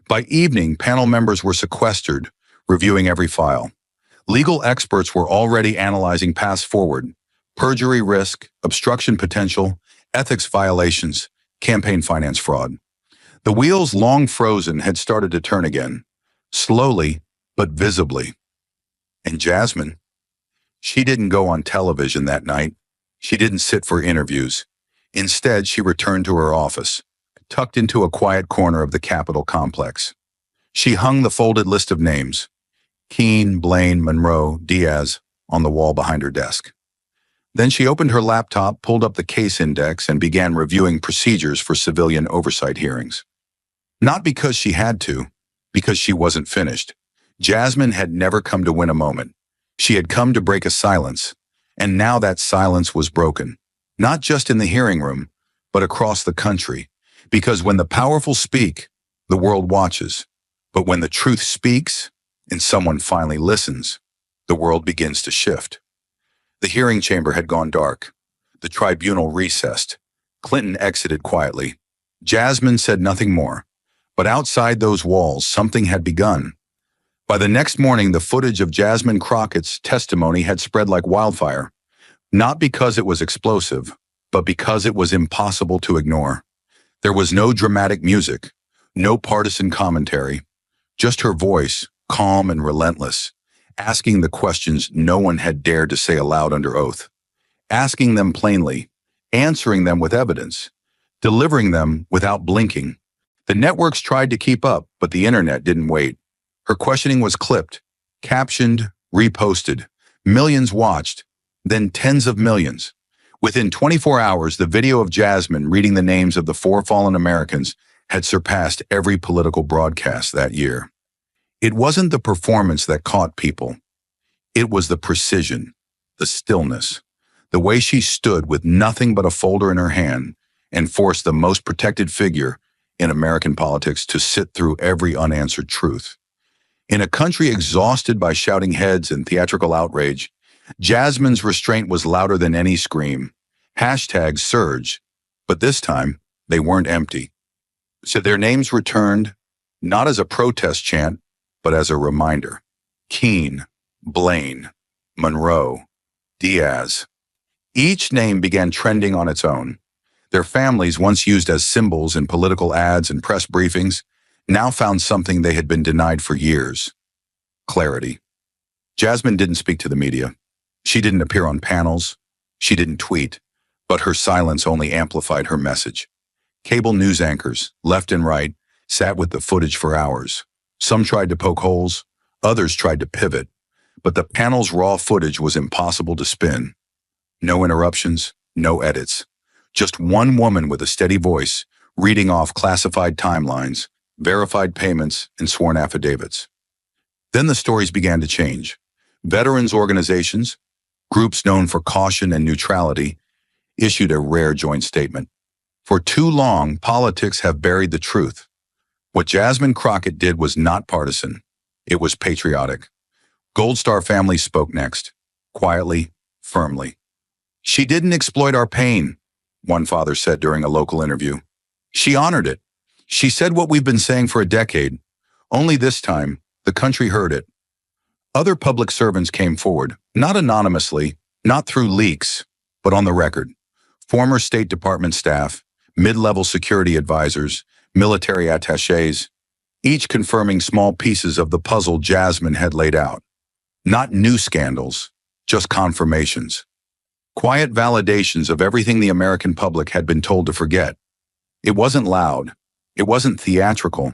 By evening, panel members were sequestered, reviewing every file. Legal experts were already analyzing paths forward: perjury risk, obstruction potential, ethics violations, campaign finance fraud. The wheels, long frozen, had started to turn again, slowly but visibly. And Jasmine, she didn't go on television that night. She didn't sit for interviews. Instead, she returned to her office, tucked into a quiet corner of the Capitol complex. She hung the folded list of names, Keene, Blaine, Monroe, Diaz, on the wall behind her desk. Then she opened her laptop, pulled up the case index, and began reviewing procedures for civilian oversight hearings. Not because she had to, because she wasn't finished. Jasmine had never come to win a moment. She had come to break a silence, and now that silence was broken, not just in the hearing room, but across the country. Because when the powerful speak, the world watches. But when the truth speaks, and someone finally listens, the world begins to shift. The hearing chamber had gone dark. The tribunal recessed. Clinton exited quietly. Jasmine said nothing more. But outside those walls, something had begun. By the next morning, the footage of Jasmine Crockett's testimony had spread like wildfire, not because it was explosive, but because it was impossible to ignore. There was no dramatic music, no partisan commentary, just her voice, calm and relentless, asking the questions no one had dared to say aloud under oath, asking them plainly, answering them with evidence, delivering them without blinking. The networks tried to keep up, but the internet didn't wait. Her questioning was clipped, captioned, reposted. Millions watched, then tens of millions. Within 24 hours, the video of Jasmine reading the names of the 4 fallen Americans had surpassed every political broadcast that year. It wasn't the performance that caught people. It was the precision, the stillness, the way she stood with nothing but a folder in her hand and forced the most protected figure in American politics to sit through every unanswered truth. In a country exhausted by shouting heads and theatrical outrage, Jasmine's restraint was louder than any scream. Hashtags surged, but this time they weren't empty. So their names returned, not as a protest chant, but as a reminder. Keene, Blaine, Monroe, Diaz. Each name began trending on its own. Their families, once used as symbols in political ads and press briefings, now found something they had been denied for years: clarity. Jasmine didn't speak to the media. She didn't appear on panels. She didn't tweet, but her silence only amplified her message. Cable news anchors, left and right, sat with the footage for hours. Some tried to poke holes, others tried to pivot, but the panel's raw footage was impossible to spin. No interruptions, no edits. Just one woman with a steady voice, reading off classified timelines, verified payments, and sworn affidavits. Then the stories began to change. Veterans organizations, groups known for caution and neutrality, issued a rare joint statement. For too long, politics have buried the truth. What Jasmine Crockett did was not partisan. It was patriotic. Gold Star family spoke next, quietly, firmly. "She didn't exploit our pain," one father said during a local interview. "She honored it. She said what we've been saying for a decade. Only this time, the country heard it." Other public servants came forward, not anonymously, not through leaks, but on the record. Former State Department staff, mid-level security advisors, military attachés, each confirming small pieces of the puzzle Jasmine had laid out. Not new scandals, just confirmations. Quiet validations of everything the American public had been told to forget. It wasn't loud. It wasn't theatrical.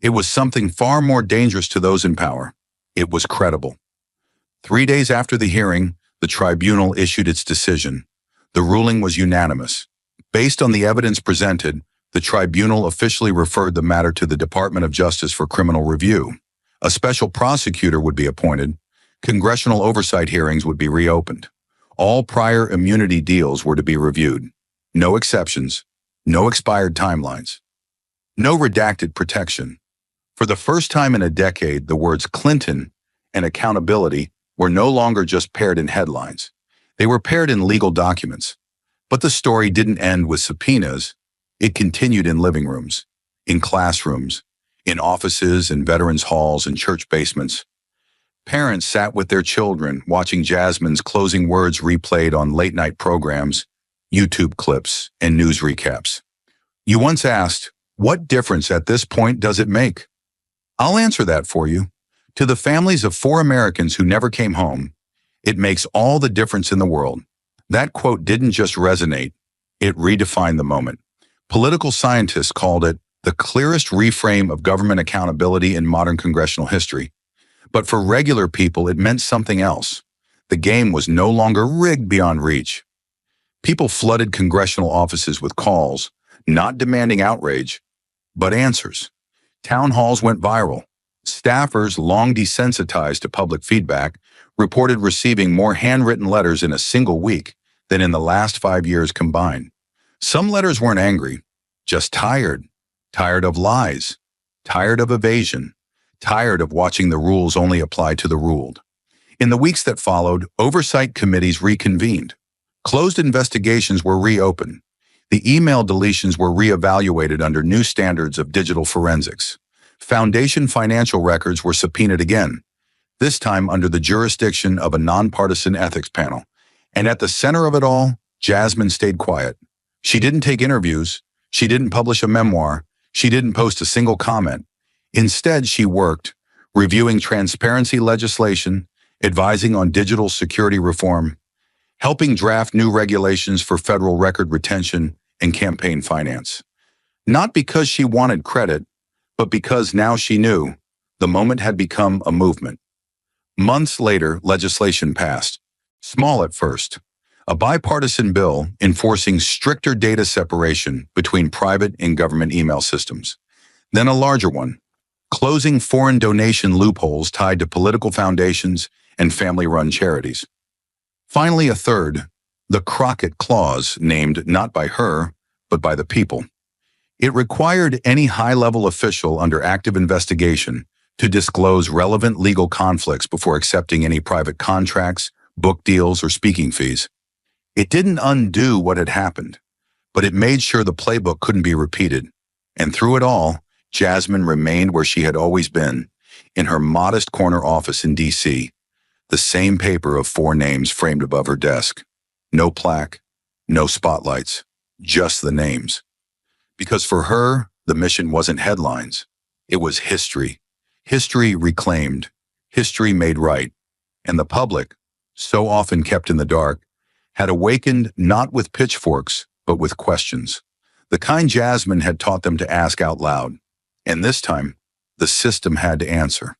It was something far more dangerous to those in power. It was credible. 3 days after the hearing, the tribunal issued its decision. The ruling was unanimous. Based on the evidence presented, the tribunal officially referred the matter to the Department of Justice for criminal review. A special prosecutor would be appointed. Congressional oversight hearings would be reopened. All prior immunity deals were to be reviewed. No exceptions, no expired timelines, no redacted protection. For the first time in a decade, the words Clinton and accountability were no longer just paired in headlines. They were paired in legal documents. But the story didn't end with subpoenas. It continued in living rooms, in classrooms, in offices and veterans' halls and church basements. Parents sat with their children watching Jasmine's closing words replayed on late-night programs, YouTube clips, and news recaps. You once asked, what difference at this point does it make? I'll answer that for you. To the families of 4 Americans who never came home, it makes all the difference in the world. That quote didn't just resonate, it redefined the moment. Political scientists called it the clearest reframe of government accountability in modern congressional history. But for regular people, it meant something else. The game was no longer rigged beyond reach. People flooded congressional offices with calls, not demanding outrage, but answers. Town halls went viral. Staffers, long desensitized to public feedback, reported receiving more handwritten letters in a single week than in the last 5 years combined. Some letters weren't angry, just tired. Tired of lies, tired of evasion, tired of watching the rules only apply to the ruled. In the weeks that followed, oversight committees reconvened. Closed investigations were reopened. The email deletions were reevaluated under new standards of digital forensics. Foundation financial records were subpoenaed again, this time under the jurisdiction of a nonpartisan ethics panel. And at the center of it all, Jasmine stayed quiet. She didn't take interviews. She didn't publish a memoir. She didn't post a single comment. Instead, she worked, reviewing transparency legislation, advising on digital security reform, helping draft new regulations for federal record retention and campaign finance. Not because she wanted credit, but because now she knew the moment had become a movement. Months later, legislation passed. Small at first. A bipartisan bill enforcing stricter data separation between private and government email systems. Then a larger one, closing foreign donation loopholes tied to political foundations and family-run charities. Finally, a third, the Crockett Clause, named not by her, but by the people. It required any high-level official under active investigation to disclose relevant legal conflicts before accepting any private contracts, book deals, or speaking fees. It didn't undo what had happened, but it made sure the playbook couldn't be repeated. And through it all, Jasmine remained where she had always been, in her modest corner office in D.C., the same paper of 4 names framed above her desk. No plaque, no spotlights, just the names. Because for her, the mission wasn't headlines. It was history. History reclaimed, history made right. And the public, so often kept in the dark, had awakened not with pitchforks, but with questions. The kind Jasmine had taught them to ask out loud. And this time, the system had to answer.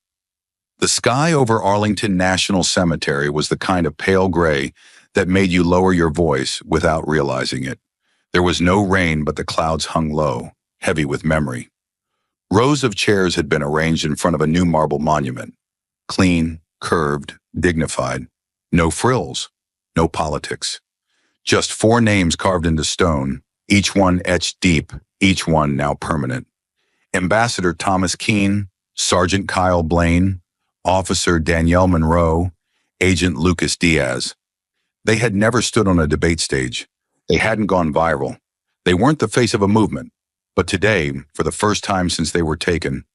The sky over Arlington National Cemetery was the kind of pale gray that made you lower your voice without realizing it. There was no rain, but the clouds hung low, heavy with memory. Rows of chairs had been arranged in front of a new marble monument. Clean, curved, dignified. No frills, no politics. Just 4 names carved into stone, each one etched deep, each one now permanent. Ambassador Thomas Keane, Sergeant Kyle Blaine, Officer Danielle Monroe, Agent Lucas Diaz. They had never stood on a debate stage. They hadn't gone viral. They weren't the face of a movement. But today, for the first time since they were taken,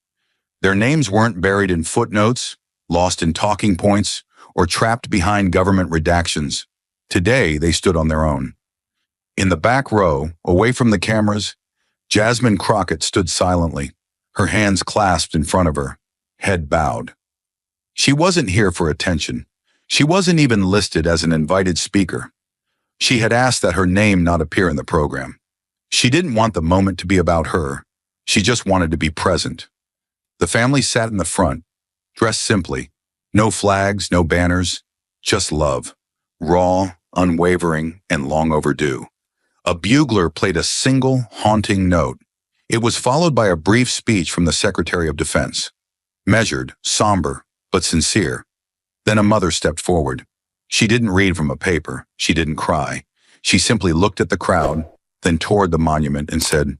their names weren't buried in footnotes, lost in talking points, or trapped behind government redactions. Today, they stood on their own. In the back row, away from the cameras, Jasmine Crockett stood silently, her hands clasped in front of her, head bowed. She wasn't here for attention. She wasn't even listed as an invited speaker. She had asked that her name not appear in the program. She didn't want the moment to be about her. She just wanted to be present. The family sat in the front, dressed simply. No flags, no banners, just love. Raw, unwavering, and long overdue. A bugler played a single, haunting note. It was followed by a brief speech from the Secretary of Defense. Measured, somber, but sincere. Then a mother stepped forward. She didn't read from a paper. She didn't cry. She simply looked at the crowd, then toward the monument and said,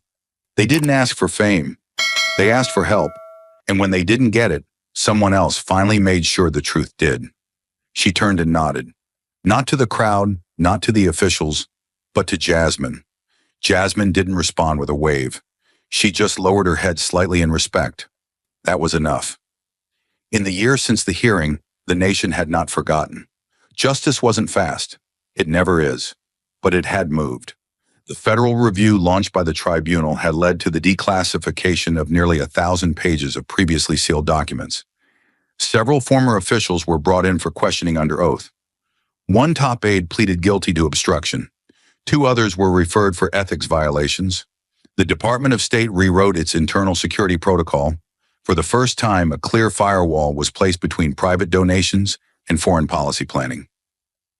"They didn't ask for fame. They asked for help. And when they didn't get it, someone else finally made sure the truth did. She turned and nodded. Not to the crowd, not to the officials, but to Jasmine. Jasmine didn't respond with a wave. She just lowered her head slightly in respect. That was enough. In the years since the hearing, the nation had not forgotten. Justice wasn't fast. It never is. But it had moved. The federal review launched by the tribunal had led to the declassification of nearly 1,000 pages of previously sealed documents. Several former officials were brought in for questioning under oath. One top aide pleaded guilty to obstruction. 2 others were referred for ethics violations. The Department of State rewrote its internal security protocol. For the first time, a clear firewall was placed between private donations and foreign policy planning.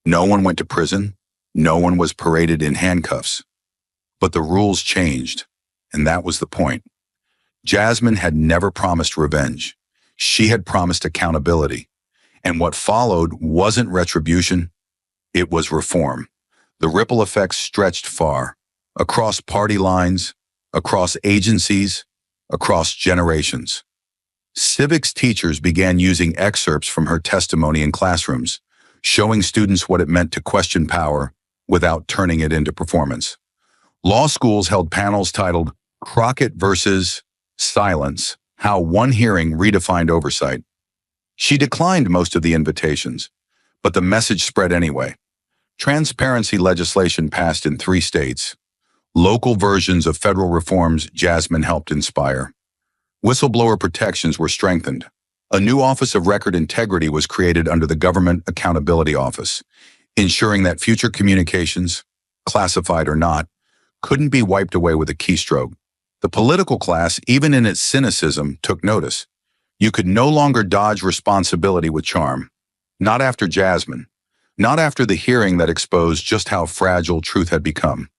No one went to prison. No one was paraded in handcuffs. But the rules changed, and that was the point. Jasmine had never promised revenge. She had promised accountability. And what followed wasn't retribution, it was reform. The ripple effects stretched far, across party lines, across agencies, across generations. Civics teachers began using excerpts from her testimony in classrooms, showing students what it meant to question power without turning it into performance. Law schools held panels titled Crockett versus Silence, How One Hearing Redefined Oversight. She declined most of the invitations, but the message spread anyway. Transparency legislation passed in 3 states. Local versions of federal reforms Jasmine helped inspire. Whistleblower protections were strengthened. A new Office of Record Integrity was created under the Government Accountability Office, ensuring that future communications, classified or not, couldn't be wiped away with a keystroke. The political class, even in its cynicism, took notice. You could no longer dodge responsibility with charm. Not after Jasmine. Not after the hearing that exposed just how fragile truth had become.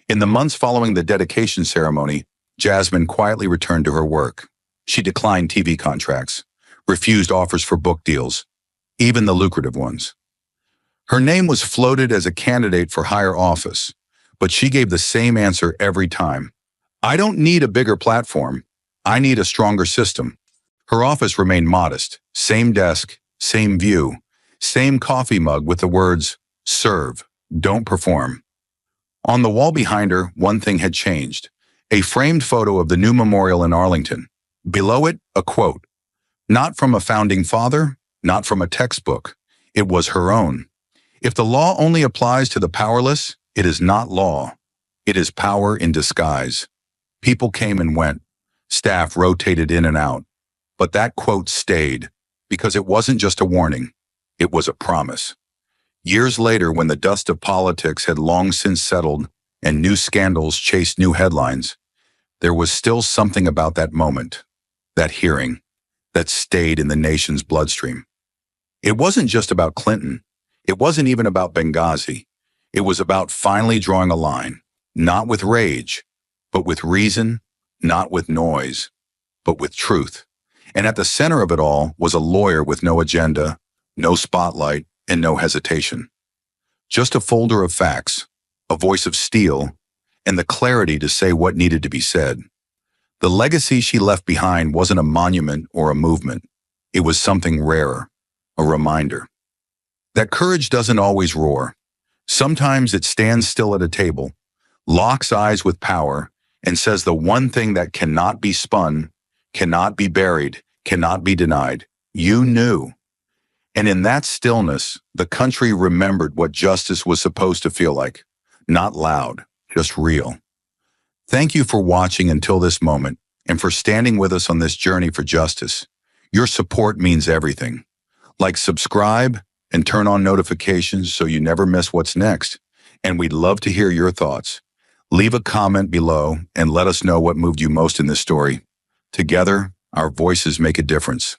In the months following the dedication ceremony, Jasmine quietly returned to her work. She declined TV contracts, refused offers for book deals, even the lucrative ones. Her name was floated as a candidate for higher office, but she gave the same answer every time. I don't need a bigger platform. I need a stronger system. Her office remained modest. Same desk, same view, same coffee mug with the words, serve, don't perform. On the wall behind her, one thing had changed. A framed photo of the new memorial in Arlington. Below it, a quote. Not from a founding father, not from a textbook. It was her own. If the law only applies to the powerless, it is not law. It is power in disguise. People came and went. Staff rotated in and out. But that quote stayed, because it wasn't just a warning. It was a promise. Years later, when the dust of politics had long since settled and new scandals chased new headlines, there was still something about that moment, that hearing, that stayed in the nation's bloodstream. It wasn't just about Clinton. It wasn't even about Benghazi. It was about finally drawing a line, not with rage, but with reason, not with noise, but with truth. And at the center of it all was a lawyer with no agenda, no spotlight, and no hesitation. Just a folder of facts, a voice of steel, and the clarity to say what needed to be said. The legacy she left behind wasn't a monument or a movement. It was something rarer, a reminder. That courage doesn't always roar. Sometimes it stands still at a table, locks eyes with power, and says the one thing that cannot be spun, cannot be buried, cannot be denied. You knew. And in that stillness, the country remembered what justice was supposed to feel like. Not loud, just real. Thank you for watching until this moment and for standing with us on this journey for justice. Your support means everything. Like, subscribe, and turn on notifications so you never miss what's next. And we'd love to hear your thoughts. Leave a comment below and let us know what moved you most in this story. Together, our voices make a difference.